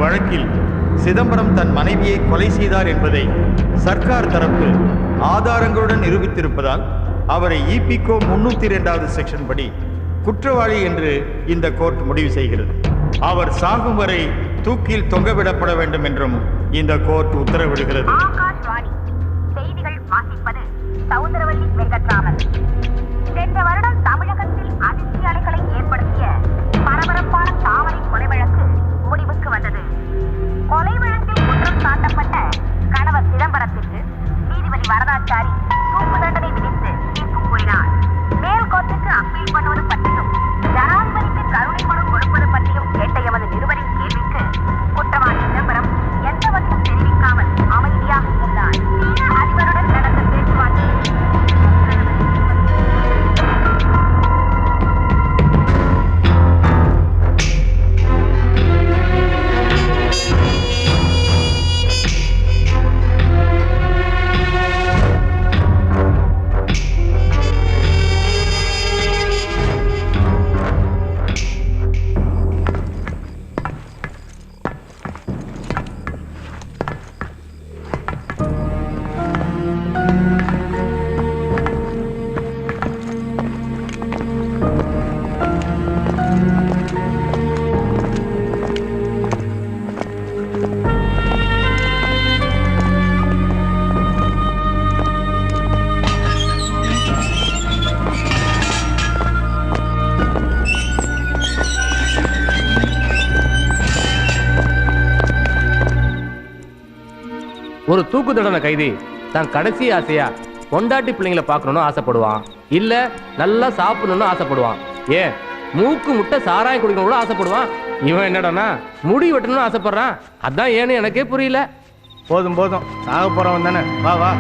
வழக்கில் சிதம்பரம் தன் மனைவியை கொலை செய்தார் என்பதை சர்க்கார் தரப்பு ஆதாரங்களுடன் நிரூபித்திருப்பதால் அவரை இபிகோ 302வது செக்ஷன் படி குற்றவாளி என்று இந்த கோர்ட் முடிவு செய்கிறது. அவர் சாகும் வரை தூக்கில் தொங்கவிடப்பட வேண்டும் என்றும் இந்த கோர்ட் உத்தரவிடுகிறது. செய்திகள் வாசிப்பது சௌந்தரவல்லி வெங்கட்ராமன். சென்ற வருடம் தமிழகத்தில் அதிர்ச்சி அலைகளை ஏற்படுத்திய பரபரப்பான தாமரை கொலை வழக்கு முடிவுக்கு வந்தது. கொலை வழக்கில் குற்றம் சாட்டப்பட்ட கணவர் சிதம்பரத்திற்கு நீதிபதி வரதாச்சாரி தூக்கு தண்டனை விதித்து தீர்ப்பு கூறினார். மேல் கோர்ட்டுக்கு அப்பீல் பண்ணுவது பற்றியும் ஜனாதிபதிக்கு கருணை மனு கொடுப்பது பற்றியும் கேட்ட எமது நிருபரின் கேள்விக்கு குற்றவாளி சிதம்பரம் எந்த பதிலும் தெரிவிக்காமல் அமைதியாக இருந்தார். சீன அதிபருடன் நடந்த பேச்சுவார்த்தையில் ஒரு தூக்கு தண்டனை கைதி தான் கடைசி ஆசையா பொண்டாட்டி பிள்ளைங்களை பார்க்கணும்னு ஆசைப்படுவான், இல்ல நல்லா சாப்பிடணும்னு ஆசைப்படுவான், ஏன் மூக்கு முட்டை சாராயம் குடிக்கணும் கூட ஆசைப்படுவான். இவன் என்னடானா முடி வெட்டணும்னு ஆசைப்படுறான். அதான் ஏன்னு எனக்கே புரியல. போதும் போதும், சாக போறவன் தானே, வா வா.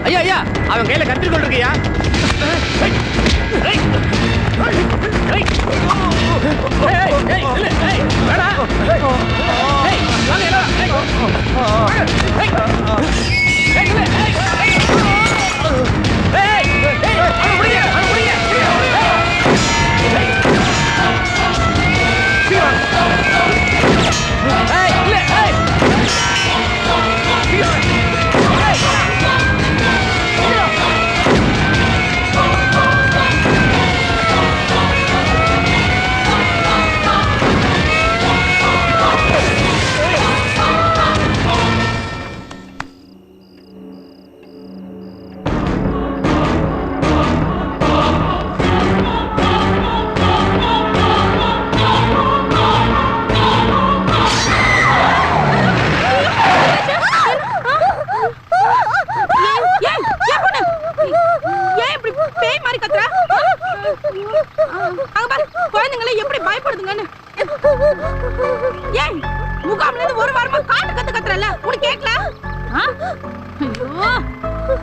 ஐயா ஐயா, அவன் கையில கத்திரி கொண்டிருக்கியா?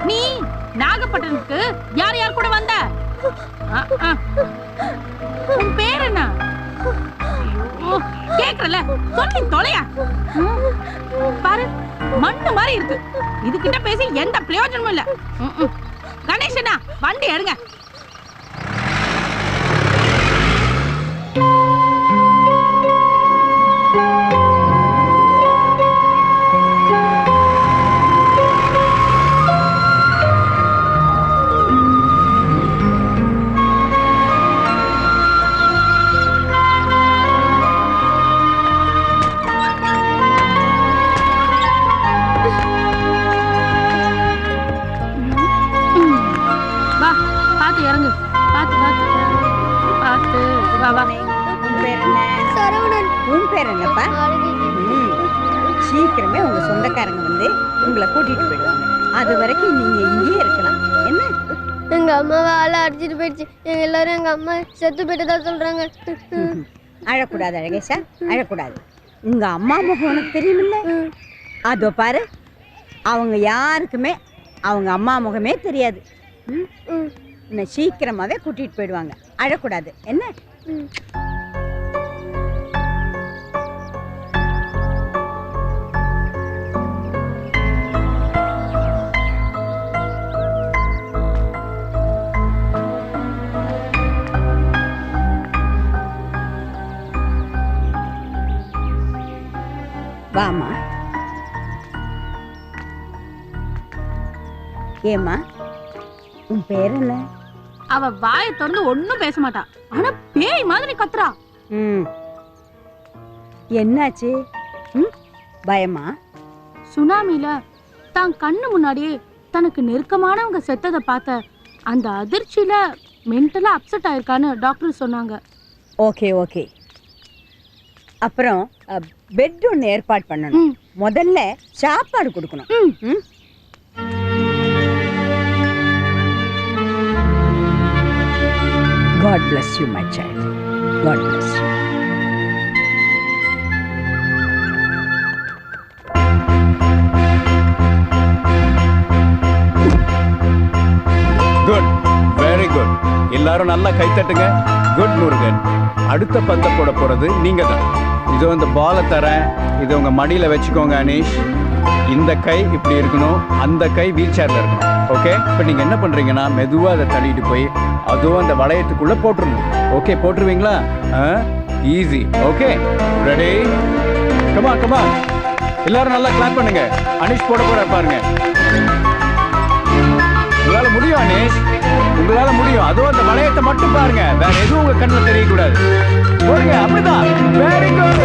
நீ நாகப்பட்டினத்துக்கு யார் யார் கூட வந்த? உன் பேர் என்ன? கேக்குறல, சொல்லி தொலையா. பாரு, மண்ணு மாதிரி இருக்கு. இதுகிட்ட பேசி எந்த பிரயோஜனமும் இல்ல. கணேசனா, வண்டி எடுங்க. சீக்கிரமே உங்க சொந்தக்காரங்க வந்து உங்களை கூட்டிட்டு போயிடுவாங்க. அது வரைக்கும் நீங்க இங்கேயே இருக்கலாம். என்ன, எங்க அம்மாவை ஆள அடிச்சிட்டு போயிடுச்சு. எங்க எல்லாரும் எங்க அம்மா செத்து போயிட்டதா சொல்றாங்க. அழக்கூடாது அழகேஷா, அழக்கூடாது. உங்க அம்மா முகம் உனக்கு தெரியுமில்ல? அதோ பாரு, அவங்க யாருக்குமே அவங்க அம்மா முகமே தெரியாது. உன்னை சீக்கிரமாவே கூட்டிட்டு போயிடுவாங்க. அழக்கூடாது என்ன? வாமா. ஏமா உன் பேர் என்ன? அவ வாயை திறந்து ஒண்ணும் பேச மாட்டா. ஆனா பேய் மாதிரி கத்துறா. என்னாச்சு? பயமா? சுனாமில தான் கண்ணு முன்னாடியே தனக்கு நெருக்கமானவங்க செத்ததை பார்த்த அந்த அதிர்ச்சியில மென்டலா அப்செட் ஆயிருக்கான்னு டாக்டர் சொன்னாங்க. Okay okay. அப்புறம் பெட் ஒன்று ஏற்பாடு பண்ணணும். முதல்ல சாப்பாடு கொடுக்கணும். God bless you, my child. God bless you. Good, very good. எல்லாரும் நல்லா கை தட்டுங்க. குட் முருகன். அடுத்த பந்த போட போறது நீங்க தான். இதோ இந்த பாலை தரேன், இதை உங்க மடியில வச்சுக்கோங்க அனீஷ். இந்த கை இப்படி இருக்கணும், அந்த கை வீல் சேர்ல இருக்கணும். ஓகே, இப்போ நீங்க என்ன பண்றீங்கன்னா மெதுவாக அதை தள்ளிட்டு போய் அதுவும் அந்த வளையத்துக்குள்ள போட்டுருணும். ஓகே, போட்டுருவீங்களா? ஈஸி. Okay, ready? கமா கமா, எல்லாரும் நல்லா கிளாப் பண்ணுங்க. அனீஷ் போட போற பாருங்க. உங்களால முடியும் அனீஷ், உங்களால முடியும். அதுவும் அந்த வளையத்தை மட்டும் பாருங்க, வேற எதுவும் உங்க கண்ணில் தெரியக்கூடாது. போடுங்க, அப்படிதான். Very good.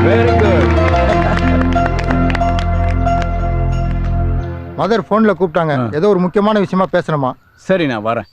Very good. Mother போன்ல கூப்பிட்டாங்க, ஏதோ ஒரு முக்கியமான விஷயமா பேசணுமா? சரி, நான் வரேன்.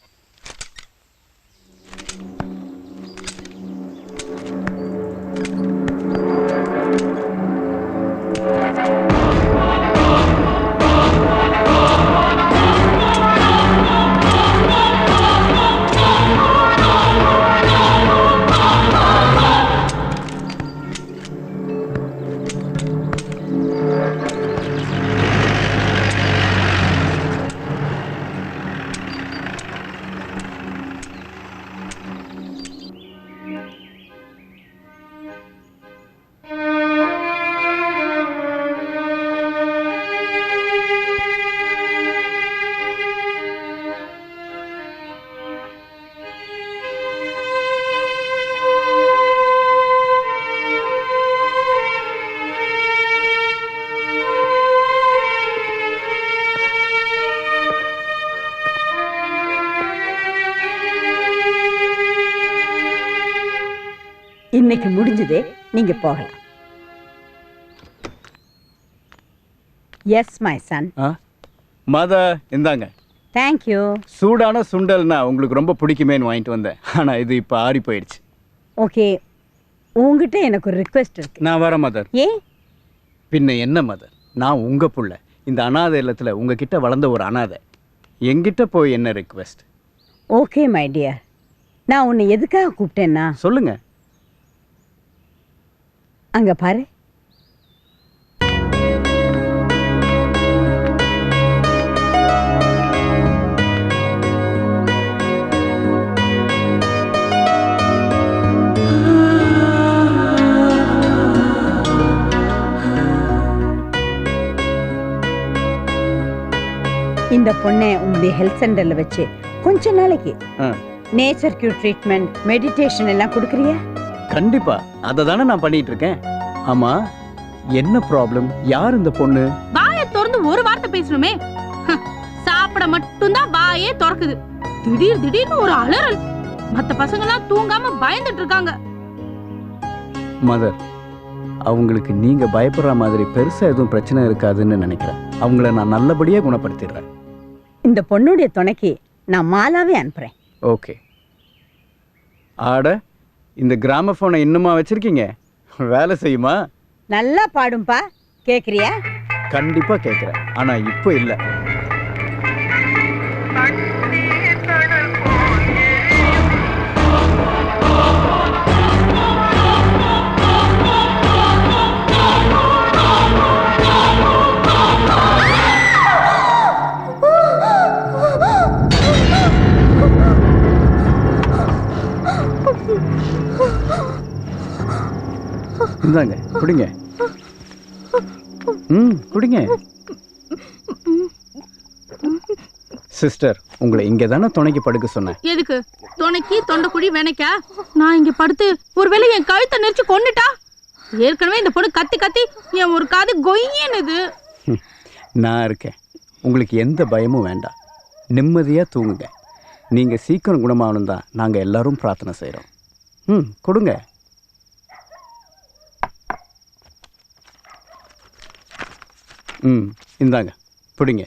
இன்னைக்கு முடிஞ்சதே, நீங்க போகலாம். S my son. மதர், இந்தாங்க. Thank you. சூடான சுண்டல்னா உங்களுக்கு ரொம்ப பிடிக்குமேன்னு வாங்கிட்டு வந்தேன். ஆனா இது இப்ப ஆறி போயிடுச்சு. ஓகே, உங்ககிட்ட எனக்கு ஒரு ரிக்வெஸ்ட் இருக்கு. நான் வரேன் மதர். ஏன்? பின்ன என்ன மதர், நான் உங்க புள்ள. இந்த அனாதை இல்லத்துல உங்ககிட்ட வளர்ந்த ஒரு அனாதை. என்கிட்ட போய் என்ன ரிக்வெஸ்ட்? ஓகே மை டியர், நான் உன்னை எதுக்காக கூப்பிட்டேன்னா, சொல்லுங்க. அங்க பாரு. இந்த பொண்ணை உங்களுடைய ஹெல்த் சென்டர்ல வச்சு கொஞ்ச நாளைக்கு நேச்சர் கியூர் ட்ரீட்மெண்ட், மெடிடேஷன் எல்லாம் கொடுக்குறியா? கண்டிப்பா, அதை தானே நான் பண்ணிட்டு இருக்கேன். ஆமா, என்ன ப்ராப்ளம்? யார் இந்த பொண்ணு? வாயை திறந்து ஒரு வார்த்தை பேசணுமே, சாப்பிட மட்டும்தான் வாயே திறக்குது. திடீர்னு ஒரு அலறல். மத்த பசங்க எல்லாம் தூங்காம பயந்துட்டு இருக்காங்க. மதர், அவங்களுக்கு நீங்க பயப்படுற மாதிரி பெருசா எதுவும் பிரச்சனை இருக்காதுன்னு நினைக்கிறேன். அவங்கள நான் நல்லபடியா குணப்படுத்திடுறேன். இந்த பொண்ணுடைய துணைக்கு நான் மாலாவே அனுப்புறேன். ஓகே. ஆட, இந்த கிராமபோனை இன்னுமா வச்சிருக்கீங்க? வேலை செய்யுமா? நல்லா பாடும்பா, கேக்குறியா? கண்டிப்பா கேக்குறேன், ஆனா இப்போ இல்ல. இந்தாங்க குடிங்க. குடிங்க. சிஸ்டர், உங்களை இங்க தானே துணைக்கு படுக்க சொன்னேன். எதுக்கு? துணைக்கு தொண்டைக்குழி வேணைக்கா? நான் இங்க படுத்து ஒருவேளை என் கழுத்தை நெரிச்சு கொன்னுட்டா? ஏற்கனவே இந்த பொண்ணு கத்தி கத்தி என் ஒரு காது கொய்யனுது. நான் இருக்கேன், உங்களுக்கு எந்த பயமும் வேண்டாம். நிம்மதியா தூங்குங்க. நீங்க சீக்கிரம் குணமாகணும் தான் நாங்க எல்லாரும் பிரார்த்தனை செய்றோம். கொடுங்க. இந்தாங்க பிடிங்க.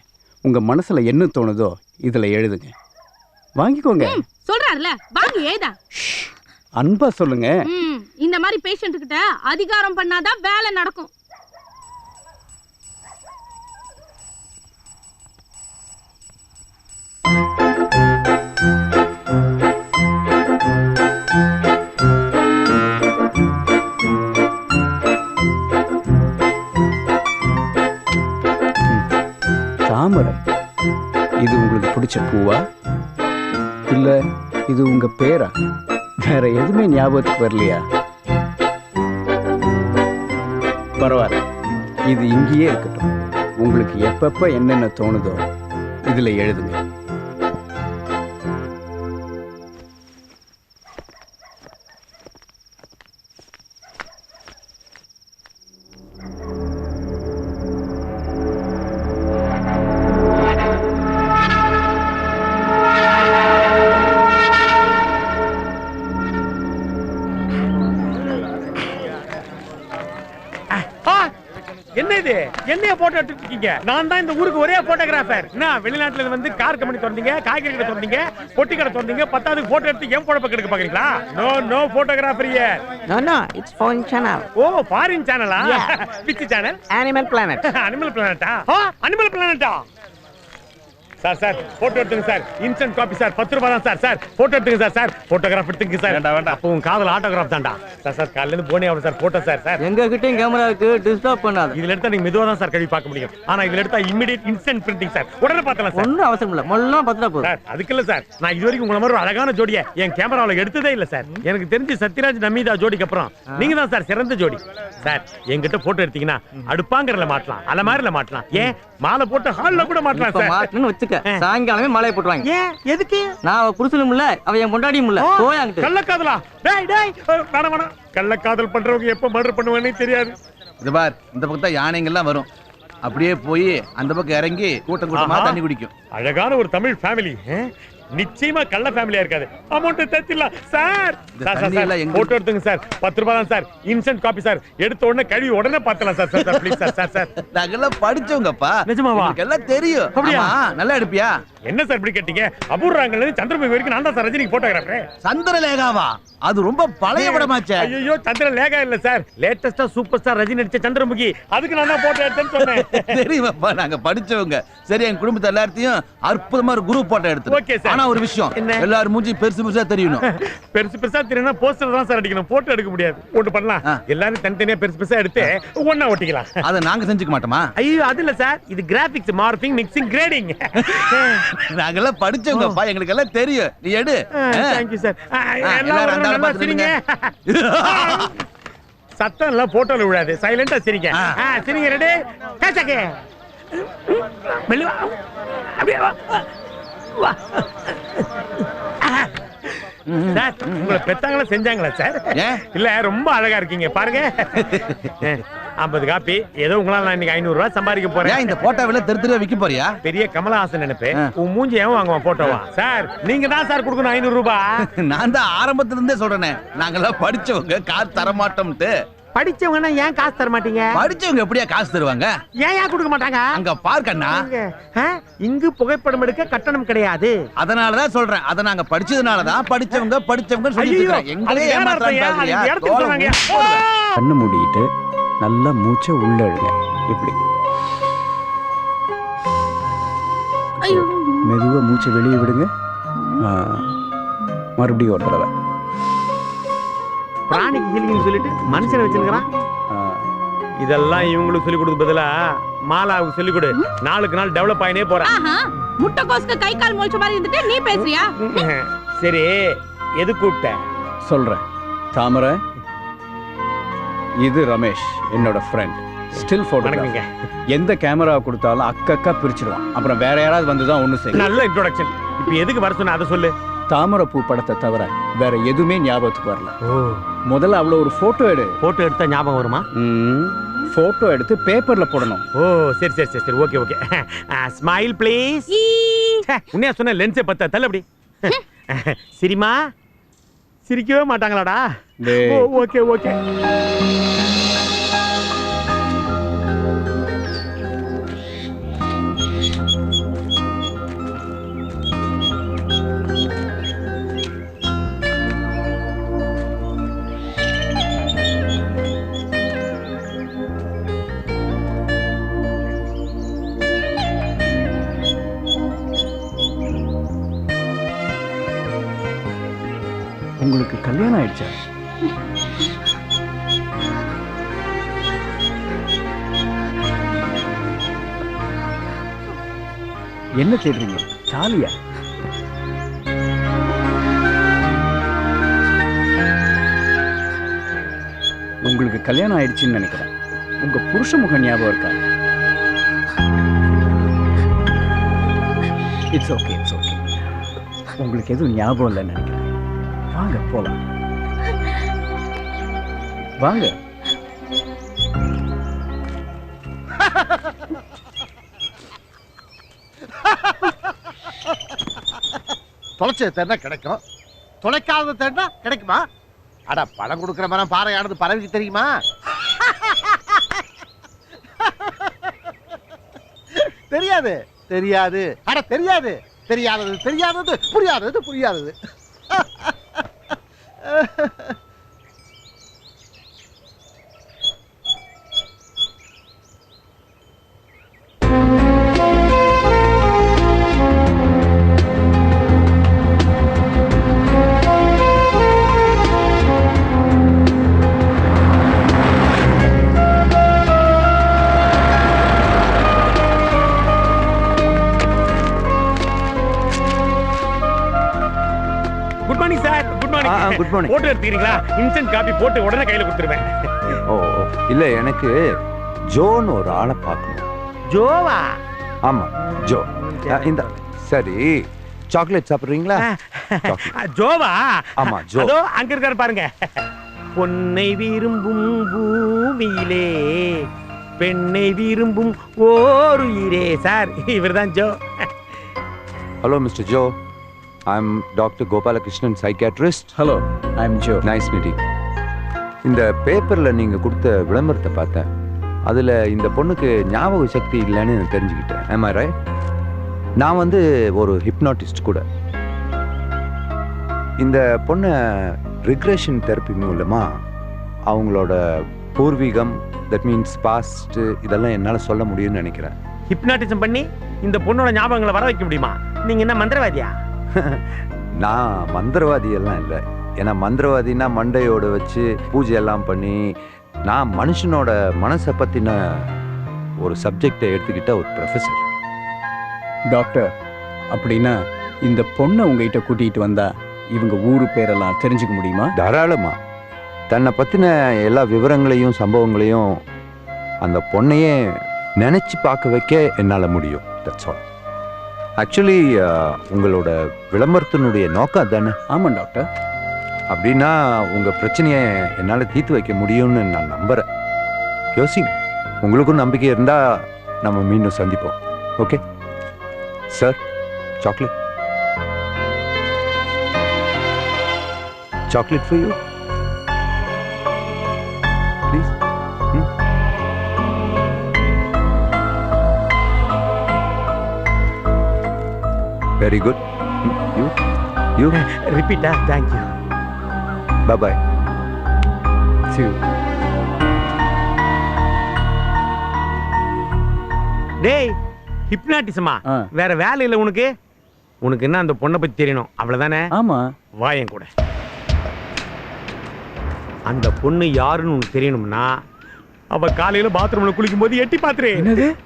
உங்க மனசுல என்ன தோணுதோ இதுல எழுதுங்க. வாங்கிக்கோங்க. சொல்றாருல, வாங்கி ஏதா. அன்பா சொல்லுங்க. இந்த மாதிரி பேஷண்ட் கிட்ட அதிகாரம் பண்ணாதான் வேலை நடக்கும். தாமரை, இது உங்களுக்கு பிடிச்ச பூவா இல்ல இது உங்க பேரா? வேற எதுவுமே ஞாபகத்துக்கு வரலையா? பரவாயில்ல, இது இங்கேயே இருக்கட்டும். உங்களுக்கு எப்பப்ப என்னென்ன தோணுதோ இதுல எழுதுங்க. என்ன இது? என்னைய போட்டோ எடுத்துட்டு இருக்கீங்க? நான் தான் இந்த ஊருக்கு ஒரே போட்டோகிராஃபர். என்ன வெளிநாட்டுல வந்து கார் கம்பெனி திறந்தீங்க, காய்கறி கடை திறந்தீங்க, பொட்டி கடை திறந்தீங்க, 10வது போட்டோ எடுத்து என் பொழப்ப கெடுக்க பாக்குறீங்களா? No photographer here. No, it's foreign channel. ஓ, ஃபாரின் சேனலா? which channel? Animal Planet. Animal பிளானட்டா? அனிமல் பிளானட்டா? சார் போட்டோ எடுத்துங்க சார். Instant copy sir. 10 ரூபாய் தான் சார். போட்டோ எடுத்துங்க சார். போட்டோகிராஃப் எடுத்துங்க சார். வேண்டாம். அப்போ உங்க காதல ஆட்டோகிராஃப் தான்டா. சார் காலையில இருந்து போனே ஆகும் சார். Photo sir. எங்க கிட்டயும் கேமரா இருக்கு, டிஸ்டர்ப் பண்ணாத. இதுல எடுத்தா நீங்க மெதுவா தான் சார் கழுவி பார்க்க முடியும். ஆனா இதுல எடுத்தா இமிடியேட் இன்ஸ்டன்ட் பிரிண்டிங் சார். உடனே பார்த்தலாம் சார். ஒண்ணும் அவசியம் இல்ல, மொல்லாம் பத்திரா போதும் சார். அதுக்கு இல்ல சார், நான் இது வரைக்கும் உங்கள மாதிரி ஒரு அழகான ஜோடியை என் கேமரால எடுத்ததே இல்ல சார். எனக்கு தெரிஞ்சு சத்யராஜ் நமீதா ஜோடிக்கு அப்புறம் நீங்க தான் சார் சிறந்த ஜோடி. சார் என்கிட்ட போட்டோ எடுத்தீங்கன்னா அடுப்பாங்கறல மாட்டலாம், அலமாரில மாட்டலாம், ஏன் மாலை போட்டு ஹால்ல கூட மாட்டலாம் சார். மாட்டணும்னு வச்சுக்க, சாயங்காலமே மாலையை போட்டுவாங்க. ஏன் எதுக்கு? நான் அவ புருஷனும் இல்ல, அவ என் பொண்டாட்டியும் இல்ல. போயாங்க. கள்ளக்காதலா? டேய் வேணாம். கள்ளக்காதல் பண்றவங்க எப்ப மர்டர் பண்ணுவானே தெரியாது. இது பார், இந்த பக்கம் யானைங்கெல்லாம் வரும். அப்படியே போய் அந்த பக்கம் இறங்கி கூட்டம் கூட்டமா தண்ணி குடிக்கும். அழகான ஒரு தமிழ் ஃபேமிலி. நிச்சயமா கள்ள ஃபேமிலியா இருக்காது. அமௌண்ட் தத்திடலாம் சார். போட்டோ எடுத்துங்க சார். 10 ரூபாய் தான் சார். Instant copy sir. எடுத்த உடனே கழுவி உடனே பார்த்தலாம் சார். Sir please sir. நாங்கெல்லாம் படிச்சவங்கப்பா. நிஜமாவா? எல்லாம் தெரியும். ஆமா, நல்லா எடுப்பியா? என்ன சார் இப்படி கேட்டீங்க? அபூர்வங்கள்ல இருந்து சந்திரமுகி வரைக்கும் நான் தான் சார் ரஜினிக்கு போட்டோகிராஃபர். சந்திரலேகாவா? அது ரொம்ப பழைய படமாச்சே. ஐயோ, சந்திரலேகா இல்ல சார், லேட்டஸ்டா சூப்பர் ஸ்டார் ரஜினி நடிச்ச சந்திரமுகி. அதுக்கு நான் தான் போட்டோ எடுத்தேன்னு சொன்னேன். தெரியுமாப்பா, நாங்க படிச்சவங்க. சரி, என் குடும்பத்தை எல்லாத்தையும் அற்புதமா ஒரு குரூப் போட்டோ எடுத்து. Okay sir. ஆனா ஒரு விஷயம், எல்லாரும் மூஞ்சி பெருசா தெரியணும். பெருசா தெரியணும்னா போஸ்டர் தான் சார் அடிக்கணும், போட்டோ எடுக்க முடியாது. போட்டு பண்ணலாம். எல்லாரும் தனித்தனியா பெருசா எடுத்து ஒண்ணா ஒட்டிக்கலாம். அதை நாங்க செஞ்சுக்க மாட்டோமா? ஐயோ, அது இல்ல சார், இது கிராபிக்ஸ், மார்பிங், மிக்சிங், கிரேடிங். நாங்கெல்லாம் படிச்சவங்கப்பா, எங்களுக்கு எல்லாம் தெரியும். நீ எடு. Thank you sir. எல்லாரும் நல்லா சிரிங்க. சத்தம் எல்லாம் போட்டோல விடாது, சைலண்டா சிரிங்க. சிரிங்க. ரெடி? கேச்சக்கே மெல்லுவா. அப்படியே வா. சார், உங்களை பெத்தாங்களா செஞ்சாங்களா சார்? இல்ல, ரொம்ப அழகா இருக்கீங்க பாருங்க. 50 காப்பி. ஏதோ உங்களால நான் இன்னைக்கு 500 ரூபாய் சம்பாதிக்க போறேன். இந்த போட்டோவில தெரு விக்க போறியா? பெரிய கமலஹாசன் நினைப்பு. உன் மூஞ்சி ஏன் வாங்குவான் போட்டோவா? சார், நீங்க தான் சார் கொடுக்கணும் 500 ரூபாய். நான் தான் ஆரம்பத்துல இருந்தே சொல்றேனே, நாங்கெல்லாம் படிச்சவங்க, காசு தர மாட்டோம்ட்டு. படிச்சவங்கன்னா ஏன் காசு தர மாட்டீங்க? படிச்சவங்க எப்படியா காசு தருவாங்க? ஏன் கொடுக்க மாட்டாங்க? அங்க பார்க்கண்ணா, இங்கு புகைப்படம் எடுக்க கட்டணம் கிடையாது. அதனாலதான் சொல்றேன். அத நாங்க படிச்சதுனாலதான் படிச்சவங்க சொல்லிட்டு எங்களே ஏமாத்துறாங்க. கண்ணு மூடிட்டு நல்லா மூச்சை உள்ள இழுங்க. இப்படி மெதுவா மூச்சை வெளியே விடுங்க. மறுபடியும் ஒரு தடவை. பிராணிக்கு ஹீலிங் சொல்லிட்டு மனுஷனை வச்சிருக்கான். இதெல்லாம் இவங்களுக்கு சொல்லி கொடுக்க பதிலா மாலாவுக்கு சொல்லி கொடு. நாளுக்கு நாள் டெவலப் ஆயினே போறேன். முட்டைகோஸ்க்கு கை கால் முளைச்ச மாதிரி இருந்துட்டு நீ பேசுறியா? சரி, எது கூப்பிட்ட? சொல்றேன். தாமரை, இது ரமேஷ், என்னோட ஃப்ரெண்ட். Still photo. எந்த கேமரா கொடுத்தாலும் அக்கா பிரிச்சிடுவான். அப்புறம் வேற யாராவது வந்து தான் ஒண்ணு செய்யும். நல்ல இன்ட்ரோடக்ஷன். இப்போ எதுக்கு வர சொன்ன அதை சொல்லு. தாமரைப்பூ படத்தை தவிர வேற எதுவுமே ஞாபகத்துக்கு வரல. முதல்ல அவ்வளோ ஒரு போட்டோ எடு. போட்டோ எடுத்தா ஞாபகம் வருமா? போட்டோ எடுத்து பேப்பர்ல போடணும். ஓ சரி சரி சரி சரி, ஓகே ஓகே. Smile please. உன்னையா சொன்ன லென்ஸே பத்த தள்ள அப்படி. சரிமா சிரிக்கவே மாட்டாங்களாடா? Okay okay. உங்களுக்கு கல்யாணம் ஆயிடுச்சா? என்ன தேடுறீங்க? ஜாலியா? உங்களுக்கு கல்யாணம் ஆயிடுச்சுன்னு நினைக்கிறேன். உங்க புருஷ முக ஞாபகம் இருக்கா? It's okay it's okay. உங்களுக்கு எதுவும் ஞாபகம் இல்லைன்னு நினைக்கிறேன். வாங்க போலாம். வாங்க. தொலைச்ச தேடினா கிடைக்கும், தொலைக்காத தேடினா கிடைக்குமா? அட பழம் கொடுக்குற மரம் பாறையானது பறவைக்கு தெரியுமா? தெரியாது தெரியாது, அட தெரியாது, தெரியாதது தெரியாதது, புரியாதது புரியாதது. Good morning. போட்டோ எடுத்துக்கிறீங்களா? இன்ஸ்டன்ட் காப்பி போட்டு உடனே கையில கொடுத்துருவேன். ஓ இல்ல, எனக்கு ஜோன்னு ஒரு ஆளை பார்க்கணும். ஜோவா? ஆமா ஜோ. இந்த சரி, சாக்லேட் சாப்பிடுறீங்களா? ஜோவா? ஆமா ஜோ. அதோ அங்க இருக்காரு பாருங்க. பொன்னை விரும்பும் பூமியிலே பெண்ணை விரும்பும் ஓருயிரே. சார் இவர்தான் Joe. Hello mister Joe. I'm Dr. Gopalakrishnan, psychiatrist. Hello, I'm Joe. Nice meeting. இந்த பேப்பர்ல நீங்க கொடுத்த விளம்பரத்தை பார்த்தேன். அதுல இந்த பொண்ணுக்கு ஞாபக சக்தி இல்லைன்னு தெரிஞ்சுக்கிட்டேன். Am I right? நான் வந்து ஒரு ஹிப்னாட்டிஸ்ட் கூட. இந்த பொண்ணை ரிக்ரெஷன் தெரப்பி மூலமா அவங்களோட பூர்வீகம், தட் மீன்ஸ் பாஸ்ட், இதெல்லாம் என்னால் சொல்ல முடியும்னு நினைக்கிறேன். ஹிப்னாட்டிசம் பண்ணி இந்த பொண்ணோட ஞாபகங்களை வர வைக்க முடியுமா? நீங்க என்ன மந்திரவாதியா? நான் மந்திரவாதி எல்லாம் இல்லை. ஏன்னா மந்திரவாதினா மண்டையோட வச்சு பூஜை எல்லாம் பண்ணி, நான் மனுஷனோட மனசை பற்றின ஒரு சப்ஜெக்டை எடுத்துக்கிட்ட ஒரு ப்ரொஃபஸர். டாக்டர், அப்படின்னா இந்த பொண்ணை உங்ககிட்ட கூட்டிகிட்டு வந்தா இவங்க ஊரு பேரெல்லாம் தெரிஞ்சுக்க முடியுமா? தாராளமா. தன்னை பற்றின எல்லா விவரங்களையும் சம்பவங்களையும் அந்த பொண்ணையே நினச்சி பார்க்க வைக்க என்னால் முடியும். That's all. ஆக்சுவலி உங்களோட விளம்பரத்தினுடைய நோக்கம் தானே? ஆமாம் டாக்டர். அப்படின்னா உங்கள் பிரச்சனையை என்னால் தீர்த்து வைக்க முடியும்னு நான் நம்புகிறேன். யோசிங்க. உங்களுக்கும் நம்பிக்கை இருந்தால் நம்ம மீண்டும் சந்திப்போம். Okay sir. Chocolate. Chocolate for you please. Very good. You? Repeat that. Thank you. Bye-bye. See you. டேய், ஹிப்னாட்டிசமா? வேற வேலை இல்லை உனக்கு? உனக்கு என்ன அந்த பொண்ணை பத்தி தெரியணும், அவ்வளவுதானே? ஆமா. வாயன் கூட. அந்த பொண்ணு யாருன்னு உனக்கு தெரியணும்னா அவ காலையில பாத்ரூம்ல குளிக்கும் போது எட்டி பாத்துரு.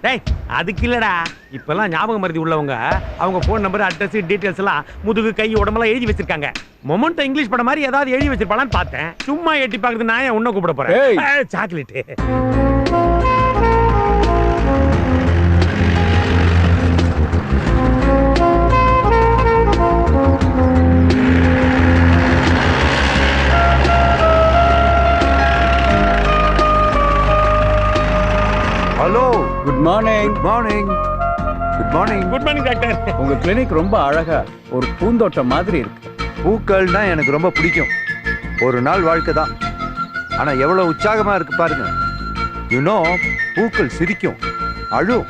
டேய் அதுக்கு இல்லடா, இப்பெல்லாம் ஞாபக மறதி உள்ளவங்க அவங்க போன் நம்பர், அட்ரஸ், டீடைல்ஸ் எல்லாம் முதுகு, கை, உடம்பெல்லாம் எழுதி வச்சிருக்காங்க. மொமெண்டோ இங்கிலீஷ் படம் மாதிரி ஏதாவது எழுதி வச்சிருப்பாளான்னு பார்த்தேன். சும்மா எட்டி பாக்குறது நான் ஏன் உன்ன கூப்பிட போறேன்? Chocolate. Hello, good morning. Good morning. Good morning. Good morning doctor. உங்க கிளினிக் ரொம்ப அழகா ஒரு பூந்தோட்டம் மாதிரி இருக்கு. பூக்கள்னா எனக்கு ரொம்ப பிடிக்கும். ஒரு நாள் வாழ்க்கை தான். ஆனா எவ்வளவு உற்சாகமா இருக்கு பாருங்க. யூனோ, பூக்கள் சிரிக்கும், அழும்,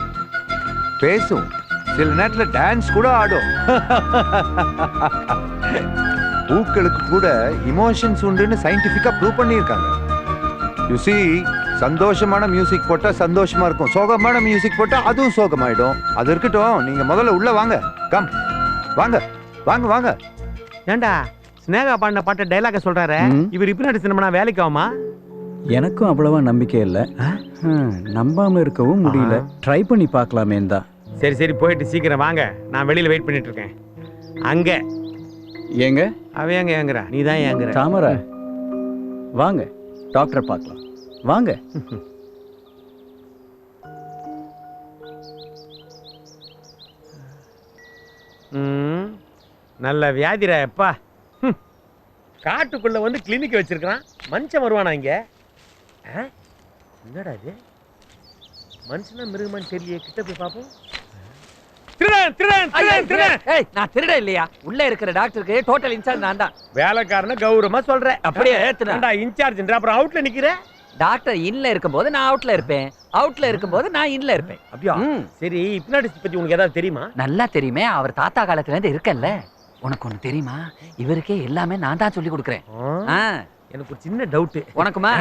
பேசும், சில நேரத்துல டான்ஸ் கூட ஆடும். பூக்களுக்கு கூட இமோஷன்ஸ் உண்டுன்னு சயின்டிஃபிக்கா ப்ரூவ் பண்ணியிருக்காங்க. யூ see, சந்தோஷமான மியூசிக் போட்டா சந்தோஷமா இருக்கும், சோகமான மியூசிக் போட்டா அதுவும் சோகமாயிடும். அது இருக்கட்டும், நீங்க முதல்ல உள்ள வாங்க. கம், வாங்க வாங்க வாங்க. ஏண்டா ஸ்னேகா பாடின பாட்ட டைலாக சொல்றாரு, இவர் இப்ப நடிச்சா வேலைக்கு ஆகுமா? எனக்கும் அவ்வளவா நம்பிக்கை இல்லை. நம்பாம இருக்கவும் முடியல. ட்ரை பண்ணி பார்க்கலாமே தான். சரி சரி, போயிட்டு சீக்கிரம் வாங்க, நான் வெளியில வெயிட் பண்ணிட்டு இருக்கேன். அங்க ஏங்க அவ எங்க ஏங்குறா, நீ தான் ஏங்குற. தாமரை வாங்க, டாக்டரை பார்க்கலாம் வாங்க. நல்ல வியாதிரா எப்பா. காட்டுக்குள்ள வந்து கிளினிக் வச்சிருக்கான். மனுஷன் வருவானா இங்க? என்னடா இது, மனுஷனா மிருகமான்னு தெரியலையே. கிட்ட போய் பாப்போம். நான் திருட இல்லையா? உள்ள இருக்கிற டாக்டருக்கு டோட்டல் இன்சார்ஜ் நான் தான். வேலைக்காரன கௌரவமா சொல்றேன். அப்படியே ஏத்துனா இன்சார்ஜ் அப்புறம் அவுட்ல நிக்கிற. டாக்டர் இன்ல இருக்கும்போது நான் அவுட்ல இருப்பேன், அவுட்ல இருக்கும்போது நான் இன்ல இருப்பேன். அப்படியா? சரி, ஹிப்னாட்டிஸ்ட் பத்தி உனக்கு ஏதாவது தெரியுமா? நல்லா தெரியுமே, அவர் தாத்தா காலத்துல இருந்து இருக்கல்ல. உனக்கு ஒண்ணு தெரியுமா? இவருக்கே எல்லாமே நான் தான் சொல்லி கொடுக்குறேன். எனக்கு ஒரு சின்ன டவுட். உனக்குமா?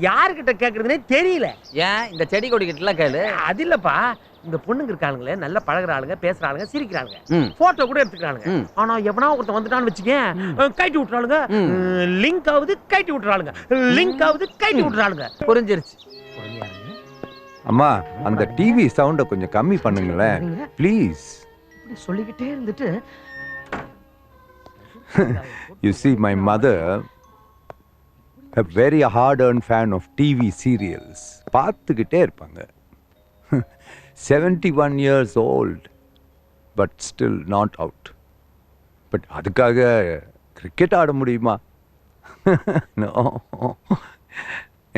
யாருக்கிட்ட கேக்குறதுனே தெரியல. ஏன் இந்த செடி கொடி கிட்ட எல்லாம் கேளு. அது இல்லப்பா, இந்த பொண்ணுங்க இருக்காளுங்களே, நல்லா பழகுற ஆளுங்க, பேசுற ஆளுங்க, சிரிக்கிறாளுங்க, போட்டோ கூட எடுத்துக்கிறாளுங்க. ஆனா எவனா ஒருத்தன் வந்துட்டான்னு வச்சுக்கேன், கைட்டி விட்டுறாளுங்க. லிங்க் ஆகுது, கைட்டி விட்டுறாளுங்க. லிங்க் ஆகுது, கைட்டி விட்டுறாளுங்க. புரிஞ்சிருச்சு. அம்மா, அந்த டிவி சவுண்ட கொஞ்சம் கம்மி பண்ணுங்களேன் ப்ளீஸ். சொல்லிக்கிட்டே இருந்துட்டு You see, my mother, a very hard-earned fan of TV serials. பார்த்துக்கிட்டே இருப்பாங்க. 71 years old, but still not out. But அதுக்காக கிரிக்கெட் ஆட முடியுமா? No.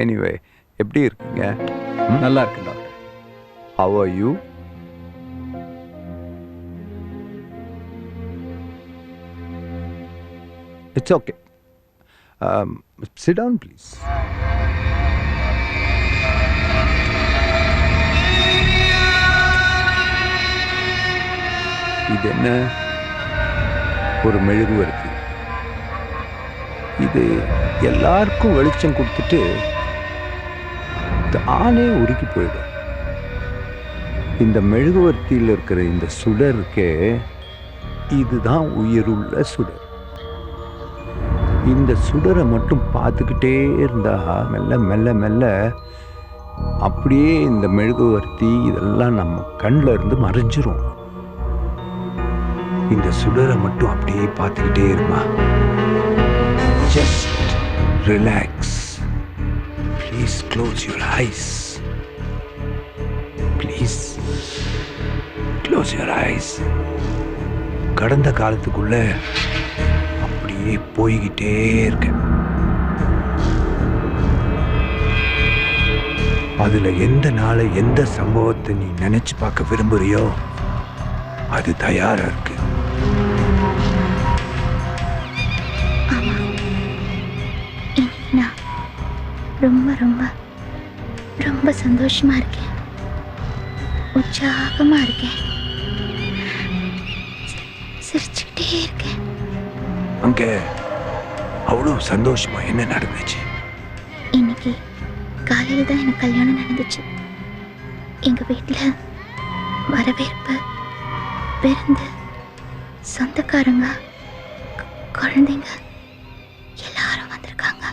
Anyway, எப்படி இருக்கீங்க? நல்லா இருக்கு doctor. How are you? It's okay. Sit down, please. இது என்ன? ஒரு மெழுகுவர்த்தி. இது எல்லாருக்கும் வெளிச்சம் கொடுத்துட்டு தானே உருகி போயிடும். இந்த மெழுகுவர்த்தியில் இருக்கிற இந்த சுடருக்கே இதுதான் உயிருள்ள சுடர். இந்த சுடரை மட்டும் பார்த்துக்கிட்டே இருந்தா மெல்ல மெல்ல மெல்ல அப்படியே இந்த மெழுகுவர்த்தி இதெல்லாம் நம்ம கண்ணில் இருந்து மறைஞ்சிரும். இந்த சுடரை மட்டும் அப்படியே பார்த்துக்கிட்டே இருமா. Just relax. Please close your ice. Please close your ice. கடந்த காலத்துக்குள்ள அப்படியே போய்கிட்டே இருக்க. அதுல எந்த நாளை, எந்த சம்பவத்தை நீ நினைச்சு பார்க்க விரும்புறியோ அது தயாரா இருக்கு. நான் ரொம்ப ரொம்ப ரொம்ப சந்தோஷமா இருக்கேன், உற்சாகமா இருக்கேன், சிரிச்சுக்கிட்டே இருக்கேன். அங்க அவ்வளவு சந்தோஷமா என்ன நடந்துச்சு? இன்னைக்கு காலையில தான் எனக்கு கல்யாணம் நடந்துச்சு. எங்க வீட்டுல வரவேற்பு, விருந்து, சொந்தக்காரங்க, குழந்தைங்க எல்லாரும் வந்திருக்காங்க.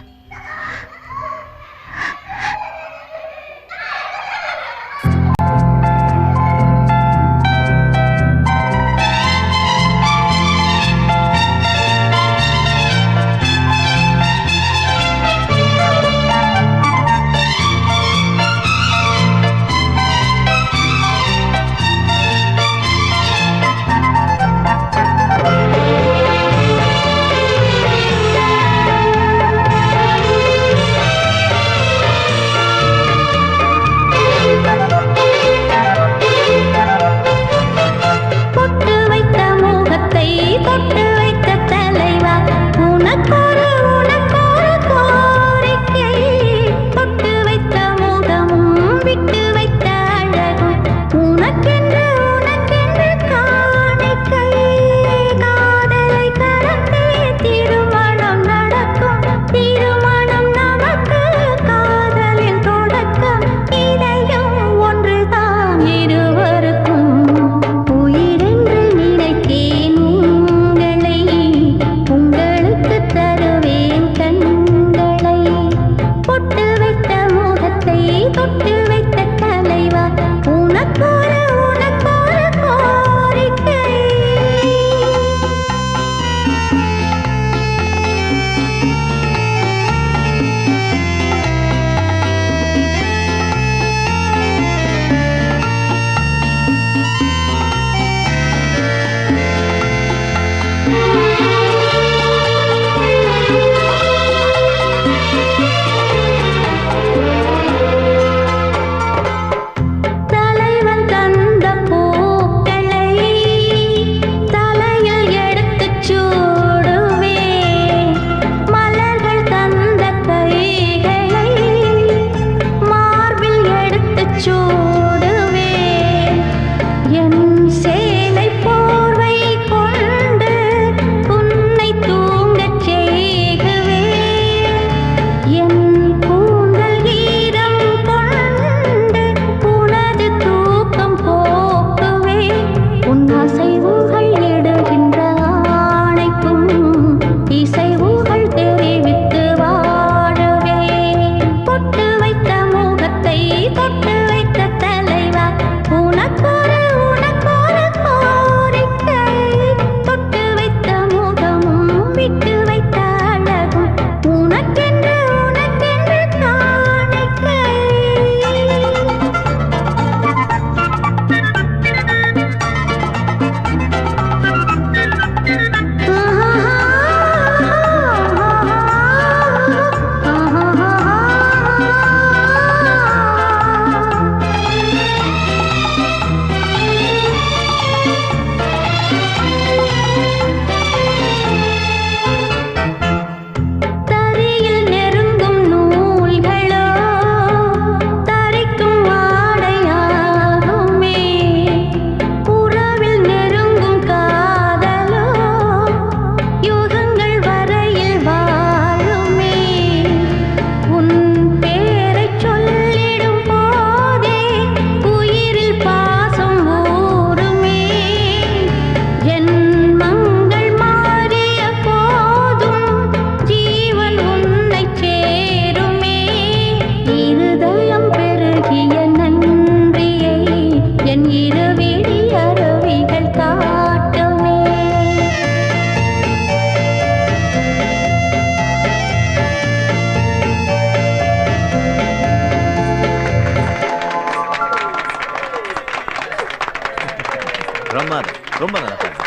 பிரமாதம், ரொம்ப நல்லா பாருங்க.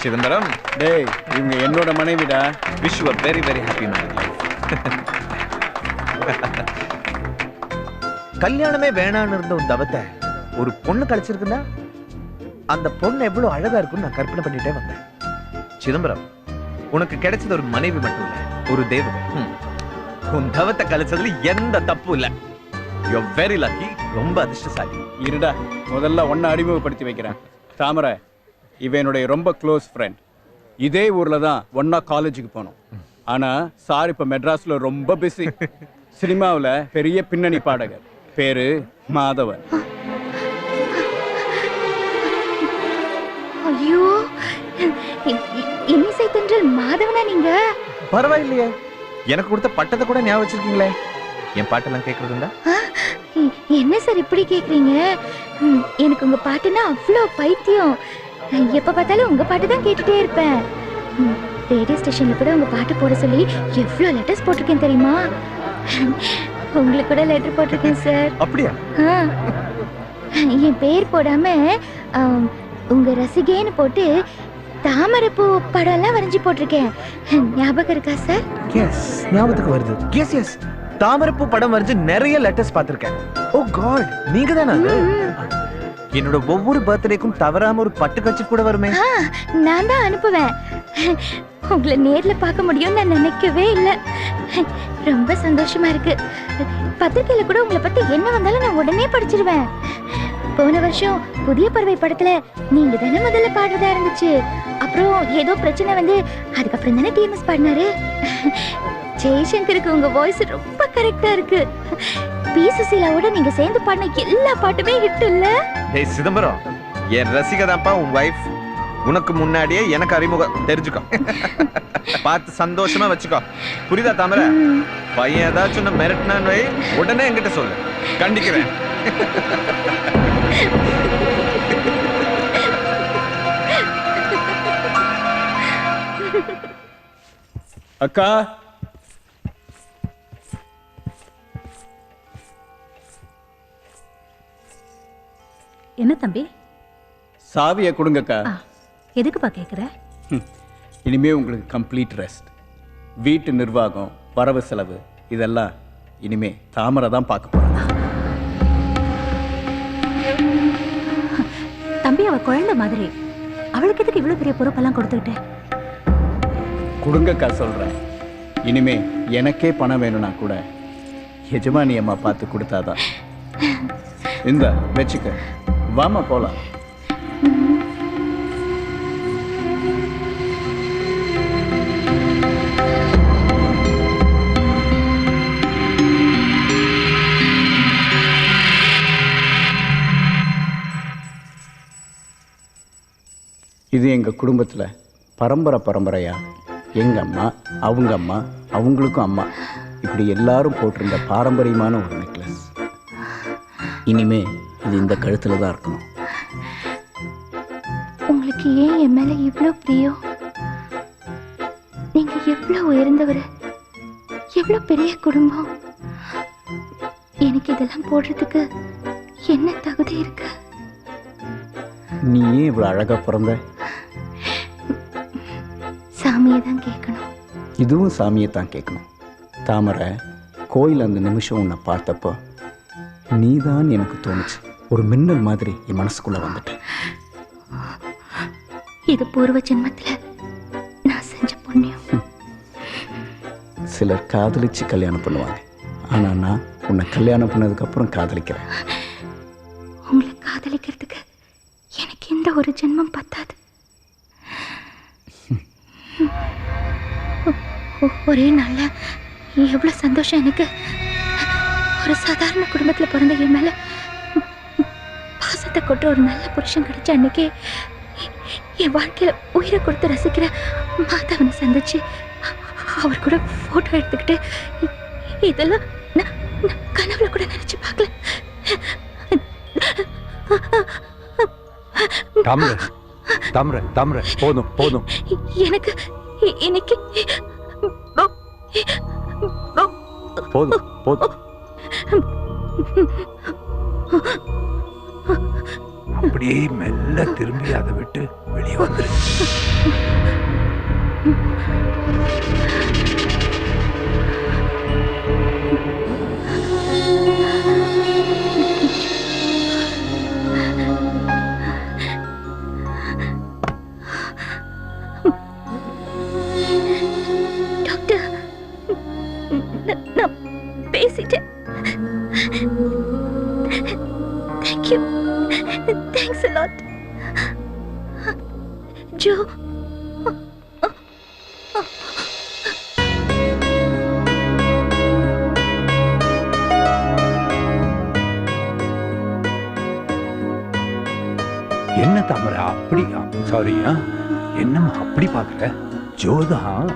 சிதம்பரம், டேய் இவங்க என்னோட மனைவிடா. Wish you a very very happy married life. கல்யாணமே வேணான்னு இருந்த ஒரு தவத்தை ஒரு பொண்ணு கிடைச்சிருக்குன்னா அந்த பொண்ணு எவ்வளவு அழகா இருக்குன்னு நான் கற்பனை பண்ணிட்டே வந்தேன். சிதம்பரம், உனக்கு கிடைச்சது ஒரு மனைவி மட்டும் இல்ல, ஒரு தேவதை. உன் தவத்தை கழிச்சதுல எந்த தப்பு இல்ல. யூ ஆர் வெரி லக்கி, ரொம்ப அதிர்ஷ்டசாலி. இருடா, முதல்ல ஒன்ன அறிமுகப்படுத்தி வைக்கிறேன். தாமரை இவ என்னுடைய ரொம்ப க்ளோஸ் ஃப்ரெண்ட். இதே ஊர்ல தான் ஒன்னா காலேஜுக்கு போனோம். ஆனா சார் இப்ப மெட்ராஸ்ல ரொம்ப பிஸி. சினிமாவில் பெரிய பின்னணி பாடகர், பேரு மாதவன். ஐயோ, இன்னிசை தென்றல் மாதவனா நீங்க? பரவாயில்லையே, எனக்கு கொடுத்த பட்டத்தை கூட ஞாபகம் வச்சிருக்கீங்களே. என் பாட்டெல்லாம் கேட்கறதுண்டா? என்ன சார் இப்படி கேக்குறீங்க? எனக்கு உங்க பாட்டுன்னா அவ்வளோ பைத்தியம். எப்ப பார்த்தாலும் உங்க பாட்டு தான் கேட்டுட்டே இருப்பேன். ரேடியோ ஸ்டேஷன்ல கூட உங்க பாட்டு போட சொல்லி எவ்வளோ லெட்டர்ஸ் போட்டிருக்கேன் தெரியுமா? உங்களுக்கு கூட லெட்டர் போட்டிருக்கேன் சார். அப்படியா? என் பேர் போடாம உங்க ரசிகேன்னு போட்டு தாமரைப்பூ படம் எல்லாம் வரைஞ்சி போட்டிருக்கேன். ஞாபகம் இருக்கா சார்? எஸ், ஞாபகத்துக்கு வருது. எஸ் எஸ், தாமரைப்பூ படம் வரைஞ்சு நிறைய லெட்டர்ஸ் பார்த்திருக்கேன். ஓ காட், நீங்க தானே அது? என்னோட ஒவ்வொரு பர்த்டேக்கும் தவறாம ஒரு பட்டு கட்சி கூட வருமே. நான் தான் அனுப்புவேன். உங்களை நேர்ல பார்க்க முடியும் நான் நினைக்கவே இல்லை. ரொம்ப சந்தோஷமா இருக்கு. பத்திரிக்கையில கூட உங்களை பத்தி என்ன வந்தாலும் நான் உடனே படிச்சிருவேன். போன வருஷம் புதிய பறவை படத்துல நீங்க தானே முதல்ல பாடுறதா இருந்துச்சு. அப்புறம் ஏதோ பிரச்சனை வந்து அதுக்கப்புறம் தானே டிஎம்எஸ் பாடினாரு. ஜெய்சங்கருக்கு உங்க வாய்ஸ் ரொம்ப கரெக்டா இருக்கு. பி சுசீலாவோட நீங்க சேர்ந்து பாடின எல்லா பாட்டுமே ஹிட் இல்ல? டேய் சிதம்பரம், என் ரசிகை தான்ப்பா உன் வைஃப். உனக்கு முன்னாடியே எனக்கு அறிமுகம், தெரிஞ்சுக்கோ. பார்த்து சந்தோஷமா வச்சுக்கோ, புரியுதா தாமரை? பையன் ஏதாச்சும் மிரட்டினான்னு வை, உடனே என்கிட்ட சொல்லு, கண்டிக்கிறேன். அக்கா, என்ன தம்பி? சாவியை கொடுங்கக்கா. எதுக்குப்பா கேக்குற? இனிமே உங்களுக்கு கம்ப்ளீட் ரெஸ்ட். வீட்டு நிர்வாகம், வரவு செலவு இதெல்லாம் இனிமே தாமரை தான் பார்க்க போறாங்க. தம்பி, அவ குழந்தை மாதிரி, அவளுக்கு எதுக்கு இவ்வளவு பெரிய பொறுப்பெல்லாம் கொடுத்துக்கிட்டேன்? கொடுங்கக்கா சொல்றேன். இனிமே எனக்கே பணம் வேணும்னா கூட எஜமானி அம்மா பார்த்து கொடுத்தாதான். இந்த வச்சுக்க, வாமா போலாம். இது எங்க குடும்பத்துல பரம்பரையா எங்க அம்மா, அவங்க அம்மா, அவங்களுக்கும் அம்மா, இப்படி எல்லாரும் போட்டிருந்த பாரம்பரியமான ஒரு நெக்லஸ். இனிமே இது இந்த கழுத்துல தான் இருக்கணும். உங்களுக்கு ஏன் என் மேல இவ்வளோ பிரியம்? நீங்க எவ்வளோ உயர்ந்தவர், எவ்வளோ பெரிய குடும்பம். எனக்கு இதெல்லாம் போடுறதுக்கு என்ன தகுதி இருக்கு? நீ ஏன் இவ்வளவு அழகா பிறந்த? சாமியை தான் கேட்கணும். இதுவும் சாமியை தான் கேட்கணும். தாமரை, கோயில் அந்த நிமிஷம் உன்னை பார்த்தப்போ நீதான் எனக்கு தோணுச்சு. ஒரு மின்னல் மாதிரி என் மனசுக்குள்ள வந்துட்டேன். இது பூர்வ ஜென்மத்துல நான் செஞ்ச புண்ணியம். சிலர் காதலிச்சு கல்யாணம் பண்ணுவாங்க, ஆனா நான் உன்னை கல்யாணம் பண்ணதுக்கு அப்புறம் காதலிக்கிறேன். உங்களை காதலிக்கிறதுக்கு எனக்கு இந்த ஒரு ஜென்மம் பத்தாது. ஒரே நாள்ல எவ்வளவு சந்தோஷம் எனக்கு. ஒரு சாதாரண குடும்பத்துல பிறந்த என் மேல பாசத்தை கொட்டுற ஒரு நல்ல புருஷன் கிடைச்ச அன்னைக்கு என் வாழ்க்கையில உயிரை கொடுத்து ரசிக்கிற மாதவனை சந்திச்சு அவர் கூட போட்டோ எடுத்துக்கிட்டு இதெல்லாம் நான் கனவுல கூட நினைச்சு பார்க்கல. தாமரை, தாமரை, தாமரை, போதும் போதும். எனக்கு இன்னைக்கு போதும் போதும். அப்படியே மெல்ல திரும்பி அதை விட்டு வெளியே வந்துரு. டாக்டர், நான் பேசிட்டேன். Thank you. Thanks a lot. Joe. என்ன தாமரை அப்படி சாரி என்னம்மா அப்படி பாக்குற? ஜோதான்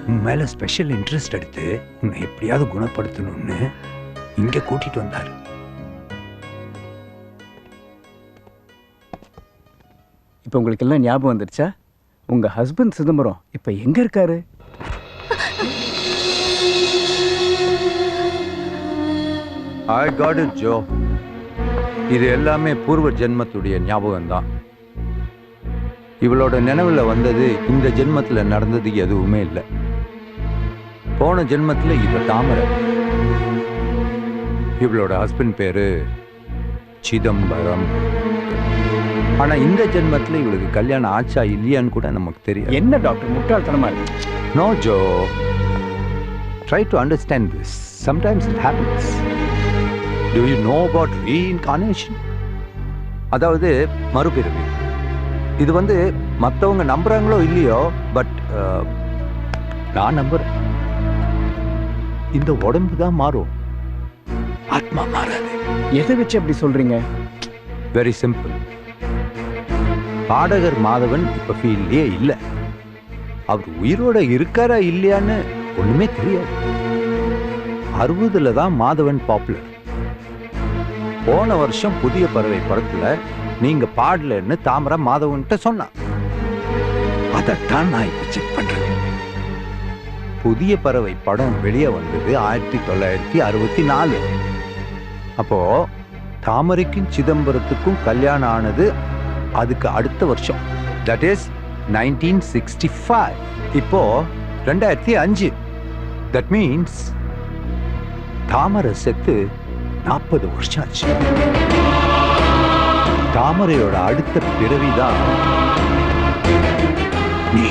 உன் மேல ஸ்பெஷல் இன்ட்ரெஸ்ட் எடுத்து உன்னை எப்படியாவது குணப்படுத்தணும்னு இங்க கூட்டிட்டு வந்தாரு. இப்போ உங்களுக்கு எல்லாம் ஞாபகம் வந்துருச்சா? உங்க ஹஸ்பண்ட் சிதம்பரம் இப்போ எங்க இருக்காரு? I got it, Joe. இது எல்லாமே பூர்வ ஜென்மத்துடைய ஞாபகம் தான். இவளோட நினைவுல வந்தது இந்த ஜென்மத்துல நடந்தது எதுவுமே இல்லை. போன ஜென்மத்துல இவ தாமரை. இவளோட ஹஸ்பண்ட் பேரு சிதம்பரம். ஆனா இந்த ஜென்மத்துல இவளுக்கு கல்யாணம் ஆச்சா இல்லையான்னு கூட நமக்கு தெரியும். என்ன டாக்டர் முட்டாள்தனமா இருக்கு? No, Joe. Try to understand this. Sometimes it happens. Do you know about reincarnation? அதாவது மறுபிறவி. இது வந்து மற்றவங்க நம்புறாங்களோ இல்லையோ, பட் நான் நம்புறேன். இந்த உடம்பு தான் மாறும், ஆத்மா மாறாது. எதை வச்சு அப்படி சொல்றீங்க? Very simple. பாடகர் மாதவன் இப்ப ஃபீல்ட்லயே இல்லை. அவர் உயிரோட இருக்காரா இல்லையான்னு ஒண்ணுமே தெரியாது. 60ல தான் மாதவன் பாப்புலர். போன வருஷம் புதிய பறவை படத்துல நீங்க பாடலன்னு தாமரை மாதவன்கிட்ட சொன்னான். அதைத்தான் நான் இப்ப செக் பண்றேன். புதிய பறவை படம் வெளியே வந்தது 1964. அப்போ தாமரைக்கும் சிதம்பரத்துக்கும் கல்யாணம் ஆனது அதுக்கு அடுத்த வருஷம். That is 1965. இப்போ 2005. தட் மீன்ஸ் தாமரை செத்து 40 வருஷம் ஆச்சு. தாமரையோட அடுத்த பிறவிதான் நீ.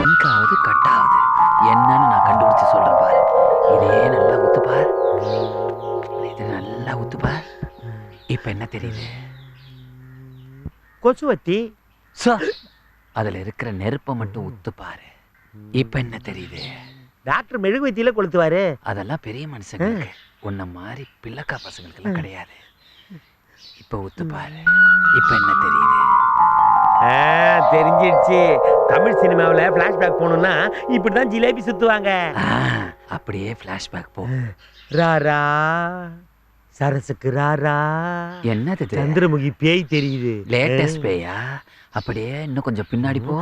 எங்காவது கட்டாவது என்னன்னு நான் கண்டுபிடிச்சு சொல்றேன் பாரு. இதே நல்லா ஊத்து பார். இது நல்லா ஊத்து பார். இப்ப என்ன தெரியுது? கொசுவத்தி. அதுல இருக்கிற நெருப்பை மட்டும் ஊத்து பாரு. இப்ப என்ன தெரியுது? டாக்டர் மெழுகுவத்தியில கொளுத்துவாரு. அதெல்லாம் பெரிய மனுஷங்களுக்கு, உன்ன மாதிரி பிள்ளக்கா பசங்களுக்கு எல்லாம் கிடையாது. இப்ப ஊத்து பாரு. இப்ப என்ன தெரியுது? தெரிஞ்சிடுச்சு. தமிழ் சினிமாவில் பிளாஷ்பேக் போகணும்னா இப்படிதான் ஜிலேபி சுத்துவாங்க. அப்படியே பிளாஷ்பேக் போ. ராரா சரசுக்கு ராரா. என்னது? சந்திரமுகி பேய் தெரியுது. லேட்டஸ்ட் பேயா? அப்படியே இன்னும் கொஞ்சம் பின்னாடி போ.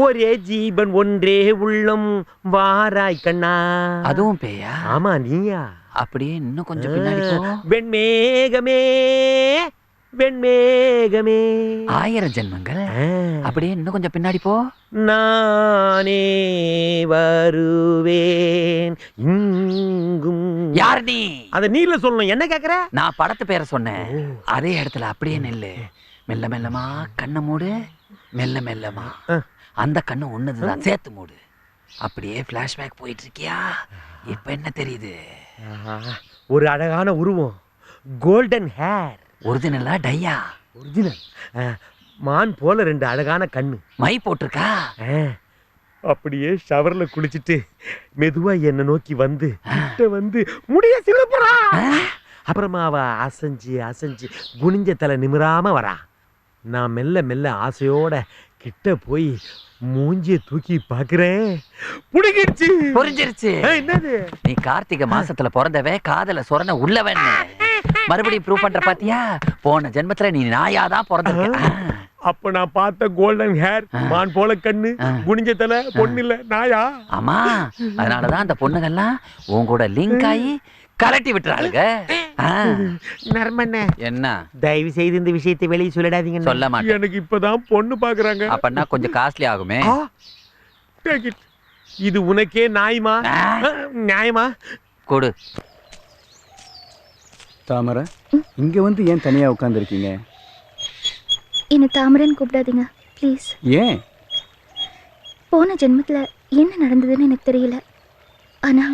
ஒரே ஜீவன் ஒன்றே உள்ளம் வாராய் கண்ணா. அதுவும் பேயா? ஆமா, நீயா? அப்படியே இன்னும் கொஞ்சம் பின்னாடி போ. வெண்மேகமே வெண்மேகமே. 1000 ஜென்மங்கள். அப்படியே இன்னும் கொஞ்சம் பின்னாடி போ. நானே வருவேன் இங்கும். யார் நீ? அத நீல சொல்லணும். என்ன கேக்குற? நான் படத்து பேரை சொன்னேன். அதே இடத்துல அப்படியே நில்லு. மெல்ல மெல்லமா கண்ணை மூடு. மெல்ல மெல்லமா அந்த கண்ணு ஒண்ணுதான், சேர்த்து மூடு. அப்படியே பிளாஷ்பேக் போயிட்டு இருக்கியா? இப்ப என்ன தெரியுது? ஒரு அழகான உருவம், கோல்டன் ஹேர். ஒரிஜினலா டையா? ஒரிஜினல். மான் போல 2 அழகான கண்ணு. மை போட்டிருக்கா? அப்படியே ஷவர்ல குளிச்சுட்டு மெதுவா என்ன நோக்கி வந்து கிட்ட வந்து முடிய சிவப்புறா. அப்புறமா அவ அசைஞ்சு அசைஞ்சு குனிஞ்ச தலை நிமிராம வரா. நான் மெல்ல மெல்ல ஆசையோட கிட்ட போய் மூஞ்சிய தூக்கி பாக்குறேன். புடிக்கிடுச்சு. புரிஞ்சிருச்சு. என்னது? நீ கார்த்திகை மாசத்துல பிறந்தவே காதல சொரண உள்ளவன். மறுபடியும் ப்ரூவ் பண்ற பாத்தியா? போன ஜென்மத்துல நீ நாயாதான் பிறந்திருக்க. அப்ப நான் பார்த்த கோல்டன் ஹேர், மான் போல கண்ணு, குனிஞ்ச தலை, பொண்ணு இல்ல நாயா? ஆமா, அதனாலதான் அந்த பொண்ணுங்கெல்லாம் உன் கூட லிங்க் ஆகி கலட்டி விட்டுறாளுங்க. நர்மண்ணே, என்ன தயவு செய்து இந்த விஷயத்தை வெளியே சொல்லிடாதீங்க. சொல்ல மாட்டேன். எனக்கு இப்பதான் பொண்ணு பாக்குறாங்க. அப்பன்னா கொஞ்சம் காஸ்ட்லி ஆகுமே. Take it. இது உனக்கே நாய்மா? நியாயமா? கொடு. தாமரை, இங்க வந்து ஏன் தனியா உட்கார்ந்துருக்கீங்க? என்ன தாமரன்னு கூப்பிடாதீங்க ப்ளீஸ். ஏன்? போன ஜென்மத்துல என்ன நடந்ததுன்னு எனக்கு தெரியல. ஆனா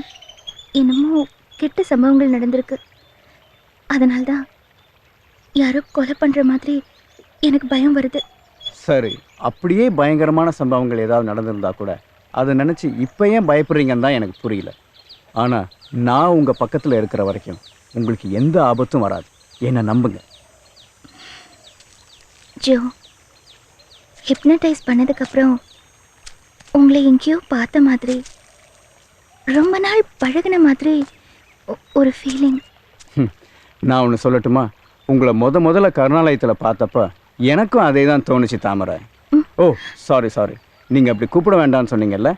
என்னமோ கெட்ட சம்பவங்கள் நடந்திருக்கு. அதனால்தான் யாரோ கொலை பண்ற மாதிரி எனக்கு பயம் வருது. சரி, அப்படியே பயங்கரமான சம்பவங்கள் ஏதாவது நடந்திருந்தா கூட அதை நினைச்சு இப்ப ஏன் பயப்படுறீங்கன்னு தான் எனக்கு புரியல. ஆனா நான் உங்க பக்கத்துல இருக்கிற வரைக்கும் உங்களுக்கு எந்த ஆபத்தும் வராது. என்ன நம்புங்க. ஜோ, ஹிப்னடைஸ் பண்ணதுக்கப்புறம் உங்களை எங்கேயோ பார்த்த மாதிரி, ரொம்ப நாள் பழகின மாதிரி ஒரு ஃபீலிங். நான் ஒன்று சொல்லட்டுமா? உங்களை முதல்ல கருணாலயத்தில் பார்த்தப்ப எனக்கும் அதே தான் தோணுச்சு தாமரை. ஓ சாரி, நீங்கள் அப்படி கூப்பிட வேண்டாம்னு சொன்னீங்கல்ல.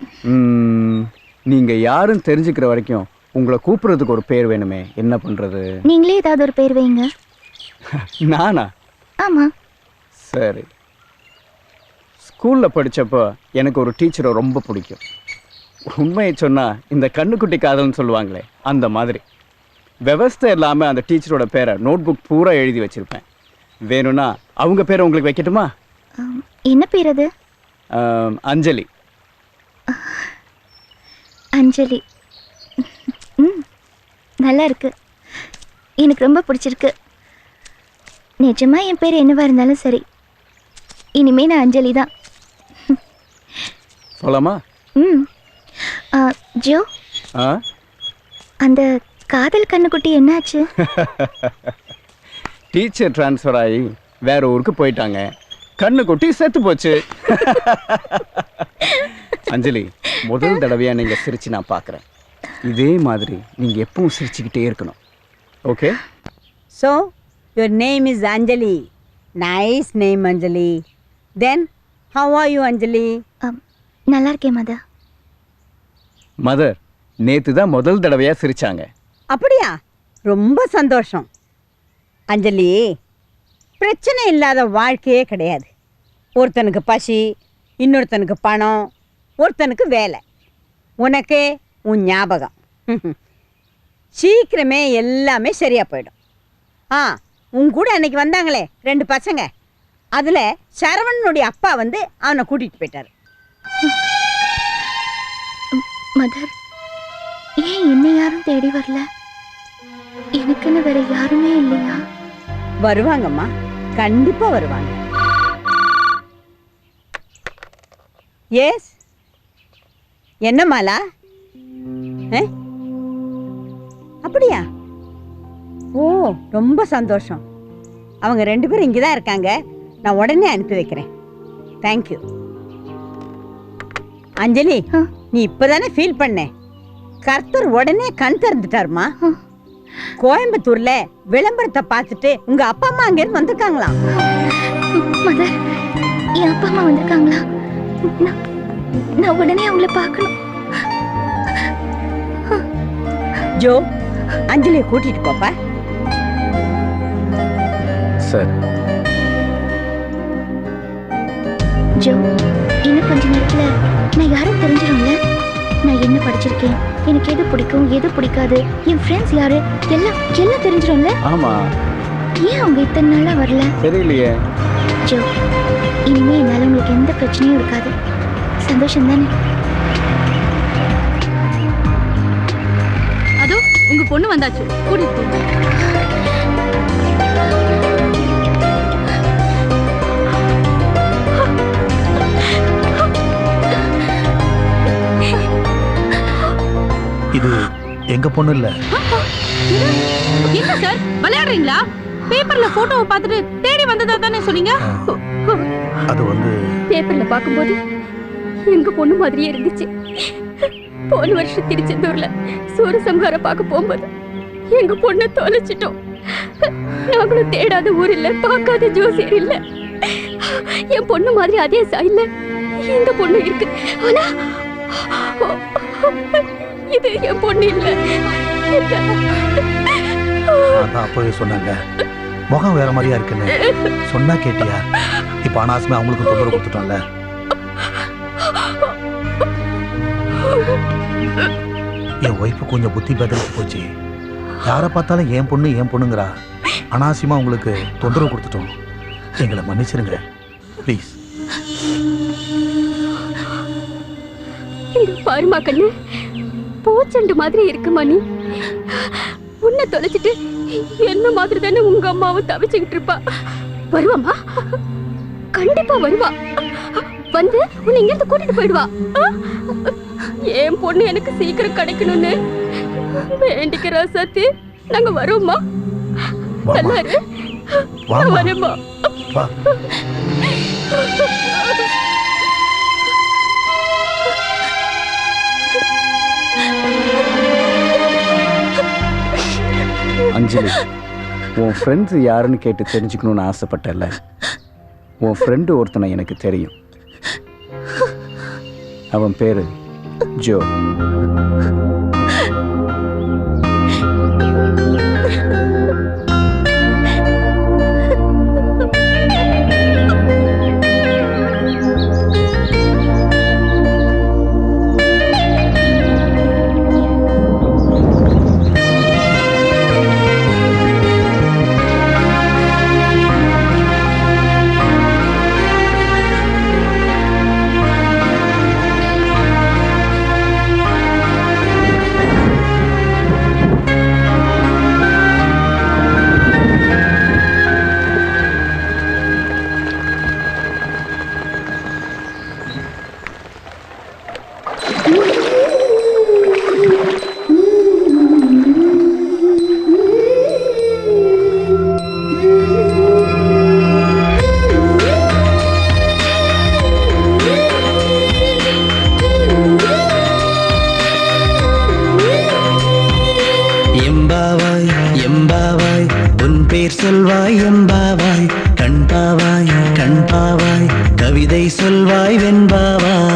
நீங்கள் யாருன்னு தெரிஞ்சுக்கிற வரைக்கும் உங்களை கூப்பிட்றதுக்கு ஒரு பேர் வேணுமே, என்ன பண்ணுறது? நீங்களே ஏதாவது ஒரு பேர் வைங்க. நானா? ஆமாம். சரி, ஸ்கூலில் படித்தப்போ எனக்கு ஒரு டீச்சரை ரொம்ப பிடிக்கும். உண்மையை சொன்னால் இந்த கண்ணுக்குட்டி காதல்னு சொல்லுவாங்களே, அந்த மாதிரி. விவஸ்தை இல்லாமல் அந்த டீச்சரோட பேரை நோட் புக் பூரா எழுதி வச்சுருப்பேன். வேணும்னா அவங்க பேரை உங்களுக்கு வைக்கட்டுமா? என்ன பேர் அது? அஞ்சலி. அஞ்சலி. நல்லா இருக்கு, எனக்கு ரொம்ப பிடிச்சிருக்கு. நிஜமா என் பேர் என்னவா இருந்தாலும் சரி, இனிமே நான் அஞ்சலி தான். சொல்லலாமா? ஜோ, அந்த காதல் கண்ணுக்குட்டி என்னாச்சு? டீச்சர் ட்ரான்ஸ்ஃபர் ஆகி வேற ஊருக்கு போயிட்டாங்க. கண்ணுக்குட்டி செத்து போச்சு. அஞ்சலி, முதல் தடவையா நீங்க சிரிச்சு நான் பார்க்குறேன். இதே மாதிரி நீங்க எப்பவும் சிரிச்சுக்கிட்டே இருக்கணும். Okay? So, your name is Anjali. Nice name, Anjali. Then, how are you, Anjali? நல்லா இருக்கேன் மதர். மதர், நேத்து தான் முதல் தடவையா சிரிச்சாங்க. அப்படியா? ரொம்ப சந்தோஷம். அஞ்சலி, பிரச்சனை இல்லாத வாழ்க்கையே கிடையாது. ஒருத்தனுக்கு பசி, இன்னொருத்தனுக்கு பணம், ஒருத்தனுக்கு வேலை, உனக்கு உன் ஞாபகம். சீக்கிரமே எல்லாமே சரியா போயிடும். உன் கூட அன்னைக்கு வந்தாங்களே 2 பசங்க, அதுல சரவணனுடைய அப்பா வந்து அவனை கூட்டிட்டு போயிட்டாரு. மதர், ஏன் என்ன யாரும் தேடி வரல? எனக்குன்னு வேற யாருமே இல்லையா? வருவாங்கம்மா, கண்டிப்பா வருவாங்க. எஸ், என்ன மாலா? அப்படியா? ஓ, ரொம்ப சந்தோஷம். அவங்க 2 பேரும் இங்கே தான் இருக்காங்க. நான் உடனே அனுப்பி வைக்கிறேன். தேங்க்யூ. அஞ்சலி, நீ இப்பதானே ஃபீல் பண்ண. கர்த்தர் உடனே கண் திறந்துட்டாருமா. கோயம்புத்தூர்ல விளம்பரத்தை பார்த்துட்டு உங்க அப்பா அம்மா அங்கிருந்து வந்திருக்காங்களாம். மதர், என் அப்பா அம்மா வந்திருக்காங்களா? நான் உடனே அவங்கள பார்க்கணும். ஜோ, அஞ்சலியை கூட்டிட்டு போப்பா. சரி. ஜோ, இன்னும் கொஞ்ச நேரத்துல நான் யாரும் தெரிஞ்சிடும்ல. நான் என்ன படிச்சிருக்கேன், எனக்கு எது பிடிக்கும் எது பிடிக்காது, என் ஃப்ரெண்ட்ஸ் யாரு, எல்லாம் தெரிஞ்சிடும்ல. ஆமா. ஏன் அவங்க இத்தனை நாளா வரல? தெரியலையே. ஜோ, இனிமே என்னால உங்களுக்கு எந்த பிரச்சனையும் இருக்காது. சந்தோஷம் தானே? அதோ உங்க பொண்ணு வந்தாச்சு, கூட்டிட்டு போங்க. இது எங்க பொண்ணு இல்ல. என்ன சார் விளையாடுறீங்களா? பேப்பர்ல போட்டோவை பார்த்துட்டு தேடி வந்ததா தானே சொன்னீங்க? அது வந்து பேப்பர்ல பாக்கும்போது எங்க பொண்ணு மாதிரியே இருந்துச்சு. போன வருஷம் திருச்செந்தூர்ல சூரசம்ஹாரம் பார்க்க போகும்போது எங்க பொண்ணை தொலைச்சிட்டோம். நாங்களும் தேடாத ஊர் இல்ல, பார்க்காத ஜோசியர் இல்ல. என் பொண்ணு மாதிரி அதே சாயில இந்த பொண்ணு இருக்கு. ஆனா இது என் பொண்ணு இல்ல. அதான் அப்பவே சொன்னாங்க முகம் வேற மாதிரியா இருக்குன்னு. சொன்னா கேட்டியா? இப்ப அனாவசியமா அவங்களுக்கு தொந்தரவு கொடுத்துட்டோம்ல. என் ஒய்ஃபு கொஞ்சம் புத்தி பதிலுக்கு போச்சு. யாரை பார்த்தாலும் என் பொண்ணுங்கிறா. அனாவசியமா உங்களுக்கு தொந்தரவு கொடுத்துட்டோம். எங்களை மன்னிச்சிருங்க ப்ளீஸ். இங்க பாருமா கண்ணு, பூச்செண்டு மாதிரி இருக்கு மணி. உன்னை தொலைச்சிட்டு என்ன மாதிரி தானே உங்க அம்மாவும் தவிச்சுக்கிட்டு இருப்பா. வருவாமா? கண்டிப்பா வருவா. வந்து உன்னை இங்கிருந்து கூட்டிட்டு போயிடுவா. என் பொண்ணு எனக்கு சீக்கிரம் கிடைக்கணும்னு வேண்டிக்கிறா சத்தி. நாங்க வரோம்மா. நல்லா இரு. வரேம்மா. அஞ்சலி, உன் ஃப்ரெண்ட்ஸ் யாருன்னு கேட்டு தெரிஞ்சுக்கணும்னு ஆசைப்பட்டல. உன் ஃப்ரெண்டு ஒருத்தனை எனக்கு தெரியும். அவன் பேரு ஜோ. சொல்வாய் எம்பாவாய், கண்பாவாய் கண்பாவாய், கவிதை சொல்வாய் வெண்பாவாய்.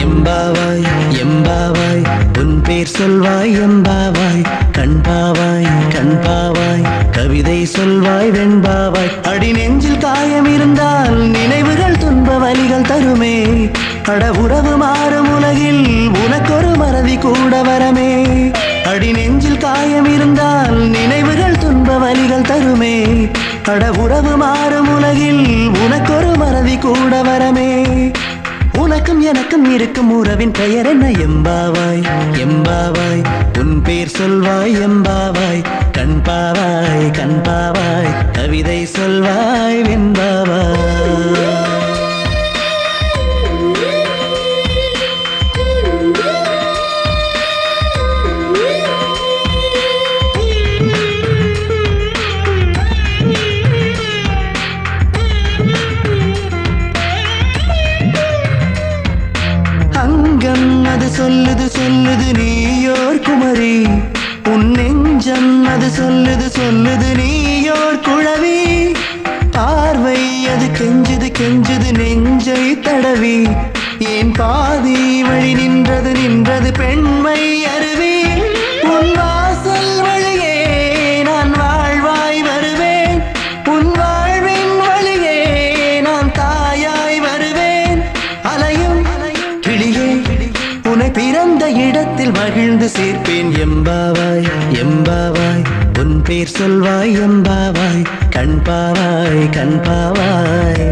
எம்பாவாய் எம்பாவாய், உன் பேர் சொல்வாய் எம்பாவாய், கண்பாவாய் கண்பாவாய், கவிதை சொல்வாய் வெண்பாவாய். அடி நெஞ்சில் காயம் இருந்தால் நினைவுகள் துன்ப வலிகள் தருமே. அட உறவு மாறும் உலகில் உனக்கொரு மறதி கூட வரமே. அடி நெஞ்சில் காயம் இருந்தால் நினைவுகள் துன்ப வலிகள் தருமே. அட உறவு மாறும் உலகில் உனக்கொரு மறதி கூட வரமே. உனக்கும் எனக்கும் இருக்கும் உறவின் பெயர் என்ன? எம்பாவாய் எம்பாவாய், உன் பேர் சொல்வாய் எம்பாவாய், கண்பாவாய் கண்பாவாய், கவிதை சொல்வாய் வெண்பாவாய். சொல்லுது சொல்லுது நீயோர் குமரி, உன் நெஞ்சம் அது சொல்லுது சொல்லுது நீயோர் குழவி. பார்வை அது கெஞ்சுது கெஞ்சுது நெஞ்சை தடவி. ஏன் பாதி வழி நின்றது நின்றது பெண்மை அருவி. உன் வாசல் வழியே நான் வாழ்வாய் வருவேன், உன் வாழ்வின் வழியே நான் தாயாய் வருவேன். அலையும் கிளியே உன்னை பிறந்த இடத்தில் மகிழ்ந்து சேர்ப்பேன். எம்பாவாய் எம்பாவாய், உன் பேர் சொல்வாய் எம்பாவாய், கண்பாவாய் கண்பாவாய்.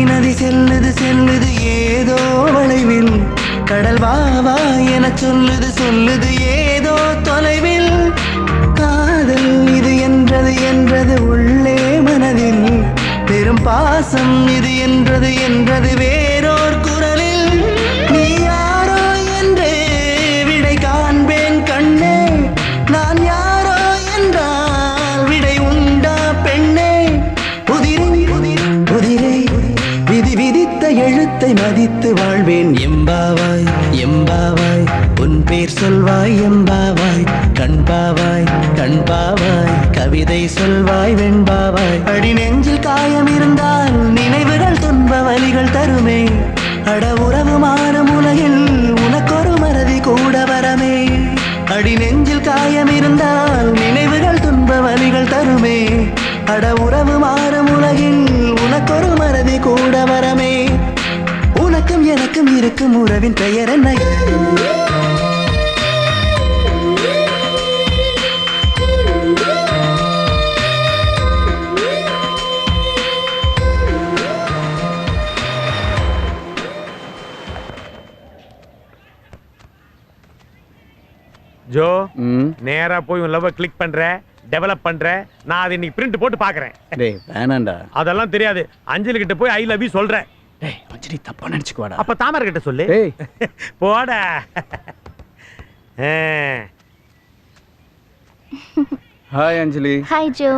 நதி செல்லுது செல்லுது ஏதோ வளைவில், கடல் வாவா என சொல்லுது சொல்லுது ஏதோ தொலைவில். காதல் இது என்றது என்றது உள்ளே மனதில், பெரும் பாசம் இது என்றது என்றது வேறோர் குரலில் நீ யாரோ என்றே விடை காண்பேன் கண்ணே நான் யாரோ என்றால் விடை உண்டா பெண்ணே புதிரை புதிரை விதி விதித்த எழுத்தை மதித்து வாழ்வேன் எம்பாவாய் எம்பாவாய் உன் பேர் சொல்வாய் எம்பாவாய் கண்பாவாய் கண்பாவாய் கவிதை சொல்வாய் வெண்பாவாய் அடி நெஞ்சில் காயம் இருந்தால் நினைவுகள் துன்ப வலிகள் தருமே அட உறவு மாறும் உலகில் உனக்கொரு மறதி கூட வரமே அடி நெஞ்சில் காயம் இருந்தால் நினைவுகள் துன்ப வலிகள் தருமே அட உறவு மாறும் உலகில் உனக்கொரு மறதி கூட வரமே உனக்கும் எனக்கும் இருக்கும் உறவின் பெயர் என்ன ஜோ நேரா போய் உன் லவ் கிளிக் பண்ற டெவலப் பண்ற நான் அதை இன்னைக்கு பிரிண்ட் போட்டு பாக்குறேன். டேய் வேணாண்டா. அதெல்லாம் தெரியாது. அஞ்சலி கிட்ட போய் ஐ லவ் யூ சொல்றேன். டேய் அஞ்சலி தப்பா நினைச்சுக்குவாடா. அப்ப தாமரை கிட்ட சொல்லு. டேய் போடா. ஹாய் அஞ்சலி. Hi Jo.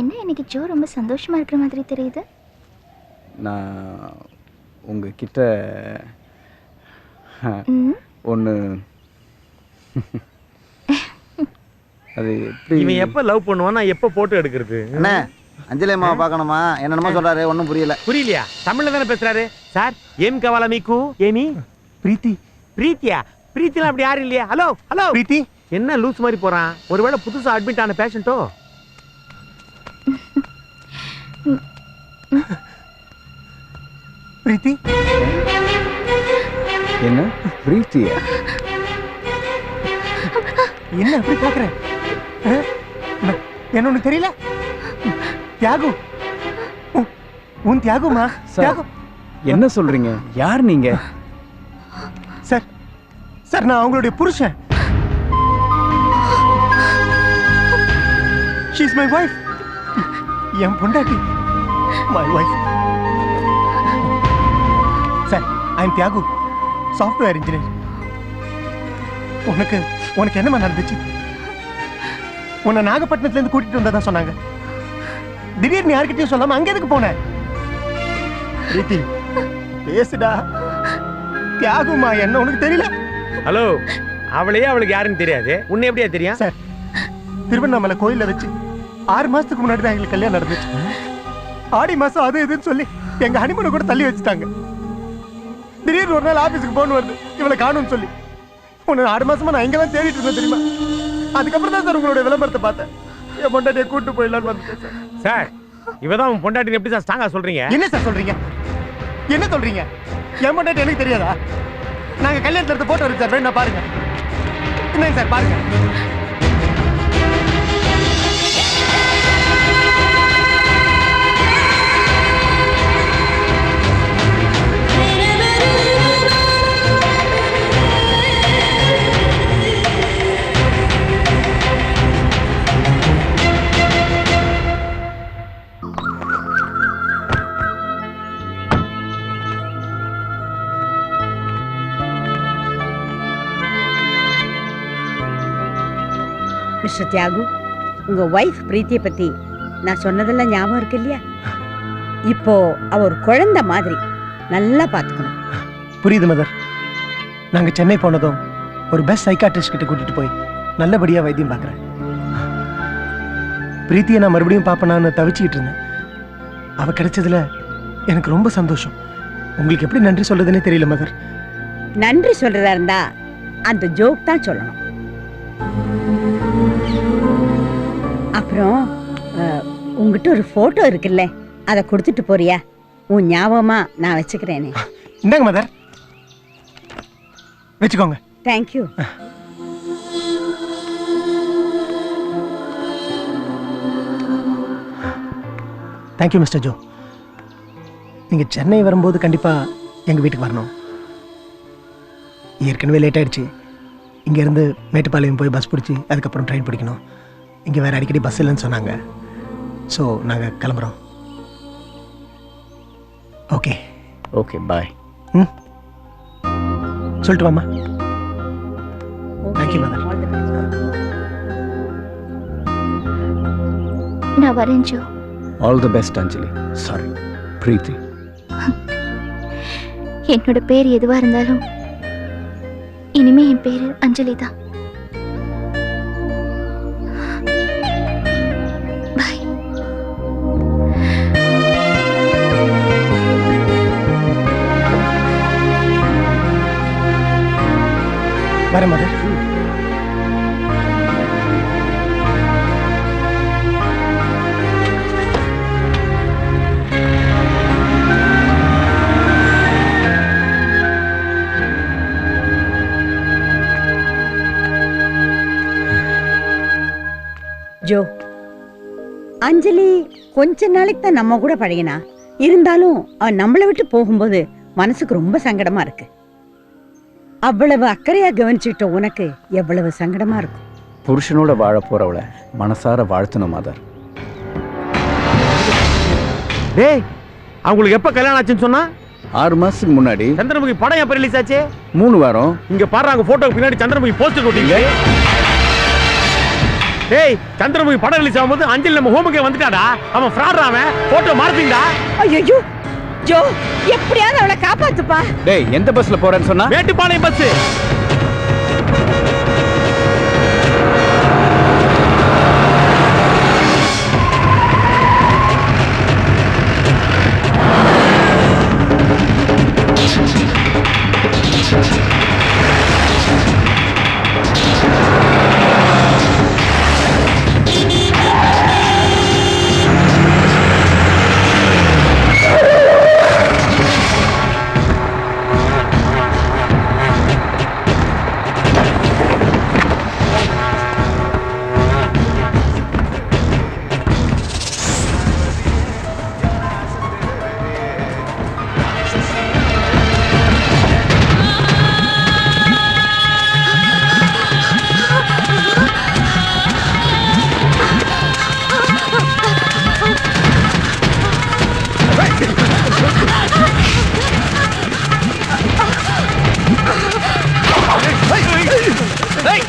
என்ன இன்னைக்கு ஜோ ரொம்ப சந்தோஷமா இருக்கிற மாதிரி தெரியுது? நான் உங்ககிட்ட ஒன்று அது இவன் எப்ப லவ் பண்ணுவான் எப்ப போட்டோ எடுக்கிறது? என்ன அஞ்சலி அம்மாவை பார்க்கணுமா? என்னென்னமோ சொல்றாரு, ஒன்றும் புரியல. புரியலையா? தமிழ்ல தானே பேசுறாரு. சார் ஏம் கவாலா மீக்கு ஏமி பிரீத்தி. பிரீத்தியா? பிரீத்திலாம் அப்படி யாரும் இல்லையா? ஹலோ ஹலோ பிரீத்தி என்ன லூஸ் மாதிரி போறான்? ஒருவேளை புதுசா அட்மிட் ஆன பேஷண்டோ? பிரீத்தி என்ன பிரீத்தியா? என்ன அப்படி பாக்குற? என்ன ஒண்ணு தெரியல? தியாகு, உன் தியாகுமா? தியாகு என்ன சொல்றீங்க? யார் நீங்க? சார் சார் நான் அவங்களுடைய புருஷன். She is my wife. என் பொண்டாட்டி. My wife. Sir I am Thiyagu, software engineer. உனக்கு என்னமா நடந்துச்சு? உன்னை நாகப்பட்டினத்துல இருந்து கூட்டிட்டு வந்ததா சொன்னாங்க. திடீர்னு யார்கிட்டயும் சொல்லாம அங்க எதுக்கு போன? பிரீத்தி பேசுடா. தியாகுமா என்ன உனக்கு தெரியல? ஹலோ அவளையே அவளுக்கு யாருன்னு தெரியாது. உன்னை எப்படியா தெரியும்? சார் திருவண்ணாமலை கோயில்ல வச்சு 6 மாசத்துக்கு முன்னாடி தான் எங்களுக்கு கல்யாணம் நடந்துச்சு. ஆடி மாசம் அது இதுன்னு சொல்லி எங்க ஹனிமூனை கூட தள்ளி வச்சுட்டாங்க. திடீர்னு ஒரு நாள் ஆபீஸுக்கு போன் வருது, இவளை காணும்னு சொல்லி. உன்னை 6 மாசமா நான் எங்கெல்லாம் தேடிட்டு இருந்தேன் தெரியுமா? அதுக்கப்புறம் தான் சார் உங்களுடைய விளம்பரத்தை பார்த்தேன். என் பொண்டாட்டியை கூட்டு போயிடலான்னு வந்துட்டேன் சார். சார் இவதான் உன் பொண்டாட்டி எப்படி சார் ஸ்ட்ராங்கா சொல்றீங்க? என்ன சார் சொல்றீங்க? என்ன சொல்றீங்க? என் பொண்டாட்டி எனக்கு தெரியாதா? நாங்க கல்யாணத்துல இருந்த போட்டோ இருக்கு சார், வேணா பாருங்க. என்னங்க சார் பாருங்க. மிஸ்டர் தியாகு, உங்க ஒய்ஃப் பிரீத்தியை பத்தி நான் சொன்னதெல்லாம் ஞாபகம் இருக்கு இல்லையா? இப்போ அவ ஒரு குழந்தை மாதிரி, நல்லா பாத்துக்கணும். புரியுது மதர். நாங்க சென்னை போனதும் ஒரு பெஸ்ட் சைக்காட்ரிஸ்ட் கிட்ட கூட்டிட்டு போய் நல்லபடியா வைத்தியம் பார்க்கறேன். பிரீத்தியை நான் மறுபடியும் பாப்பனான்னு தவிச்சுக்கிட்டு இருந்தேன். அவ கிடைச்சதுல எனக்கு ரொம்ப சந்தோஷம். உங்களுக்கு எப்படி நன்றி சொல்றதுன்னே தெரியல மதர். நன்றி சொல்றதா இருந்தா அந்த ஜோக் தான் சொல்லணும். அப்புறம் உங்ககிட்ட ஒரு போட்டோ இருக்குல்ல, அதை கொடுத்துட்டு போறியா? உன் ஞாபகமா நான் வச்சுக்கிறேனே. இந்தாங்க மதர், வச்சுக்கோங்க. தேங்க்யூ. Thank you mister Joe. நீங்க சென்னை வரும்போது கண்டிப்பா எங்க வீட்டுக்கு வரணும். ஏற்கனவே லேட் ஆயிடுச்சு. இங்கேருந்து மேட்டுப்பாளையம் போய் பஸ் பிடிச்சி அதுக்கப்புறம் ட்ரெயின் பிடிக்கணும். இங்கே வேறு அடிக்கடி பஸ் இல்லைன்னு சொன்னாங்க. ஸோ நாங்கள் கிளம்புறோம். Okay okay bye. சொல்லிட்டு வாமா. Thank you mother. நான் வரேன் Jo. All the best Anjali. Sorry Preethi. என்னோட பேர் எதுவா இருந்தாலும் இனிமே என் பேரு அஞ்சலி தான். வரேன் மதர். ஜோ, அஞ்சலி கொஞ்ச நாளைக்கு தான் நம்ம கூட பழகினா, இருந்தாலும் அவன் நம்மளை விட்டு போகும்போது மனசுக்கு ரொம்ப சங்கடமா இருக்கு. அவ்வளவு அக்கறையா கவனிச்சுட்ட உனக்கு எவ்வளவு சங்கடமா இருக்கும். புருஷனோட வாழ போறவளை மனசார வாழ்த்தணும் மதர். டேய், அவங்களுக்கு எப்ப கல்யாணம் ஆச்சுன்னு சொன்னா? 6 மாசத்துக்கு முன்னாடி. சந்திரமுகி படம் எப்ப ரிலீஸ் ஆச்சு? 3 வாரம். இங்க பாரு, அங்க போட்டோக்கு பின்னாடி சந்திரமுகி போஸ்டர் போட்டீங்க. டேய், சந்திரமுகி படம் ரிலீஸ் ஆகும்போது அஞ்சலி நம்ம ஹோமுக்கே வந்துட்டாடா. அவன் ஃப்ராட். அவன் போட்டோ மார்க்கிங்கடா. ஐயோ ஜோ, எப்படியாவது அவளை காப்பாத்துப்பா. டேய், எந்த பஸ்ல போறேன்னு சொன்னா? மேட்டுப்பாளையம் பஸ். Hey!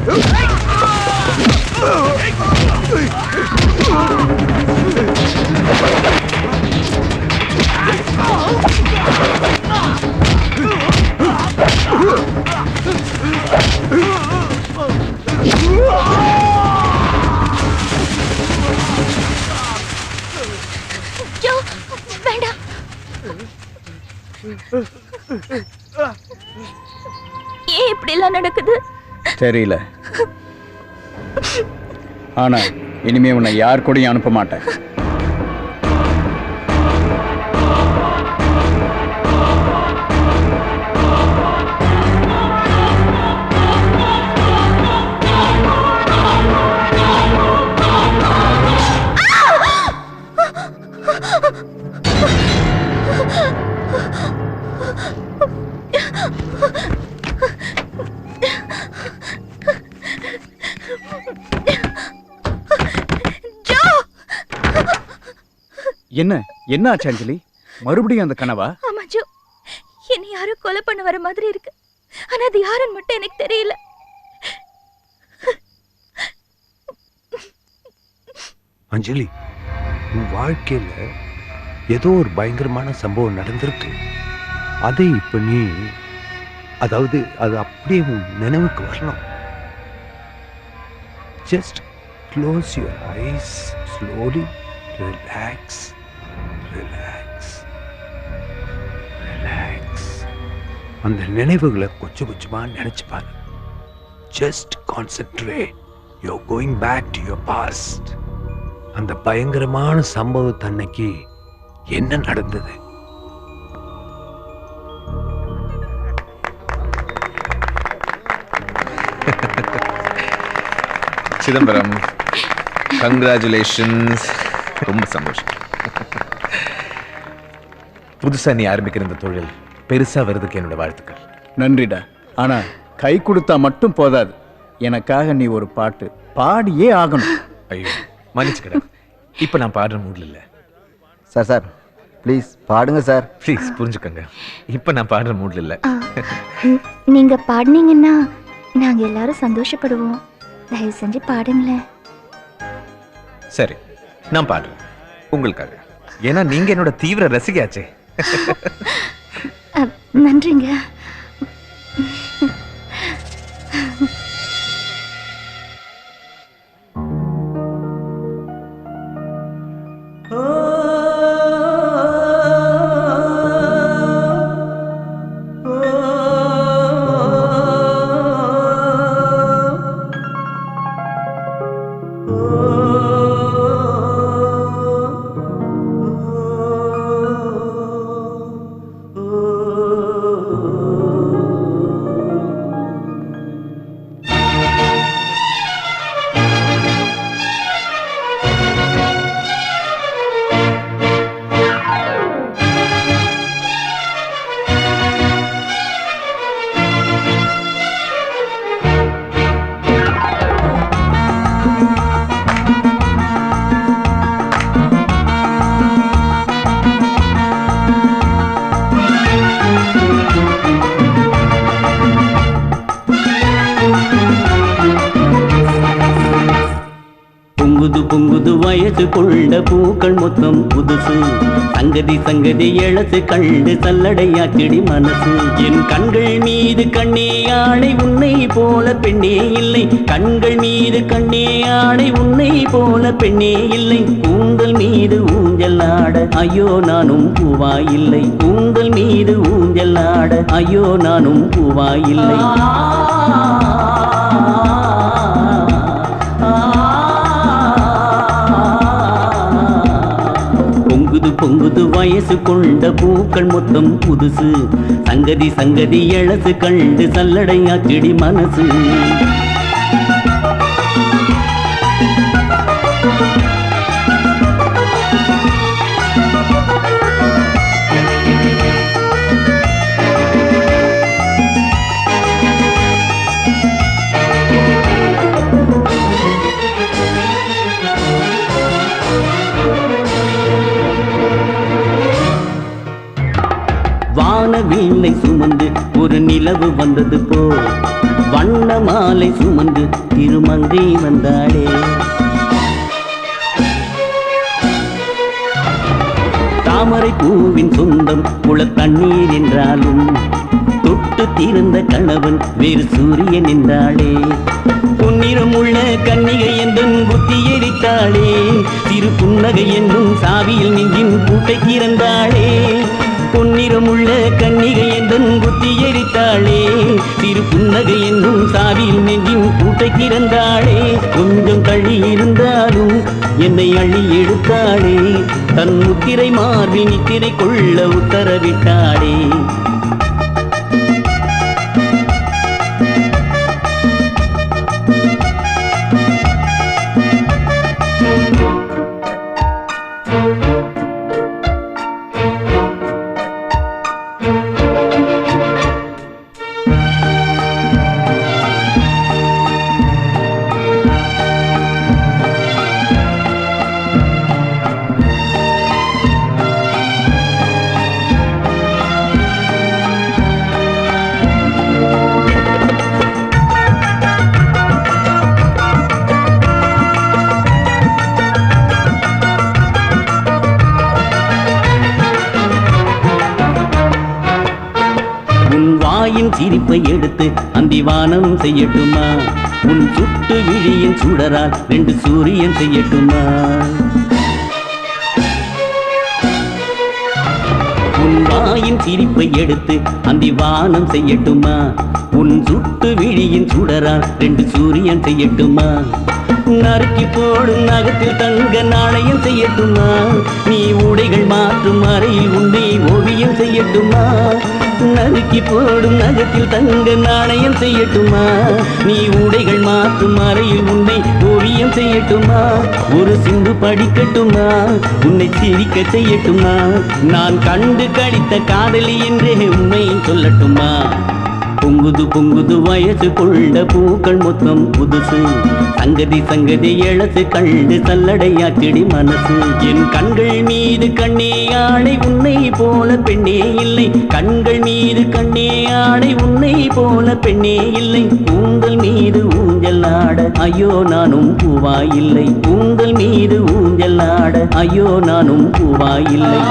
ஜோ, வேண்டாம். ஏன் இப்படி எல்லாம் நடக்குது? தெரியல. ஆனா இனிமே உன்னை யார் கூடயும் அனுப்ப மாட்டேன். என்ன என்ன ஆச்சு அஞ்சலி? மறுபடியும் அந்த கனவா? ஆமா ஜோ, என்னை யாரோ கொலை பண்ண வர மாதிரி இருக்கு. ஆனா அது யாருன்னு மட்டும் எனக்கு தெரியல. அஞ்சலி, உன் வாழ்க்கையில ஏதோ ஒரு பயங்கரமான சம்பவம் நடந்திருக்கு. அதை இப்ப நீ அது அப்படியே உன் நினைவுக்கு வரணும். Just close your eyes, slowly relax, relax, relax. அந்த நினைவுகளை கொஞ்சம் கொஞ்சமா நினைச்சு பாரு. Just concentrate. You going back to your past. அந்த பயங்கரமான சம்பவத்தன்னைக்கு என்ன நடந்தது? சிதம்பரம், கங்க்ராச்சுலேஷன்ஸ். ரொம்ப சந்தோஷம். புதுசா நீ ஆரம்பிக்கிற இந்த தொழில் பெருசா வருதுக்கு என்னோட வாழ்த்துக்கள். நன்றிடா. ஆனா கை கொடுத்தா மட்டும் போதாது. எனக்காக நீ ஒரு பாட்டு பாடியே ஆகணும். ஐயோ மன்னிச்சுக்கடா, இப்ப நான் பாடுற மூட்ல இல்ல. சார் ப்ளீஸ் பாடுங்க சார். ப்ளீஸ் புரிஞ்சுக்கங்க, இப்ப நான் பாடுற மூட்ல இல்ல. நீங்க பாடுனீங்கன்னா நாங்க எல்லாரும் சந்தோஷப்படுவோம். தயவு செஞ்சு பாடுங்களேன். சரி, நான் பாடுறேன் உங்களுக்காக. ஏன்னா நீங்க என்னோட தீவிர ரசிகையாச்சே. நன்றிங்க. பொங்குது வயசு கொண்ட பூக்கள் மொத்தம் புதுசு. சங்கதி சங்கதி எழசு கண்டு சல்லடையாச்சிடி மனசு. என் கண்கள் மீது கண்ணே ஆணை உன்னை போல பெண்ணே இல்லை. கண்கள் மீது கண்ணே ஆணை உன்னை போல பெண்ணே இல்லை. கூந்தல் மீது ஊஞ்சல் ஆட ஐயோ நானும் பூவாயில்லை. கூந்தல் மீது ஊஞ்சல் ஆட ஐயோ நானும் பூவாயில்லை. பொங்குது வயசு கொண்ட பூக்கள் மொத்தம் புதுசு. சங்கதி சங்கதி எழசு கண்டு சல்லடையாச்சிடி மனசு. வானவில்லை சுமந்து ஒரு நிலவு வந்தது போ. வண்ண மாலை சுமந்து திருமங்கை வந்தாளே. தாமரை பூவின் சொந்தம் குள தண்ணீர் என்றாலும் தொட்டு தீர்ந்த கணவன் வேறு சூரியன் என்றாளே. பொன்னிறம் உள்ள கன்னிகை என்றும் புத்தி எரித்தாளே. திரு புன்னகை என்னும் சாவியில் நெஞ்சின் பூட்டை திறந்தாளே. பொன்னிறம் உள்ள கன்னிகை என்றும் புத்தி எரித்தாளே. திரு புன்னகை என்னும் சாவியில் நெஞ்சின் பூட்டை திறந்தாளே. கொஞ்சம் தள்ளி இருந்தாலும் என்னை அள்ளி எடுத்தாளே. தன் முத்திரை மார்பி நித்திரை கொள்ள உத்தரவிட்டாளே. சிரிப்பை எடுத்து அந்திவானம் செய்யட்டுமா? உன் சுட்டு விழியின் சுடரால் 2 சூரியன் செய்யட்டுமா? உன் வாயின் சிரிப்பை எடுத்து அந்திவானம் செய்யட்டுமா? உன் சுட்டு விழியின் சுடரால் 2 சூரியன் செய்யட்டுமா? நறுக்கி போடும் நகத்தில் தங்க நாணயம் செய்யட்டுமா? நீ உடைகள் மாற்றும் அறையில் உன்னை ஓவியம் செய்யட்டுமா? நறுக்கி போடும் நகத்தில் தங்க நாணயம் செய்யட்டுமா? நீ உடைகள் மாற்றும் அறையில் உன்னை ஓவியம் செய்யட்டுமா? ஒரு சிந்து படிக்கட்டுமா? உன்னை சிரிக்க செய்யட்டுமா? நான் கண்டு கழித்த காதலி என்றே உண்மை சொல்லட்டுமா? பொங்குது பொங்குது வயசு கொண்ட பூக்கள் மொத்தம் புதுசு. சங்கதி சங்கதி எழசு கண்டு சல்லடையாக்கிடி மனசு. என் கண்கள் மீது கண்ணே ஆடை உன்னை போல பெண்ணே இல்லை. கண்கள் மீது கண்ணே ஆடை உன்னை போல பெண்ணே இல்லை. கூந்தல் மீது ஊஞ்சல் ஆட ஐயோ நானும் பூவாயில்லை. கூந்தல் மீது ஊஞ்சல் ஆட ஐயோ நானும் பூவாயில்லை.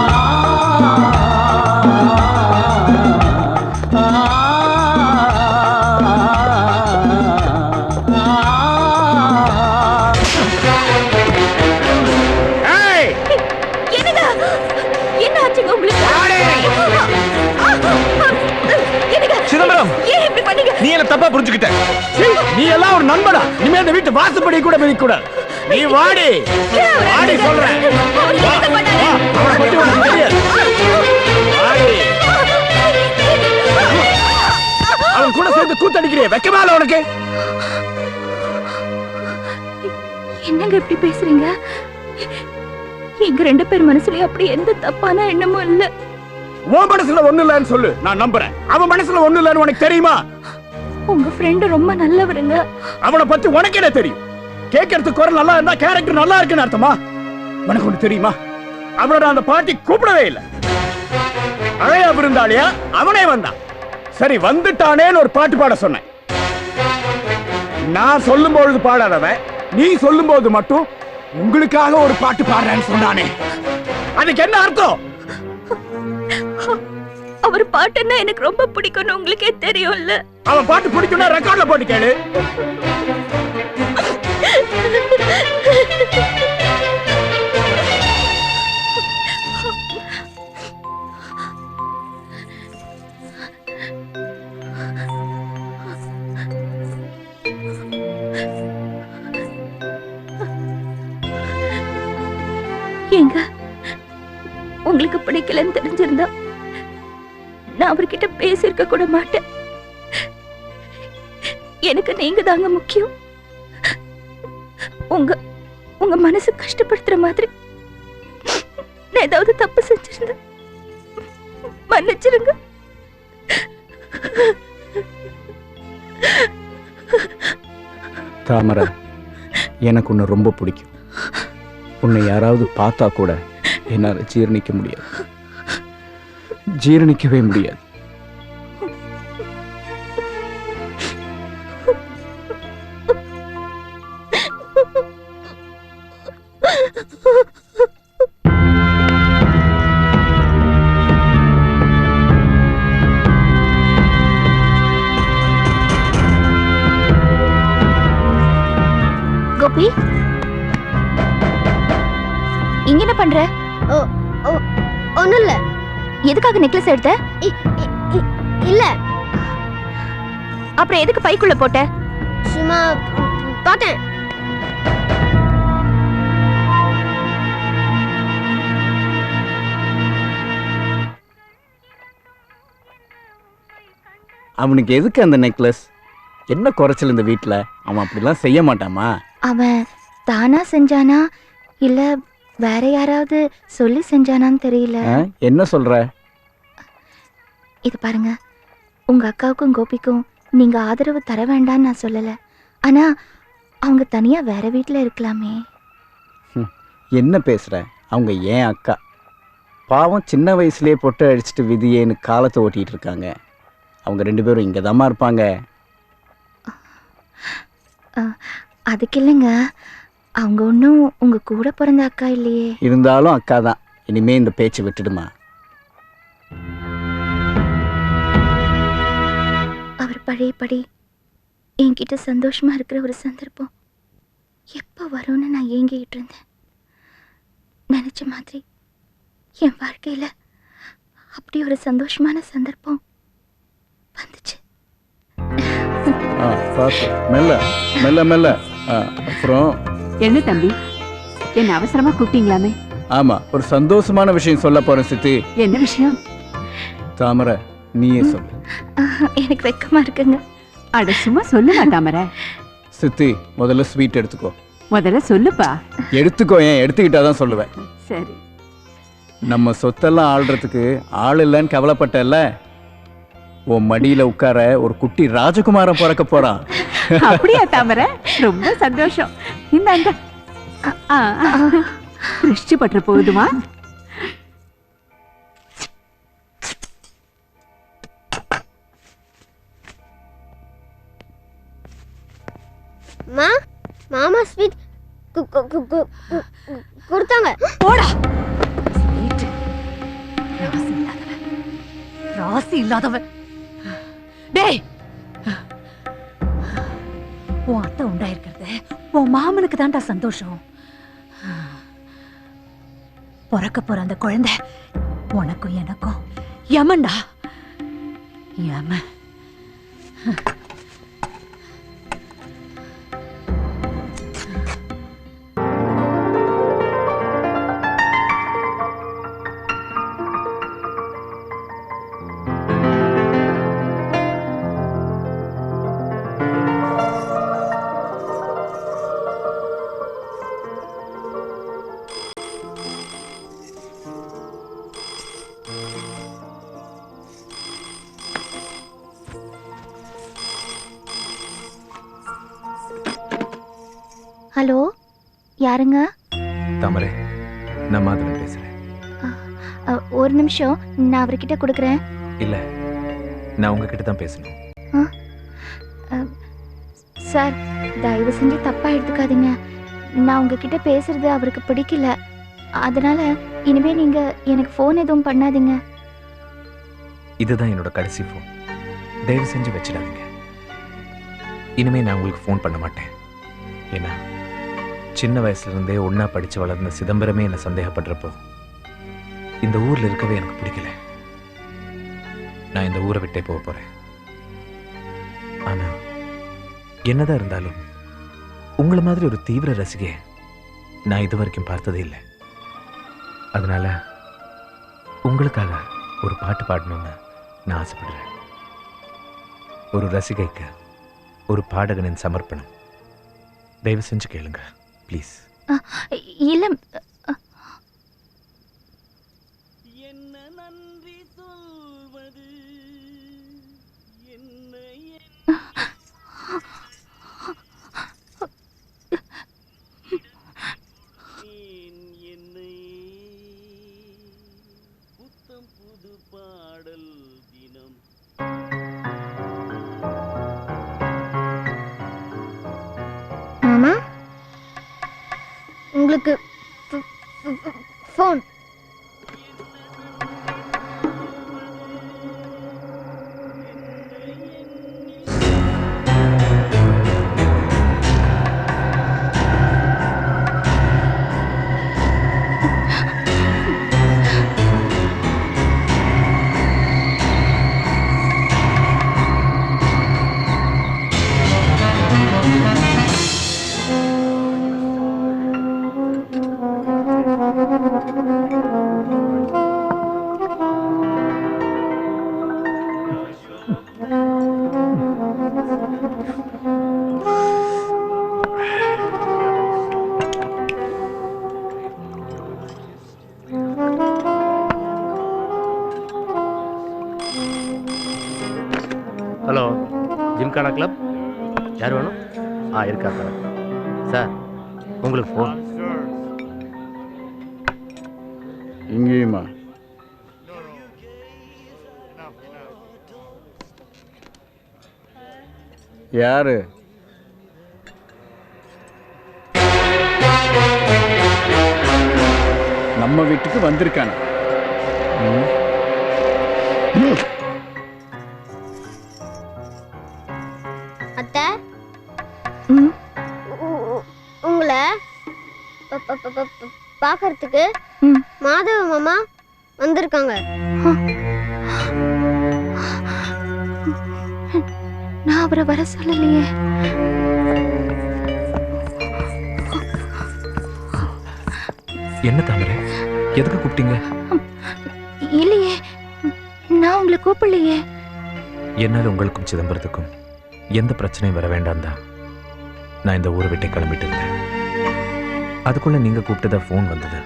சிதம்பரம், நீ என்ன தப்பா புரிஞ்சுக்கிட்ட. நீ எல்லாம் ஒரு நண்பனா? இனிமே இந்த வீட்டு வாசப்படி கூட மிதிக்க கூடாது. நீ வாடி வாடி சொல்றேன். அவன் கூட சேர்ந்து கூத்தடிக்கிறிய வெக்கமால உனக்கு? என்னங்க இப்படி பேசுறீங்க? எங்க 2 பேர் மனசுலயும் அப்படி எந்த தப்பான எண்ணமும் இல்ல. உன் மனசுல ஒண்ணு இல்லன்னு சொல்லு, நான் நம்புறேன். அவன் மனசுல ஒண்ணு இல்லன்னு உனக்கு தெரியுமா? உங்க ஃப்ரெண்ட் ரொம்ப நல்லவருங்க. அவனை பத்தி உனக்கு என்ன தெரியும்? கேட்கறதுக்கு குரல் நல்லா இருந்தா கேரக்டர் நல்லா இருக்குன்னு அர்த்தமா? உனக்கு ஒண்ணு தெரியுமா? அவனோட அந்த பாட்டி கூப்பிடவே இல்லை. அழையா விருந்தாளியா அவனே வந்தான். சரி வந்துட்டானேன்னு ஒரு பாட்டு பாட சொன்னேன். நான் சொல்லும் பொழுது பாடாதவன் நீ சொல்லும் போது மட்டும் உங்களுக்காக ஒரு பாட்டு பாடுறேன்னு சொன்னானே, அதுக்கு என்ன அர்த்தம்? அவர் பாட்டுன்னா எனக்கு ரொம்ப பிடிக்கும்னு உங்களுக்கே தெரியும்ல. அவன் பாட்டு பிடிக்கும்னா ரெக்கார்ட்ல போட்டு கேளு. ஏங்க உங்களுக்கு பிடிக்கலன்னு தெரிஞ்சிருந்தா நான் அவர்கிட்ட பேசியிருக்க கூட மாட்டேன். எனக்கு நீங்க தாங்க முக்கியம். உங்க உங்க மனசு கஷ்டப்படுத்துற மாதிரி நான் ஏதாவது தப்பு செஞ்சிருந்த மன்னிச்சிருங்க. தாமரை, எனக்கு உன்னை ரொம்ப பிடிக்கும். உன்னை யாராவது பார்த்தா கூட என்னால் ஜீரணிக்க முடியாது, ஜீரணிக்கவே முடியாது. கோபி, இங்க என்ன பண்ற? ஒண்ணும் இல்ல. எதுக்காக நெக்லஸ் எடுத்த? இல்ல. அப்புறம் எதுக்கு பைக்குள்ள போட்ட? சும்மா பார்த்தேன். அவனுக்கு எதுக்கு அந்த நெக்லஸ்? என்ன குறைச்சல் இந்த வீட்டில்? அவன் அப்படிலாம் செய்ய மாட்டாமா? அவன் தானா செஞ்சானா இல்ல வேற யாராவது சொல்லி செஞ்சானான்னு தெரியல. என்ன சொல்ற? இது பாருங்க, உங்க அக்காவுக்கும் கோபிக்கும் நீங்க ஆதரவு தர வேண்டாம்னு நான் சொல்லல. ஆனா அவங்க தனியா வேற வீட்டுல இருக்கலாமே. என்ன பேசுற? அவங்க ஏன் அக்கா. பாவம் சின்ன வயசுலயே பொட்டை அடிச்சுட்டு விதியேன்னு காலத்தை ஓட்டிட்டு இருக்காங்க. அவங்க 2 பேரும் இங்கே தாம்மா இருப்பாங்க. அதுக்கு இல்லைங்க, அவங்க ஒன்றும் உங்க கூட பிறந்த அக்கா இல்லையே. இருந்தாலும் அக்கா தான். இனிமே இந்த பேச்சை விட்டுடுமா. அவர் பழையபடி என்கிட்ட சந்தோஷமா இருக்கிற ஒரு சந்தர்ப்பம் எப்போ வரும்னு நான் ஏங்கிட்டு இருந்தேன். நினைச்ச மாதிரி என் வாழ்க்கையில அப்படி ஒரு சந்தோஷமான சந்தர்ப்பம் வந்துச்சு. மெல்ல மெல்ல மெல்ல. அப்புறம் என்ன தம்பி, என்ன அவசரமா கூப்பிட்டீங்களாமே? ஆமா, ஒரு சந்தோஷமான விஷயம் சொல்ல போறேன் சித்தி. என்ன விஷயம்? தாமரை, நீயே சொல்லு. எனக்கு வெக்கமா இருக்குங்க. அட சும்மா சொல்லுமா தாமரை. சித்தி, முதல்ல ஸ்வீட் எடுத்துக்கோ. முதல்ல சொல்லுப்பா. எடுத்துக்கோ. ஏன் எடுத்துக்கிட்டாதான் சொல்லுவேன். சரி. நம்ம சொத்தெல்லாம் ஆள்றதுக்கு ஆள் இல்லைன்னு கவலைப்பட்டல்ல, உன் மடியில உட்கார ஒரு குட்டி ராஜகுமாரன் பிறக்க போறான். அப்படியா தாமரை? ரொம்ப சந்தோஷம். இந்தாங்க. திருஷ்டி பற்ற போகுதுமா? மாமா ஸ்வீட் கொடுத்தாங்க. போடா. ராசி இல்லாதவன். டேய், உன் அத்தை உண்டாயிருக்கிறது உன் மாமனுக்கு தான்டா சந்தோஷம். பிறக்க போற அந்த குழந்தை உனக்கும் எனக்கும் யமன்டா, யமன். ஹலோ, யாருங்க? தாமரை, நான் மாதவன் பேசுறேன். ஒரு நிமிஷம், நான் அவர்கிட்ட கொடுக்குறேன். இல்ல, நான் உங்ககிட்ட தான் பேசணும். சார், தயவு செஞ்சு தப்பா எடுத்துக்காதீங்க. நான் உங்ககிட்ட பேசுறது அவருக்கு பிடிக்கல. அதனால இனிமே நீங்க எனக்கு ஃபோன் எதுவும் பண்ணாதீங்க. இதுதான் என்னோட கடைசி ஃபோன். தயவு செஞ்சு வச்சிடாதீங்க. இனிமே நான் உங்களுக்கு ஃபோன் பண்ண மாட்டேன். ஏன்னா சின்ன வயசுல இருந்தே ஒன்னா படிச்சு வளர்ந்த சிதம்பரமே என்ன சந்தேகப்படுறப்போ இந்த ஊர்ல இருக்கவே எனக்கு பிடிக்கல. நான் இந்த ஊரை விட்டே போக போறேன். ஆனா என்னதான் இருந்தாலும் உங்களை மாதிரி ஒரு தீவிர ரசிகை நான் இது வரைக்கும் பார்த்ததே இல்லை. அதனால உங்களுக்காக ஒரு பாட்டு பாடணும்னு நான் ஆசைப்படுறேன். ஒரு ரசிகைக்கு ஒரு பாடகனின் சமர்ப்பணம். தயவு செஞ்சு கேளுங்க ப்ளீஸ். இல்ல, மாமா, உங்களுக்கு ஃபோன். ஹலோ, ஜிம்கானா கிளப், யார் வேணும்? இருக்கா சார். சார் உங்களுக்கு ஃபோன். இங்கேயுமா? யாரு? நம்ம வீட்டுக்கு வந்திருக்கான? அத்தை உங்களை பார்க்கறதுக்கு மாதவ மாமா வந்திருக்காங்க. நான் அவரை வர சொல்லலையே. என்ன தாமரை, எதுக்கு கூப்பிட்டீங்க? இல்லையே, நான் உங்களை கூப்பிடலையே. என்னால் உங்களுக்கும் சிதம்பரத்துக்கும் எந்த பிரச்சனையும் வர வேண்டாம் தான் நான் இந்த ஊரை விட்டு கிளம்பிட்டு இருந்தேன். அதுக்குள்ள நீங்க கூப்பிட்டதா ஃபோன் வந்தது,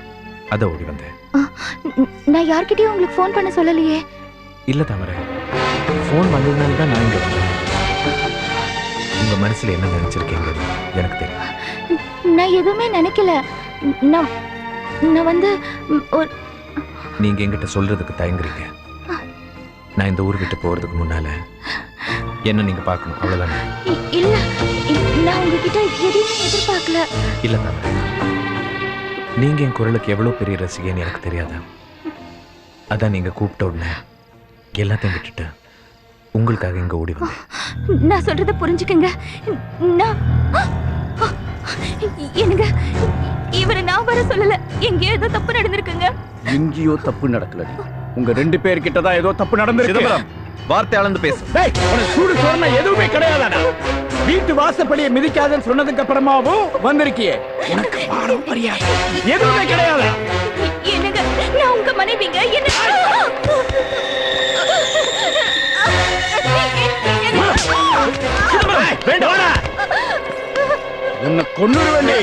அதை ஓடி வந்தேன். நான் யார்கிட்டயும் உங்களுக்கு ஃபோன் பண்ண சொல்லலையே. இல்ல தாமரை, ஃபோன் வந்ததுனால தான் நான் இங்க வந்தேன். உங்க மனசுல என்ன நினைச்சிருக்கீங்க எனக்கு தெரியும். நான் எதுவுமே நினைக்கல. நான் வந்து நீங்க என்கிட்ட சொல்றதுக்கு தயங்குறீங்க. நான் இந்த ஊர் விட்டு போறதுக்கு முன்னால என்ன நீங்க பார்க்கணும், அவ்வளவுதானே? இல்ல, நான் உங்ககிட்ட எதையுமே எதிர்பார்க்கல. இல்ல தாமரை, நீங்க என் குரலுக்கு எவ்வளவு பெரிய ரசிகன்னு எனக்கு தெரியாதா? அதான் நீங்க கூப்பிட்ட உடனே எல்லாத்தையும் விட்டுட்டு உங்களுக்காக இங்க ஓடி வந்தேன். நான் சொல்றத புரிஞ்சுக்கங்க. எனக்கு இவரை நான் வர சொல்லல. எங்கேயோ ஏதோ தப்பு நடந்திருக்குங்க. எங்கேயோ தப்பு நடக்கலடி, உங்க 2 பேர்கிட்ட தான் ஏதோ தப்பு நடந்திருக்கு. வார்த்தை அளந்து பேசு. சூடு சொன்ன எதுவுமே கிடையாதாடா. வீட்டு வாசப்படியை மிதிக்காதன்னு சொன்னதுக்கு அப்புறமாவும் வந்திருக்கியே, எனக்கு பாடம் மரியாதை எதுவுமே கிடையாது. என்னங்க, நான் உங்க மனைவிங்க. என்ன உன்னை கொன்னுருவேண்டி.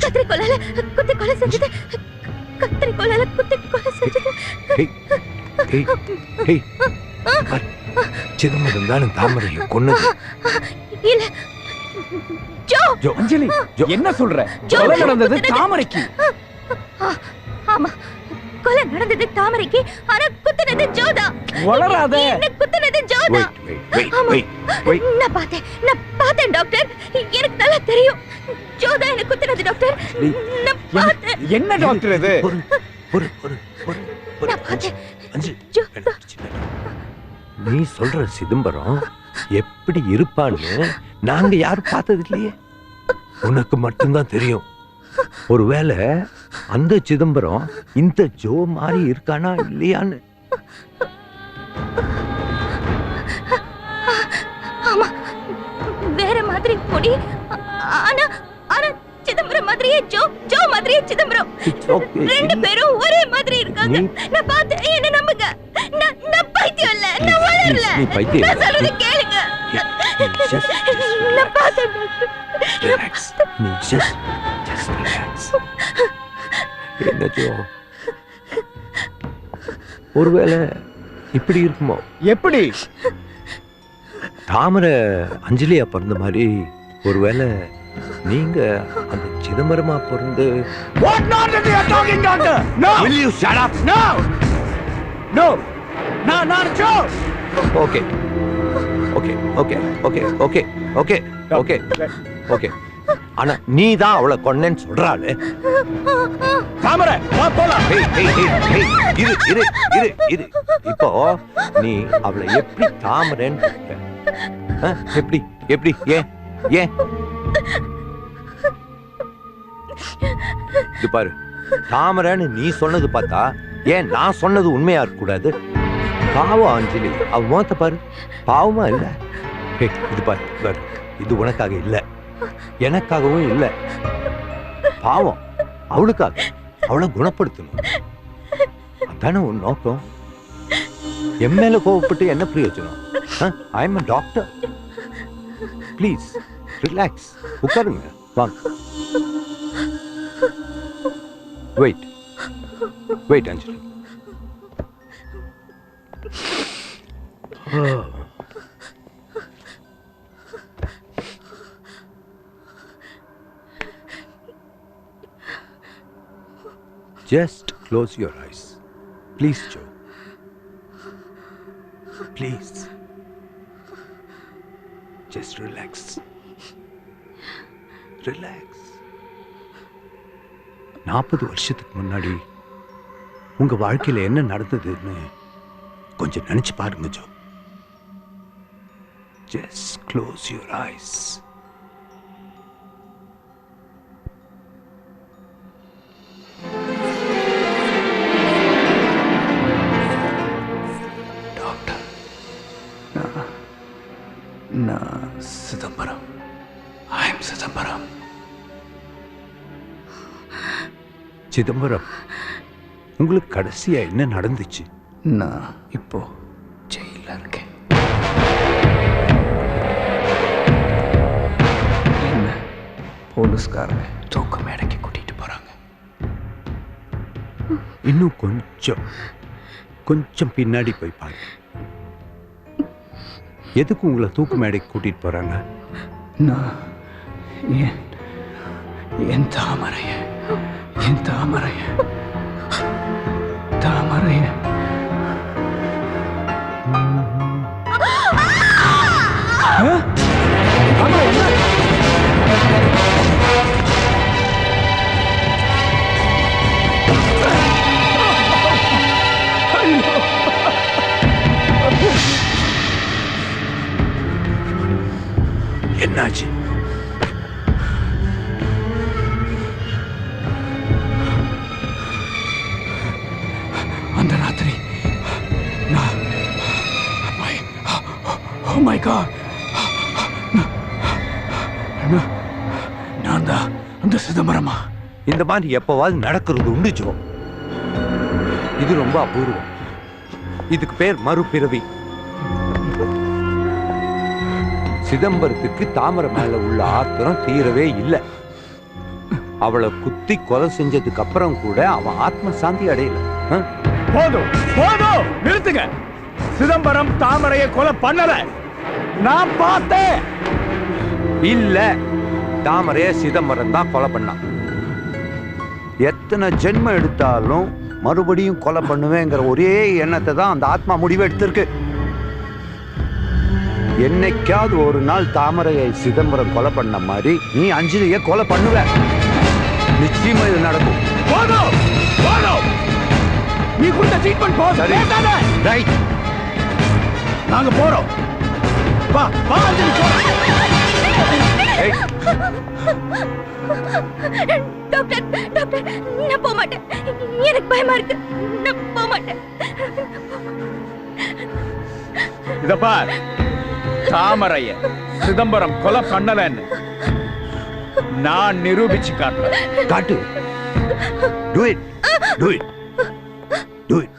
கத்திரிக்கோலால குத்தி கொலை செஞ்சது. கத்திரிக்கோலால குத்தி கொலை செஞ்சது. சிதம்பரம் தானே தாமரையை கொன்னது? இல்ல ஜோ. அஞ்சலி, என்ன சொல்ற? கொலை நடந்தது தாமரைக்கு. ஆமா, கொலை நடந்தது தாமரைக்கு. ஆனா குத்துனது ஜோதா. வளராத. என்ன குத்துனது ஜோதா. நான் பார்த்தேன் டாக்டர். எனக்கு நல்லா தெரியும். ஜோதா என்ன குத்துனது டாக்டர். நான் பார்த்தேன். என்ன டாக்டர் இது? நான் பார்த்தேன். நீ சொல்ற சிதம்பரம் எப்படி இருப்பான்னு நாங்க யாரும் பார்த்தது இல்லையே. உனக்கு மட்டும்தான் தெரியும். ஒருவேளை அந்த சிதம்பரம் இந்த ஜோ மாதிரி இருக்கானா இல்லையான்னு. ஆமா, வேற மாதிரி பொடி. ஆனா ஆனா சிதம்பரம் மாதிரியே ஜோ மாதிரியே சிதம்பரம். 2 பேரும் ஒரே மாதிரி இருக்காங்க. நான் பார்த்தேன், என்ன நம்புங்க. நான் பைத்தியம் இல்ல, நான் வளரல. நான் சொல்றது கேளுங்க. நான் பார்த்தேன் டாக்டர். என்ன ஜோ, ஒருவேளை இப்படி இருக்குமோ? எப்படி? தாமரை அஞ்சலியா பிறந்த மாதிரி ஒருவேளை நீங்க அந்த சிதம்பரமா பிறந்து. What nonsense you are talking, doctor? No. Will you shut up? No. No. No, not Joe. Okay. Okay. Okay. Okay. Okay. Okay. Okay. Okay. ஆனா நீ தான் அவளை கொன்னேன்னு சொல்றாளே. தாமரை, வா போலாம். இரு. இப்போ நீ அவளை எப்படி தாமரைன்னு எப்படி எப்படி ஏன் ஏன் இது பாரு, தாமரைன்னு நீ சொன்னது பார்த்தா ஏன் நான் சொன்னது உண்மையா இருக்க கூடாது? பாவம் அஞ்சலி, அவ முகத்தை பாரு, பாவமா இல்ல? இது பாரு, இது உனக்காக இல்ல, எனக்காகவும் இல்ல, பாவம் அவளுக்காக, அவளை குணப்படுத்தணும். அதானே உன் நோக்கம். என் மேல கோவப்பட்டு என்ன பிரயோஜனம்? I am a doctor. Please relax, உட்காருங்க, வாங்க. Wait Anjali. Just close your eyes. Please, Joe. Please. Just relax. Relax. 40 வருஷத்துக்கு முன்னாடி உங்க வாழ்க்கையில என்ன நடந்ததுன்னு கொஞ்சம் நினைச்சு பாருங்க Joe. Just close your eyes. Chidambaram, I am Chidambaram. Chidambaram, உங்களுக்கு கடைசியா என்ன நடந்துச்சு? நான் இப்போ ஜெயில இருக்கேன். என்ன போலீஸ்காரங்க தூக்கு மேடைக்கு கூட்டிட்டு போறாங்க. இன்னும் கொஞ்சம் பின்னாடி போய் பாரு. எதுக்கு உங்களை தூக்கு மேடைக்கு கூட்டிட்டு போறாங்க? நான் என் தாமரைய என்னாச்சு? அந்த ராத்திரி oh my god, நான் தான் அந்த சிதம்பரமா? இந்த மாதிரி எப்பவாவது நடக்கிறது உண்டு ஜோ. இது ரொம்ப அபூர்வம். இதுக்கு பேர் மறுபிறவி. சிதம்பரத்துக்கு தாமரை மேல உள்ள ஆத்திரம் தீரவே இல்லை. அவளை குத்தி கொலை செஞ்சதுக்கு அப்புறம் கூட அவன் ஆத்ம சாந்தி அடையல. போதும் நிறுத்துங்க. சிதம்பரம் தாமரையை கொலை பண்ணல, நான் பார்த்தேன். இல்ல, தாமரைய சிதம்பரம் தான் கொலை பண்ணான். எத்தனை ஜென்மம் எடுத்தாலும் மறுபடியும் கொலை பண்ணுவேங்கிற ஒரே எண்ணத்தை தான் அந்த ஆத்மா முடிவு எடுத்திருக்கு. என்னைக்காவது ஒரு நாள் தாமரையை சிதம்பரம் கொலை பண்ண மாதிரி நீ அஞ்சலியை கொலை பண்ணுவ. நிச்சயமா இது நடக்கும். நீ கொடுத்த ட்ரீட்மெண்ட் போதும். ரைட், நாங்க போறோம். வா அஞ்சலி, டாக்டர் நான் போக மாட்டேன். எனக்கு பயமா இருக்கு, நான் போக மாட்டேன். இத பார், தாமரைய சிதம்பரம் கொலை பண்ணலன்னு நான் நிரூபிச்சு காட்டுறேன். காட்டு. Do it. Do it. Do it.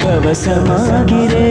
கவசமாகிறே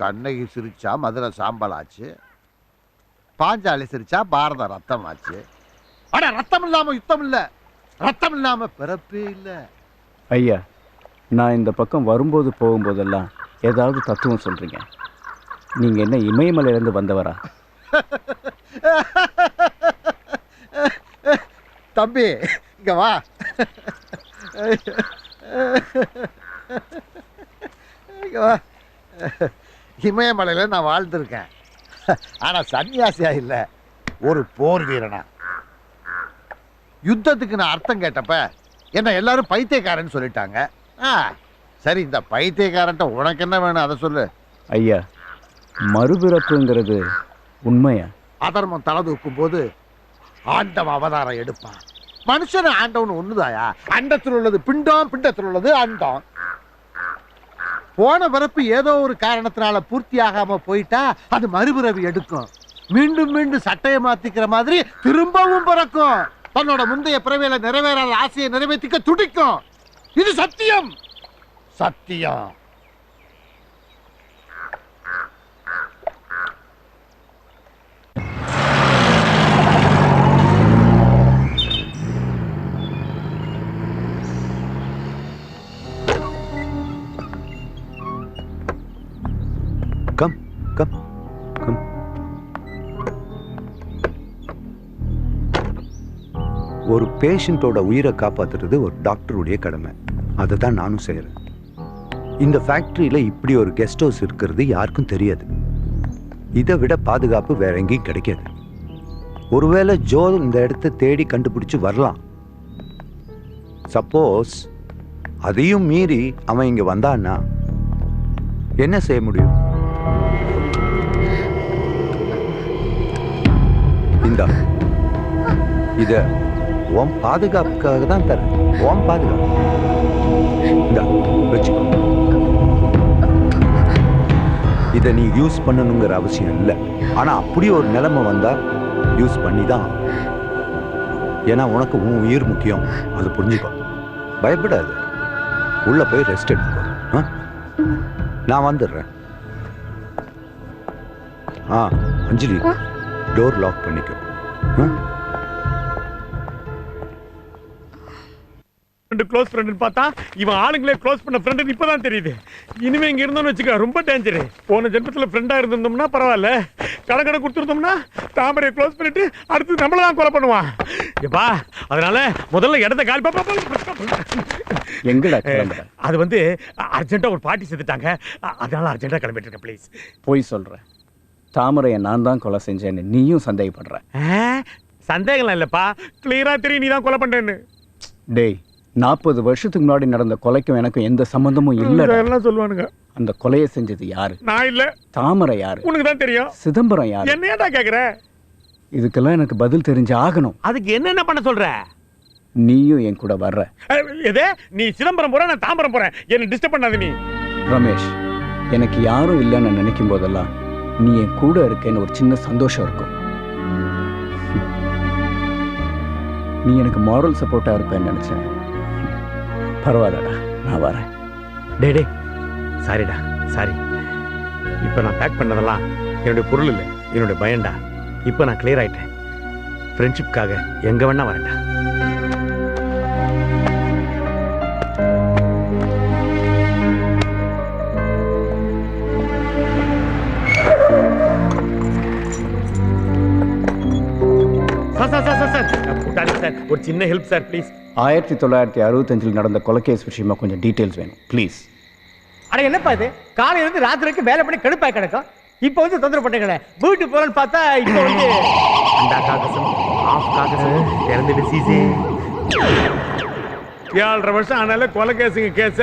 Kannagi சிரிச்சா மதுரை சாம்பல் ஆச்சு, பாஞ்சாலி சிரிச்சா பாரத ரத்தம் ஆச்சு. ஆனா ரத்தம் இல்லாம யுத்தம் இல்ல, ரத்தம் இல்லாம பிறப்பே இல்ல. ஐயா, நான் இந்த பக்கம் வரும்போது போகும்போதெல்லாம் ஏதாவது தத்துவம் சொல்றீங்க. நீங்க என்ன இமயமலையிலேருந்து வந்தவரா? தம்பி இங்க வா. இங்க வா. இமயமலையில நான் வாழ்ந்திருக்கேன், ஆனா சன்னியாசியா இல்ல, ஒரு போர் வீரனா. யுத்தத்துக்கு நான் அர்த்தம் கேட்டப்ப என்ன எல்லாரும் பைத்தியக்காரன்னு சொல்லிட்டாங்க. சரி, இந்த பைத்தியக்காரன்ட்ட உனக்கு என்ன வேணும் அதை சொல்லு. ஐயா, மறுபிறப்புங்கிறது உண்மையா? அதர்மம் தலை தூக்கும் போது ஆண்டவன் அவதாரம் எடுப்பான். மனுஷன் ஆண்டவன் ஒண்ணுதாயா? அண்டத்தில் உள்ளது பிண்டம், பிண்டத்தில் உள்ளது அண்டம். போன பிறப்பு ஏதோ ஒரு காரணத்தினால பூர்த்தி ஆகாம போயிட்டா அது மறுபிறவி எடுக்கும். மீண்டும் மீண்டும் சட்டையை மாத்திக்கிற மாதிரி திரும்பவும் பிறக்கும். தன்னோட முந்தைய பிறவியில நிறைவேறாத ஆசையை நிறைவேற்றிக்க துடிக்கும். இது சத்தியம், சத்தியம். Come come come. ஒரு பேஷண்ட்டோட உயிரை காப்பாத்துறது ஒரு டாக்டருடைய கடமை. அதை தான் நானும் செய்கிறேன். இந்த ஃபேக்ட்ரியில் இப்படி ஒரு கெஸ்ட் ஹவுஸ் இருக்கிறது யாருக்கும் தெரியாது. இதை விட பாதுகாப்பு வேற எங்கேயும் கிடைக்காது. ஒருவேளை ஜோ இந்த இடத்த தேடி கண்டுபிடிச்சு வரலாம். சப்போஸ் அதையும் மீறி அவன் இங்கே வந்தான்னா என்ன செய்ய முடியும்? இந்தா, இத உன் பாதுகாப்புக்காக தான் தரேன். உன் பாதுகாப்பு இந்தா வச்சுக்கோ. இதை நீ யூஸ் பண்ணணுங்கிற அவசியம் இல்லை. ஆனா அப்படி ஒரு நிலைமை வந்தா யூஸ் பண்ணி தான். ஏன்னா உனக்கு உன் உயிர் முக்கியம், அது புரிஞ்சுக்கோ. பயப்படாது, உள்ள போய் ரெஸ்ட் எடுத்துக்கோ. நான் வந்துடுறேன். அஞ்சலி, டோர் லாக் பண்ணிக்கோ. க்ளோஸ் ஃப்ரெண்ட் பார்த்தா இவன் ஆளுங்களே க்ளோஸ் பண்ண ஃப்ரெண்ட் இப்பதான் தெரியுது. இனிமே இங்க இருந்தோம்னு வச்சுக்க ரொம்ப டேஞ்சரு. போன ஜென்மத்துல ஃப்ரெண்டா இருந்திருந்தோம்னா பரவாயில்ல, கடை கொடுத்துருந்தோம்னா தாமரையை க்ளோஸ் பண்ணிட்டு அடுத்து நம்மள தான் கொலை பண்ணுவான். எப்பா, அதனால முதல்ல இடத்த கால் எங்கடா? அது வந்து அர்ஜென்ட்டா ஒரு பார்ட்டி செத்துட்டாங்க, அதனால அர்ஜென்ட்டா கிளம்பிட்டு இருக்கேன். ப்ளீஸ். போய் சொல்றேன். தாமரையை நான் தான் கொலை செஞ்சேன்னு நீயும் சந்தேகப்படுற? சந்தேகம் இல்லப்பா, கிளியரா தெரியும் நீ தான் கொலை பண்றேன்னு. டேய், 40 வருஷத்துக்கு முன்னாடி நடந்த கொலைக்கும் எனக்கும் எந்த சம்பந்தமும் இல்ல சொல்லுவானுங்க. அந்த கொலையை செஞ்சது யாரு? நான் இல்ல. தாமரை யாரு? உனக்கு தான் தெரியும். சிதம்பரம் யாரு? என்னடா கேக்குற? இதுக்கெல்லாம் எனக்கு பதில் தெரிஞ்சு ஆகணும். அதுக்கு என்ன பண்ண சொல்ற? நீயும் என் கூட வர்ற? எதே, நீ சிதம்பரம் போற, நான் தாம்பரம் போறேன். என்ன டிஸ்டர்ப் பண்ணாத நீ. ரமேஷ், எனக்கு யாரும் இல்லைன்னு நினைக்கும் போதெல்லாம் நீ என் கூட இருக்கேன்னு ஒரு சின்ன சந்தோஷம் இருக்கும். நீ எனக்கு மாரல் சப்போர்ட்டா இருப்பேன்னு நினைச்சேன். பரவாயில்லடா, நான் வரேன். டே சாரிடா, சாரி. இப்போ நான் பேக் பண்ணதெல்லாம் என்னுடைய பொருள் இல்லை, என்னுடைய பயன்டா. இப்போ நான் கிளியர் ஆயிட்டேன். ஃப்ரெண்ட்ஷிப்காக எங்க வேணா வரேன்டா. சார் சார் ஒரு சின்ன ஹெல்ப் சார் ப்ளீஸ். 1965 நடந்த கொலைகேஸ் விஷயமா கொஞ்சம் டீடைல்ஸ் வேணும் ப்ளீஸ். அட என்னப்பா இது, காலையில இருந்து ராத்திரி வரைக்கும் வேலை பண்ணி கடுப்பாய் கிடக்கும். இப்போ வந்து தொந்தரவு பண்ணுங்களே, வீட்டுக்கு போறேன்னு பார்த்தா இப்போ வந்து அந்த காகசம் ஆஃப் காகசம் இறந்துட்டு சீசே 7.5 வருஷம் ஆனால கொலைகேஸுங்க கேஸ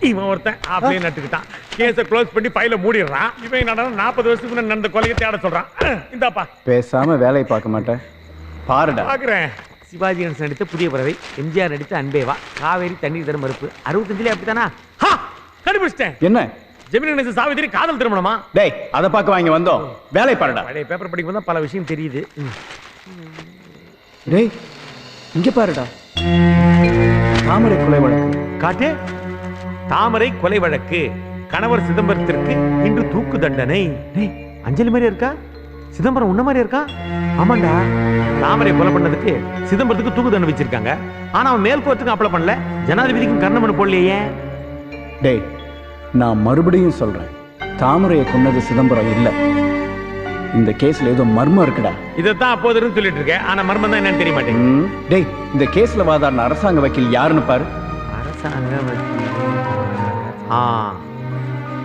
இவன் ஒருத்தன் அப்படியே நட்டுக்கிட்டான். கேஸை க்ளோஸ் பண்ணி ஃபைல மூடிடுறான். இவன் என்னடா 40 வருஷத்துக்கு முன்னாடி நடந்த கொலையை தேட சொல்றான். இந்தாப்பா. பேசாம வேலையை பார்க்க மாட்டேன் பாருடா. பாக்குறேன். சிவாஜி கணேசன் நடித்த புதிய பறவை, எம்ஜிஆர் நடித்த அன்பேவா, காவேரி தண்ணீர் தரும் மறுப்பு 65 அப்படித்தானா? கண்டுபிடிச்சிட்டேன். என்ன ஜெமினி கணேசன் சாவித்திரி காதல் திருமணமா? டேய் அதை பார்க்க வாங்கி வந்தோம். வேலை பாருடா. பழைய பேப்பர் படிக்கும் போது பல விஷயம் தெரியுது. டேய் இங்க பாருடா, தாமரை கொலை வழக்கு. காட்டு. தாமரை கொலை வழக்கு. கணவர் சிதம்பரத்திற்கு இன்று தூக்கு தண்டனை. அஞ்சலி மாதிரி இருக்கா? சிதம்பரம் உன்ன மாதிரி இருக்கா? ஆமாண்டா. தாமரை கொலை பண்ணதுக்கு சிதம்பரத்துக்கு தூக்கு தண்டனை வச்சிருக்காங்க. ஆனா அவன் மேல் கோர்ட்டுக்கு அப்ளை பண்ணல, ஜனாதிபதிக்கும் கர்ணமனு போடலையே. டேய் நான் மறுபடியும் சொல்றேன், தாமரையை கொன்னது சிதம்பரம் இல்ல. இந்த கேஸ்ல ஏதோ மர்மம் இருக்குடா. இதைத்தான் அப்போது சொல்லிட்டு இருக்கேன். ஆனா மர்மம் தான் என்னன்னு தெரிய மாட்டேங்குது. டேய் இந்த கேஸ்ல வாதாடின அரசாங்க வக்கீல் யாருன்னு பாரு. அரசாங்க வக்கீல்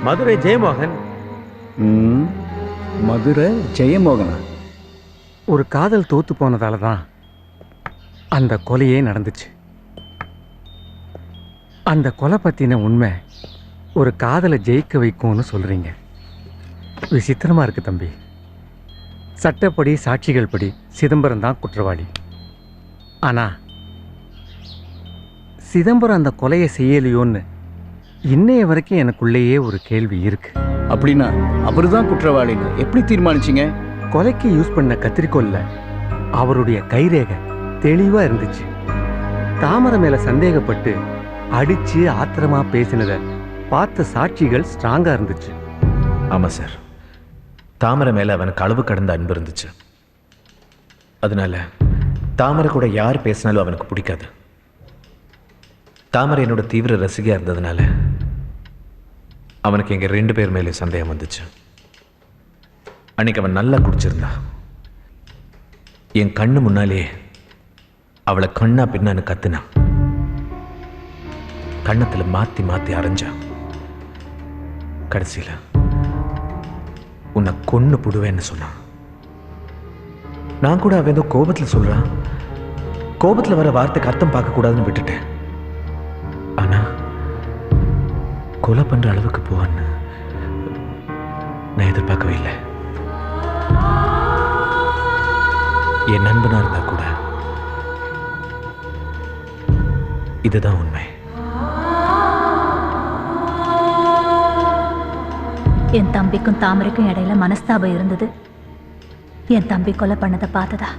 மதுரை ஜெயமோகன். மதுரை ஜெயமோகனா? ஒரு காதல் தோத்து போனதால தான் அந்த கொலையே நடந்துச்சு. அந்த கொலை பத்தின உண்மை ஒரு காதலை ஜெயிக்க வைக்கும்னு சொல்றீங்க. விசித்திரமா இருக்கு தம்பி. சட்டப்படி சாட்சிகள் படி சிதம்பரம் தான் குற்றவாளி. ஆனா சிதம்பரம் அந்த கொலையை செய்யலையோன்னு இன்னைய வரைக்கும் எனக்குள்ளேயே ஒரு கேள்வி இருக்கு. அப்படின்னா அவரு தான் குற்றவாளின்னு எப்படி தீர்மானிச்சிங்க? கொலைக்கு யூஸ் பண்ண கத்திரிக்கோல்ல அவருடைய கைரேகை தெளிவா இருந்துச்சு. தாமரை மேல சந்தேகப்பட்டு அடிச்சு ஆத்திரமா பேசினதை பார்த்த சாட்சிகள் ஸ்ட்ராங்கா இருந்துச்சு. ஆமா சார், தாமரை மேல அவனுக்கு அளவு கடந்த அன்பு இருந்துச்சு. அதனால தாமரை கூட யார் பேசினாலும் அவனுக்கு பிடிக்காது. தாமரை என்னோட தீவிர ரசிகையா இருந்ததுனால அவனுக்கு எங்க 2 பேர் மேலே சந்தேகம் வந்துச்சு. அன்னைக்கு அவன் நல்லா குடிச்சிருந்தான். என் கண்ணு முன்னாலே அவளை கண்ணா பின்னான்னு கத்துனான். கண்ணத்துல மாத்தி மாத்தி அரைஞ்சான். கடைசியில உன்னை கொன்னு புடுவேன்னு சொன்னான். நான் கூட அவன் ஏதோ கோபத்துல சொல்றான், கோபத்துல வர வார்த்தைக்கு அர்த்தம் பார்க்க கூடாதுன்னு விட்டுட்டேன். ஆனா கொலை பண்ற அளவுக்கு போவான்னு நான் எதிர்பார்க்கவே இல்லை. என் நண்பனா இருந்தா கூட இதுதான் உண்மை. என் தம்பிக்கும் தாமரைக்கும் இடையில மனஸ்தாபம் இருந்தது. என் தம்பி கொலை பண்ணதை பார்த்ததா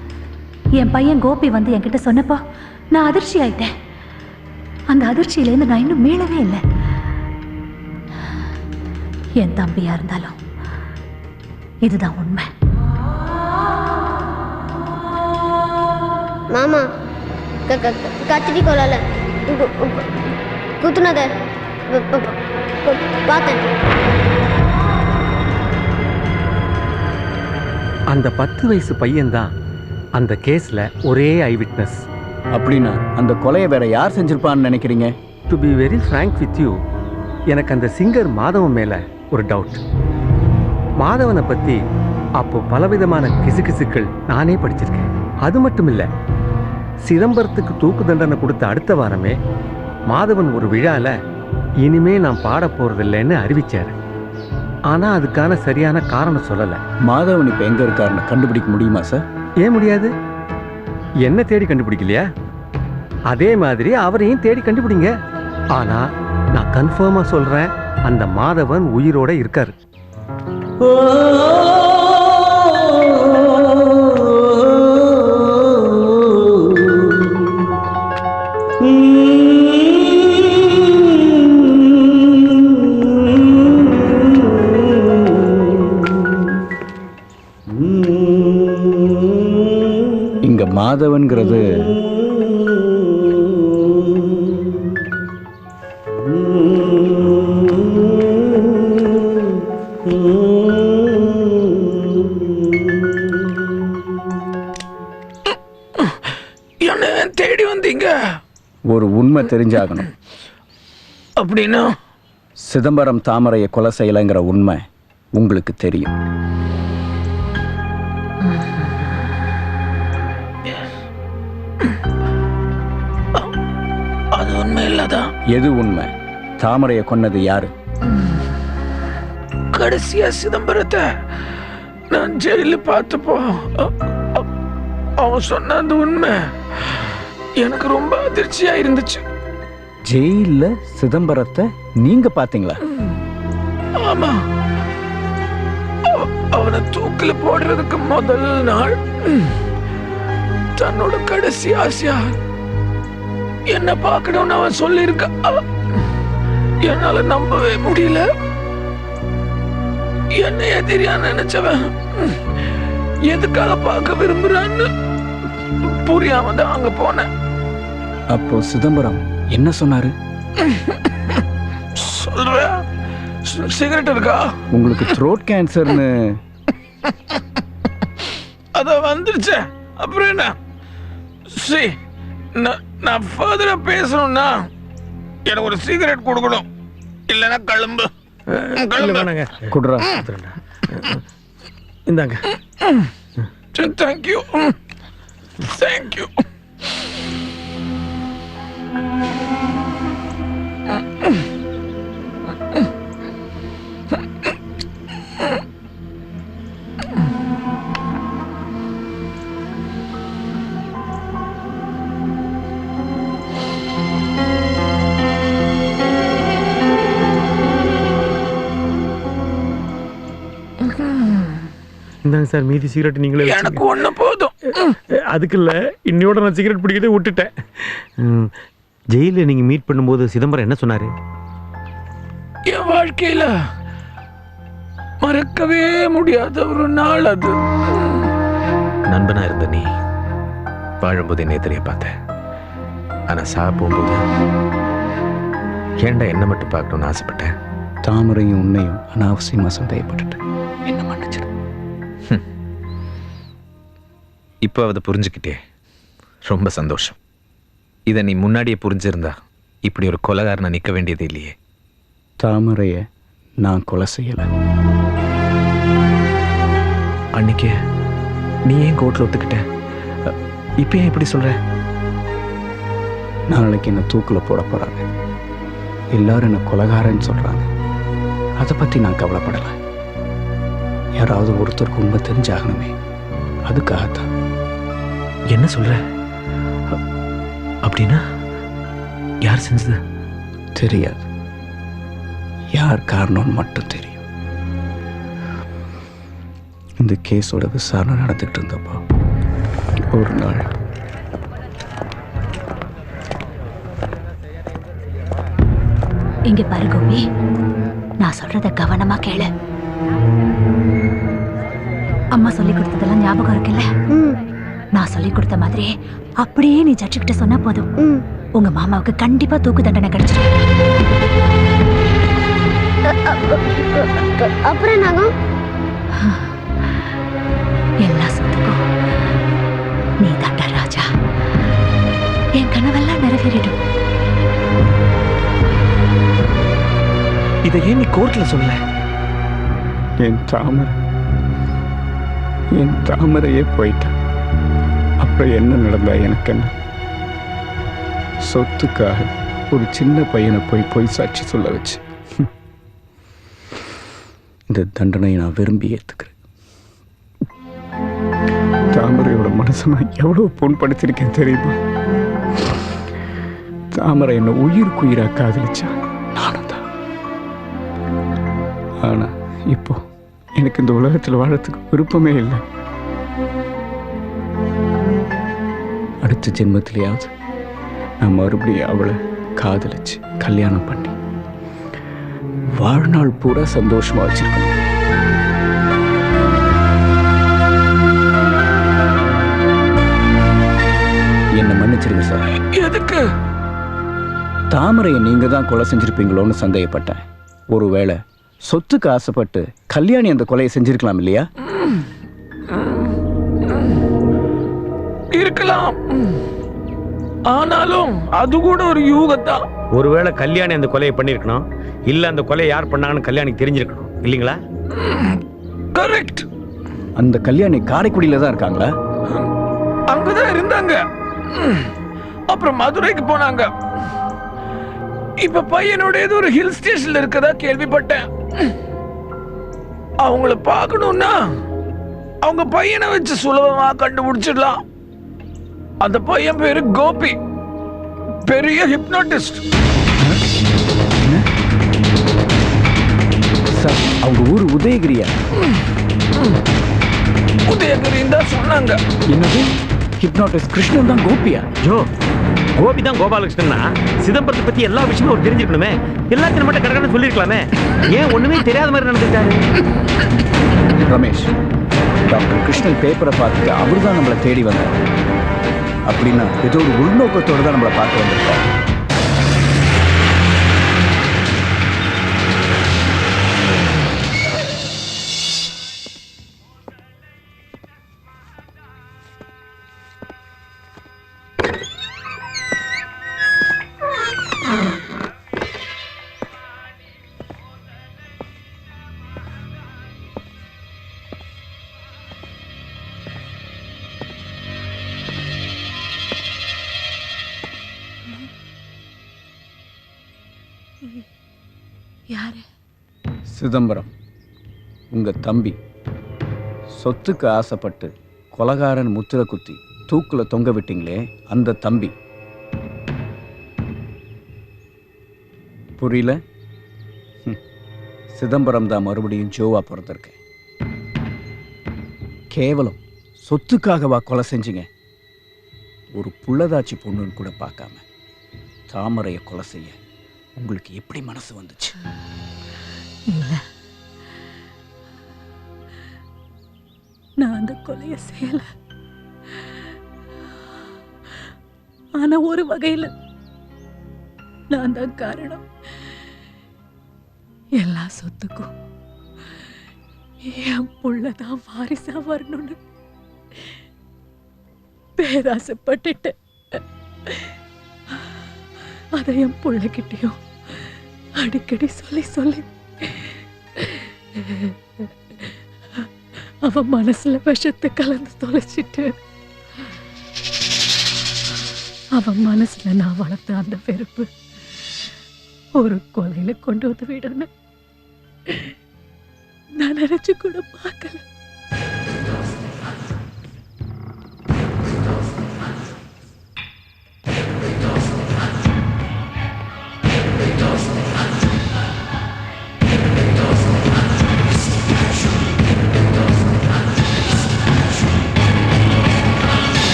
என் பையன் கோபி வந்து என்கிட்ட சொன்னப்போ நான் அதிர்ச்சி ஆயிட்டேன். அந்த அதிர்ச்சியிலேருந்து நான் இன்னும் மீளவே இல்லை. என் தம்பியா இருந்தாலும் இதுதான் உண்மை. மாமா கத்திரி கொலால குத்துனத பார்த்தேன். அந்த 10 வயசு பையன்தான் அந்த கேஸ்ல ஒரே ஐ விட்னஸ். அப்படின்னா அந்த கொலையை வேற யார் செஞ்சிருப்பான்னு நினைக்கிறீங்க? To be very frank with you, எனக்கு அந்த சிங்கர் மாதவன் மேல ஒரு டவுட். மாதவனை பத்தி அப்போ பலவிதமான கிசுகிசுக்கள் நானே படிச்சிருக்கேன். அது மட்டும் இல்ல, சிதம்பரத்துக்கு தூக்கு தண்டனை கொடுத்த அடுத்த வாரமே மாதவன் ஒரு விழால இனிமே நான் பாட போறதில்லைன்னு அறிவிச்சாரு. ஆனா அதுக்கான சரியான காரணம் சொல்லல. மாதவன் இப்ப எங்க இருக்காருன்னு கண்டுபிடிக்க முடியுமா சார்? ஏன் முடியாது? என்ன தேடி கண்டுபிடிக்கலையா? அதே மாதிரி அவரையும் தேடி கண்டுபிடிங்க. ஆனா நான் கன்ஃபார்மா சொல்றேன், அந்த மாதவன் உயிரோட இருக்காரு. இங்க மாதவன்கிறது என்ன தேடி வந்தீங்க? ஒரு உண்மை தெரிஞ்சாகணும். அப்படின்னா? சிதம்பரம் தாமரையை கொலை செய்யலைங்கிற உண்மை உங்களுக்கு தெரியும். அது உண்மை இல்லதான். எது உண்மை? தாமரையை கொன்னது யாரு? கடைசியா சிதம்பரத்தை நான் ஜெயில பார்த்தப்போ அவன் சொன்ன அந்த உண்மை எனக்கு ரொம்ப அதிர்ச்சியா இருந்துச்சு. ஜெயில சிதம்பரத்தை நீங்க பாத்தீங்களா? ஆமா, அவனை தூக்கில போடுறதுக்கு முதல் நாள் தன்னோட கடைசி ஆசையா என்ன பார்க்கணும்னு அவன் சொல்லியிருக்க. என்னால நம்பவே முடியல. என்ன எதிரியா நினைச்சவன் எதுக்காக பார்க்க விரும்புறான்னு புரியாம தான் அங்க போனேன். அப்போ சிதம்பரம் என்ன சொன்னாரு? சொல்ற சிகரெட் இருக்கா? உங்களுக்கு த்ரோட் கேன்சர்னு. அத வந்துருச்சு. அப்புறம் என்ன? நான் ஃபர்தரா பேசணும்னா எனக்கு ஒரு சிகரெட் கொடுக்கணும், இல்லைன்னா கிளம்பு. குடுறா. இந்தாங்க. தேங்க்யூ. தேங்க்யூ. இந்தாங்க சார், மீதி சிகரெட் நீங்களே. எனக்கு ஒண்ணு போதும். அதுக்கு இல்ல, இன்னையோட நான் சிகரெட் பிடிக்கிறதே விட்டுட்டேன். ஜெயில நீங்க மீட் பண்ணும்போது சிதம்பரம் என்ன சொன்னாரு? என் வாழ்க்கையில மறக்கவே முடியாத ஒரு நாள் அது. நண்பனா இருந்த நீ வாழும்போது என்னை தெரிய பார்த்த. ஆனா சாப்பிடும்போது ஏண்டா என்ன மட்டும் பார்க்கணும்னு ஆசைப்பட்டேன். தாமரையும் உன்னையும் அனாவசியமா சந்தேகப்பட்டுட்டேன். என்ன மன்னிச்சிடு. இப்போ அதை புரிஞ்சுக்கிட்டே ரொம்ப சந்தோஷம். இதை நீ முன்னாடியே புரிஞ்சிருந்தா இப்படி ஒரு கொலைகாரனை நிற்க வேண்டியது இல்லையே. தாமரையை நான் கொலை செய்யலை. அன்னைக்கு நீ ஏன் கோர்ட்ல ஒத்துக்கிட்ட? இப்போ ஏன் இப்படி சொல்ற? நாளைக்கு என்ன தூக்குல போட போறாங்க. எல்லாரும் என்ன கொலைகாரன்னு சொல்றாங்க. அதை பத்தி நான் கவலைப்படலை. யாராவது ஒருத்தருக்கு உண்மை தெரிஞ்சாகணுமே, அதுக்காகத்தான். என்ன சொல்ற? அப்படின்னா யார் செஞ்சது? தெரியாது. யார் காரணம்னு மட்டும் தெரியும். இந்த கேஸோட விசாரணை நடந்துட்டு இருந்தப்போ ஒரு நாள் இங்க பாரு கோபி, நான் சொல்றத கவனமா கேளு. அம்மா சொல்லி கொடுத்ததெல்லாம் ஞாபகம் இருக்குல்ல? நான் சொல்லி கொடுத்த மாதிரி அப்படியே நீ ஜட்ஜு கிட்ட சொன்னா போதும். உங்க மாமாவுக்கு கண்டிப்பா தூக்கு தண்டனை கிடைச்சிடும். அப்புறம் நாங்க எல்லா சொத்துக்கும் நீ தாண்டா ராஜா. என் கனவெல்லாம் நிறைவேறிடும். இதை ஏன் நீ கோர்ட்ல சொல்ல? என் தாமரையே போயிட்டா. அப்புறம் என்ன நடந்தா எனக்கு என்ன? சொத்துக்காக ஒரு சின்ன பையனை போய் சாட்சி சொல்ல வச்சு இந்த தண்டனையை நான் விரும்பி ஏத்துக்கிறேன். தாமரையோட மனசை நான் எவ்வளவு புண்படுத்திருக்கேன் தெரியுமா? தாமரை என்ன உயிருக்குயிரா காதலிச்சா, நானும் தான். ஆனா இப்போ எனக்கு இந்த உலகத்தில் வாழறதுக்கு விருப்பமே இல்லை. அடுத்த ஜென்மத்திலேயாவது நான் மறுபடியும் அவளை காதலிச்சு கல்யாணம் பண்ணி வாழ்நாள் பூரா சந்தோஷமா வச்சிருக்கணும். என்ன மன்னிச்சிருங்க சார். எதுக்கு? தாமரையை நீங்க தான் கொலை செஞ்சிருப்பீங்களோன்னு சந்தேகப்பட்டேன். ஒருவேளை சொத்துக்கு ஆசைப்பட்டு கல்யாணி அந்த கொலையை செஞ்சிருக்கலாம் இல்லையா? இருக்கலாம். ஆனாலும் அது கூட ஒரு யூகத்தான். ஒருவேளை கல்யாணி அந்த கொலையை பண்ணிருக்கணும், இல்ல அந்த கொலையை யார் பண்ணாங்கன்னு கல்யாணிக்கு தெரிஞ்சிருக்கணும் இல்லீங்களா? கரெக்ட். அந்த கல்யாணி காரைக்குடியில தான் இருக்காங்களா? அங்கதான் இருந்தாங்க. அப்புறம் மதுரைக்கு போனாங்க. இப்ப பையனோட ஏதோ ஒரு ஹில் ஸ்டேஷன்ல இருக்கதா கேள்விப்பட்டேன். அவங்கள பார்க்கணும்னா அவங்க பையனை வச்சு சுலபமா கண்டுபிடிச்சிடலாம். அந்த பையன் பேரு கோபி, பெரிய ஹிப்னோட்டிஸ்ட். சார், அவங்க ஊர் உதயகிரியா? உதயகிரின்னு தான் சொன்னாங்க. என்னது, ஹிப்னோட்டிஸ்ட் கிருஷ்ணன் தான் கோபியா? ஜோ, கோபி தான் கோபாலகிருஷ்ணன்னா சிதம்பரத்தை பத்தி எல்லா விஷயமும் ஒரு தெரிஞ்சிருக்கணுமே. எல்லாத்தையும் மட்டும் கடற்கன்னு சொல்லிருக்கலாமே. ஏன் ஒண்ணுமே தெரியாத மாதிரி நடந்துட்டாரு? ரமேஷ், டாக்டர் கிருஷ்ணன் பேப்பரை பார்த்துட்டு அவரு தான் நம்மளை தேடி வந்தார். அப்படின்னா ஏதோ ஒரு உள்நோக்கத்தோடு தான் நம்மளை பார்க்க வந்திருக்காரு. யாரு? சிதம்பரம், உங்க தம்பி. சொத்துக்கு ஆசைப்பட்டு கொலகாரன் முத்திரை குத்தி தூக்குல தொங்க விட்டீங்களே, அந்த தம்பி. புரியல? சிதம்பரம் தான் மறுபடியும் ஜோவா பிறந்திருக்கேன். கேவலம் சொத்துக்காகவா கொலை செஞ்சீங்க? ஒரு புள்ளதாச்சி பொண்ணுன்னு கூட பார்க்காம தாமரையை கொலை செய்ய உங்களுக்கு எப்படி மனசு வந்துச்சு? இல்ல, நான் அந்த கொலையை செய்யல. ஆனா ஒரு வகையில நான் தான் காரணம். எல்லா சொத்துக்கும் என் புள்ளதான் வாரிசா வரணும்னு பேராசைப்பட்டுட்டேன். அதை என் புள்ளகிட்டையும் அடிக்கடி சொல்லி சொல்லி அவன் மனசுல விஷத்தை கலந்து தொலைச்சிட்டு, அவன் மனசுல நான் வளர்த்த அந்த வெறுப்பு ஒரு கொலையில கொண்டு வந்து விடணும் நான் நினைச்சு கூட பார்க்கல.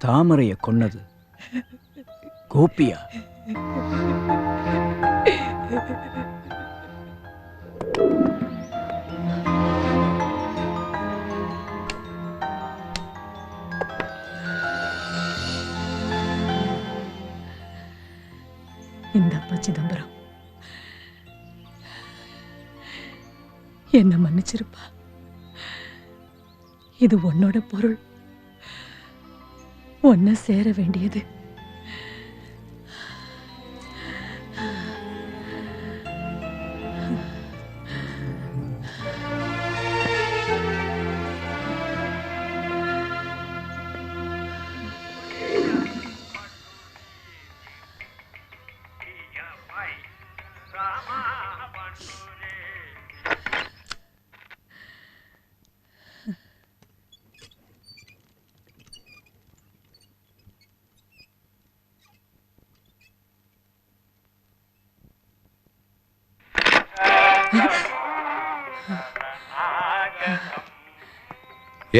தாமரையை கொன்னது கோபியா? இந்தப்பா சிதம்பரம், என்ன மன்னிச்சிருப்பா. இது உன்னோட பொருள், ஒன்ன சேர வேண்டியது.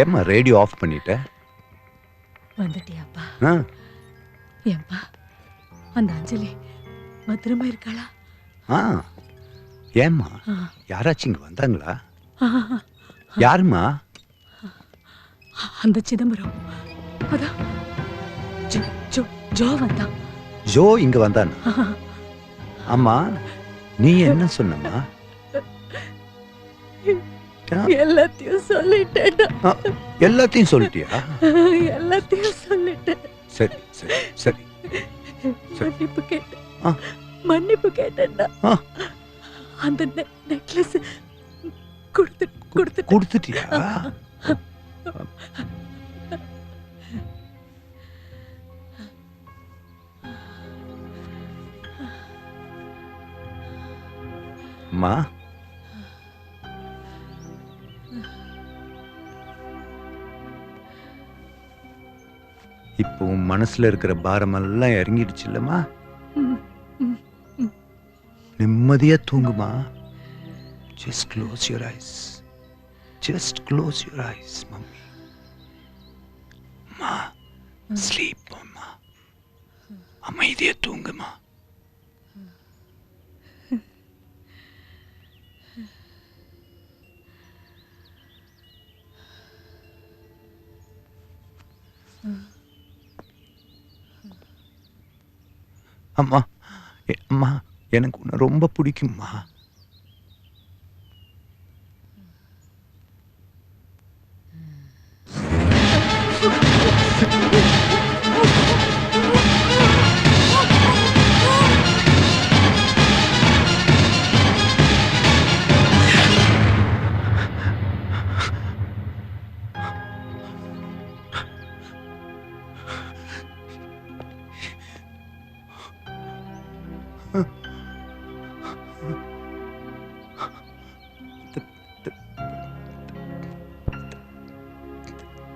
ஏம்மா ரேடியோ ஆஃப் பண்ணிட்ட? வந்துட்டியாப்பா? ஆ, ஏன்பா அந்த அஞ்சலி பத்திரமா இருக்காளா? ஆ. ஏம்மா யாராச்சும் இங்க வந்தாங்களா? யாருமா? அந்த சிதம்பரம், அதான் ஜோ வந்தான். ஜோ இங்க வந்தானா? ஆமா, நீ என்ன சொன்னம்மா? எல்லாத்தையும் சொல்லிட்டேன்டா. எல்லாத்தையும் சொல்லிட்டியா? எல்லாத்தையும் சொல்லிட்டேன். சரி சரி சரி மன்னிப்பு கேட்டேன். மன்னிப்பு கேட்டேன்டா. அந்த நெக்லஸ் கொடுத்துட்டியா? அம்மா, இப்போ உன் மனசுல இருக்கிற பாரமெல்லாம் இறங்கிடுச்சு இல்லம்மா? நிம்மதியா தூங்குமா. Just close your eyes. Just close your eyes, mummy. Ma, sleep, mama. அமைதியா தூங்குமா. அம்மா, அம்மா, எனக்கு உன்னை ரொம்ப பிடிக்கும்மா.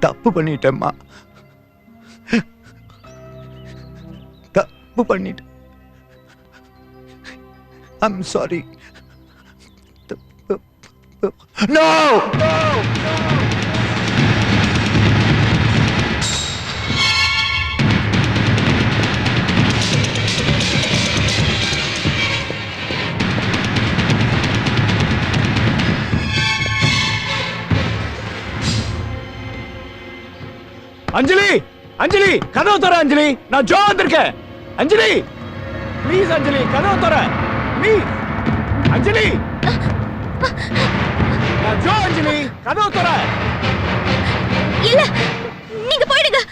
தப்பு பண்ணிட்டேம்மா. தப்பு பண்ணிட்டேன். I'm sorry. No! அஞ்சலி, அஞ்சலி, கதவு தர அஞ்சலி, நான் ஜோ வந்திருக்கேன். அஞ்சலி, ப்ளீஸ் அஞ்சலி, கதவு தர ப்ளீஸ். அஞ்சலி, நான் ஜோ. அஞ்சலி, கதவு தர. இல்ல, நீங்க போயிடுங்க.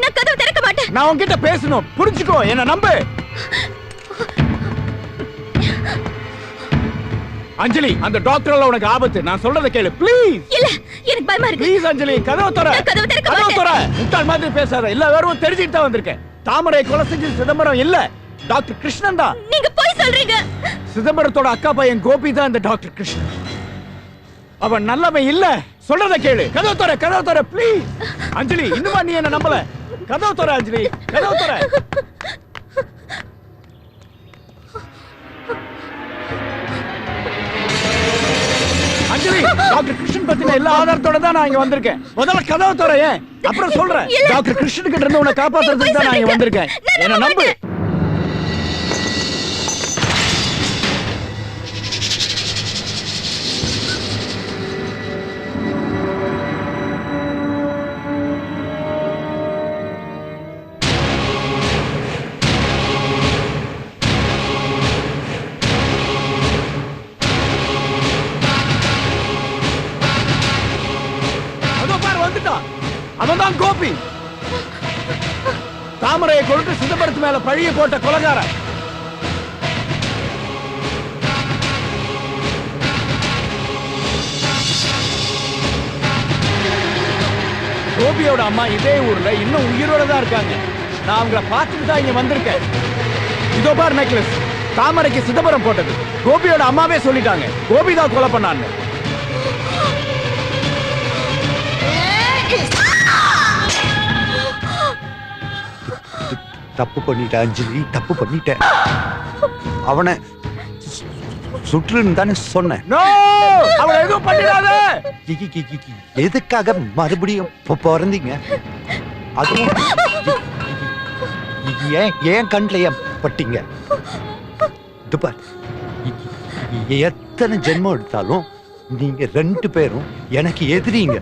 நான் கதவு திறக்க மாட்டேன். நான் உன்கிட்ட பேசணும், புரிஞ்சுக்கோ, என்ன நம்பு. அஞ்சலி, அந்த டாக்டரால உனக்கு ஆபத்து. நான் சொல்றத கேளு ப்ளீஸ். இல்ல, எனக்கு பயமா இருக்கு. ப்ளீஸ் அஞ்சலி, கதவு தர. கதவு திறக்க கதவு மாட்டேன். தர. முட்டாள் மாதிரி பேசாத. எல்லா வேறும் தெரிஞ்சிட்டு தான் வந்திருக்கேன். தாமரை கொலை செஞ்சது சிதம்பரம் இல்ல, டாக்டர் கிருஷ்ணன் தான். நீங்க போய் சொல்றீங்க. சிதம்பரத்தோட அக்கா பையன் கோபி தான் இந்த டாக்டர் கிருஷ்ணன். அவன் நல்லவன் இல்ல. சொல்றத கேளு. கதவு தர, கதவு தர ப்ளீஸ். அஞ்சலி, இன்னுமா நீ என்ன நம்பல? கதவு தர அஞ்சலி, கதவு தர. அஞ்சலி, டாக்டர் கிருஷ்ணன் பத்தின எல்லா ஆதாரத்தோட தான் நான் இங்க வந்திருக்கேன். முதல்ல கதவு தர. ஏன் அப்புறம் சொல்றேன். டாக்டர் கிருஷ்ணன் கிட்ட இருந்து உன்னை காப்பாத்துறதுக்கு தான் நான் இங்க வந்திருக்கேன். என்ன நம்பு. அவன்தான் கோபி. தாமரையை கொண்டு சிதம்பரத்து மேல பழிய போட்ட கொலைகாரன். கோபியோட அம்மா இதே ஊர்ல இன்னும் உயிரோட தான் இருக்காங்க. நான் அவங்கள பார்த்துட்டு தான் இங்க வந்திருக்கேன். இதோ பார் நெக்லஸ். தாமரைக்கு சிதம்பரம் போட்டது. கோபியோட அம்மாவே சொல்லிட்டாங்க கோபி தான் கொலை பண்ணான்னு. தப்பு பண்ணிட்டேன் அஞ்சலி, தப்பு பண்ணிட்டேன். அவனை சுற்றுன்னு தானே சொன்னேன். எதுக்காக மறுபடியும் பிறந்தீங்க? அதுவும் ஏன் கண்ணில் ஏன் பட்டீங்க? எத்தனை ஜென்மம் எடுத்தாலும் நீங்க ரெண்டு பேரும் எனக்கு எதிரிங்க.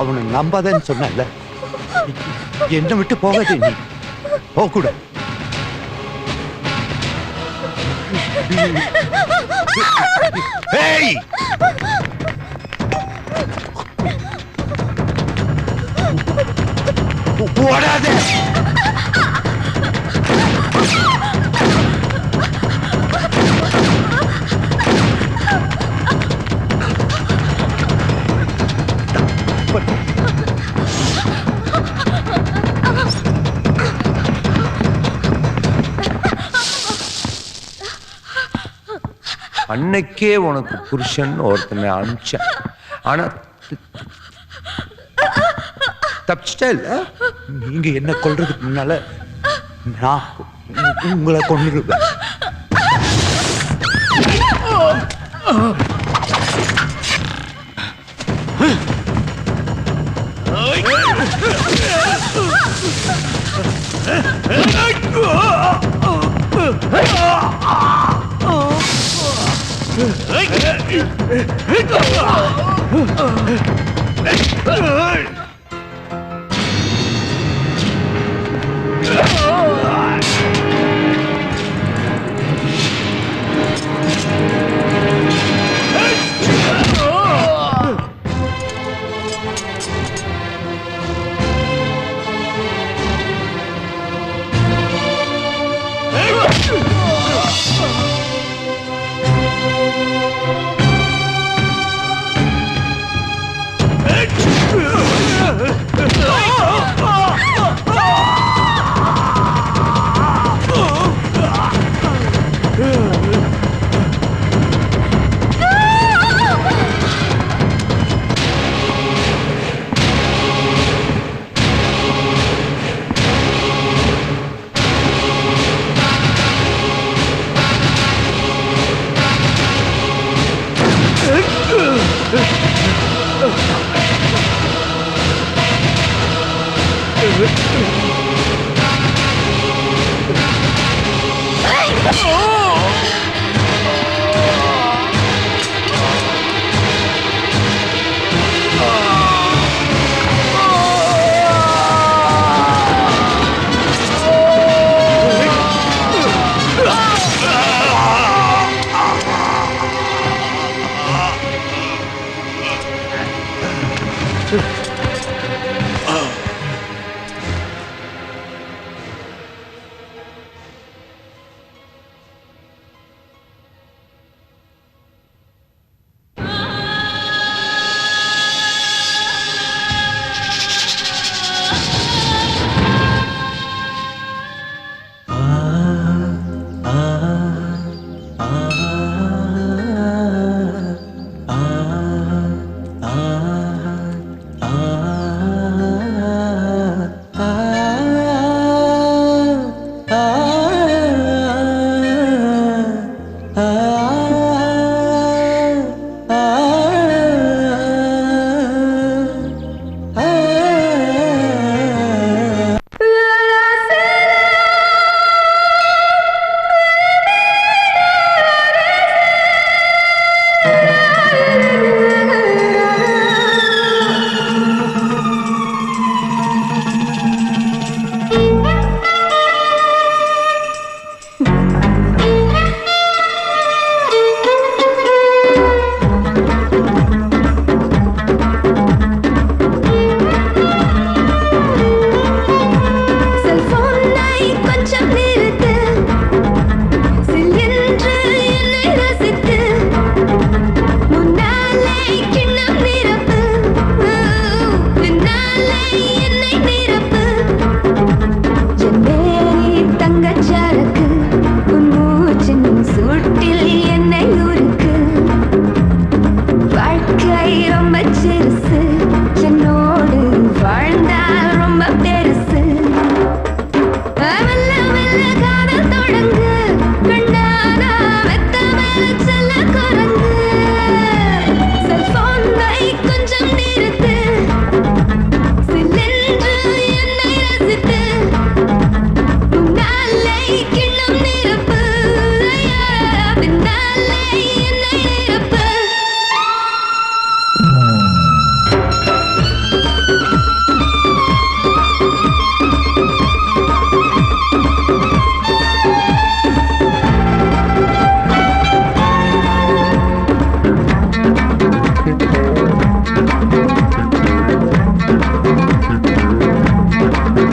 அவனை நம்பாதன்னு சொன்ன, என்ன விட்டு போகாதே. நீ போக கூட. ஏய் ஓடாத அன்னைக்கே உனக்கு புருஷன் ஒருத்தனை அனுப்பிச்சேன் ஆனா தப்பிச்சிட்டா நீங்க என்ன கொல்றதுக்கு முன்னால நான் உங்களை கொன்னுருவேன். என்னை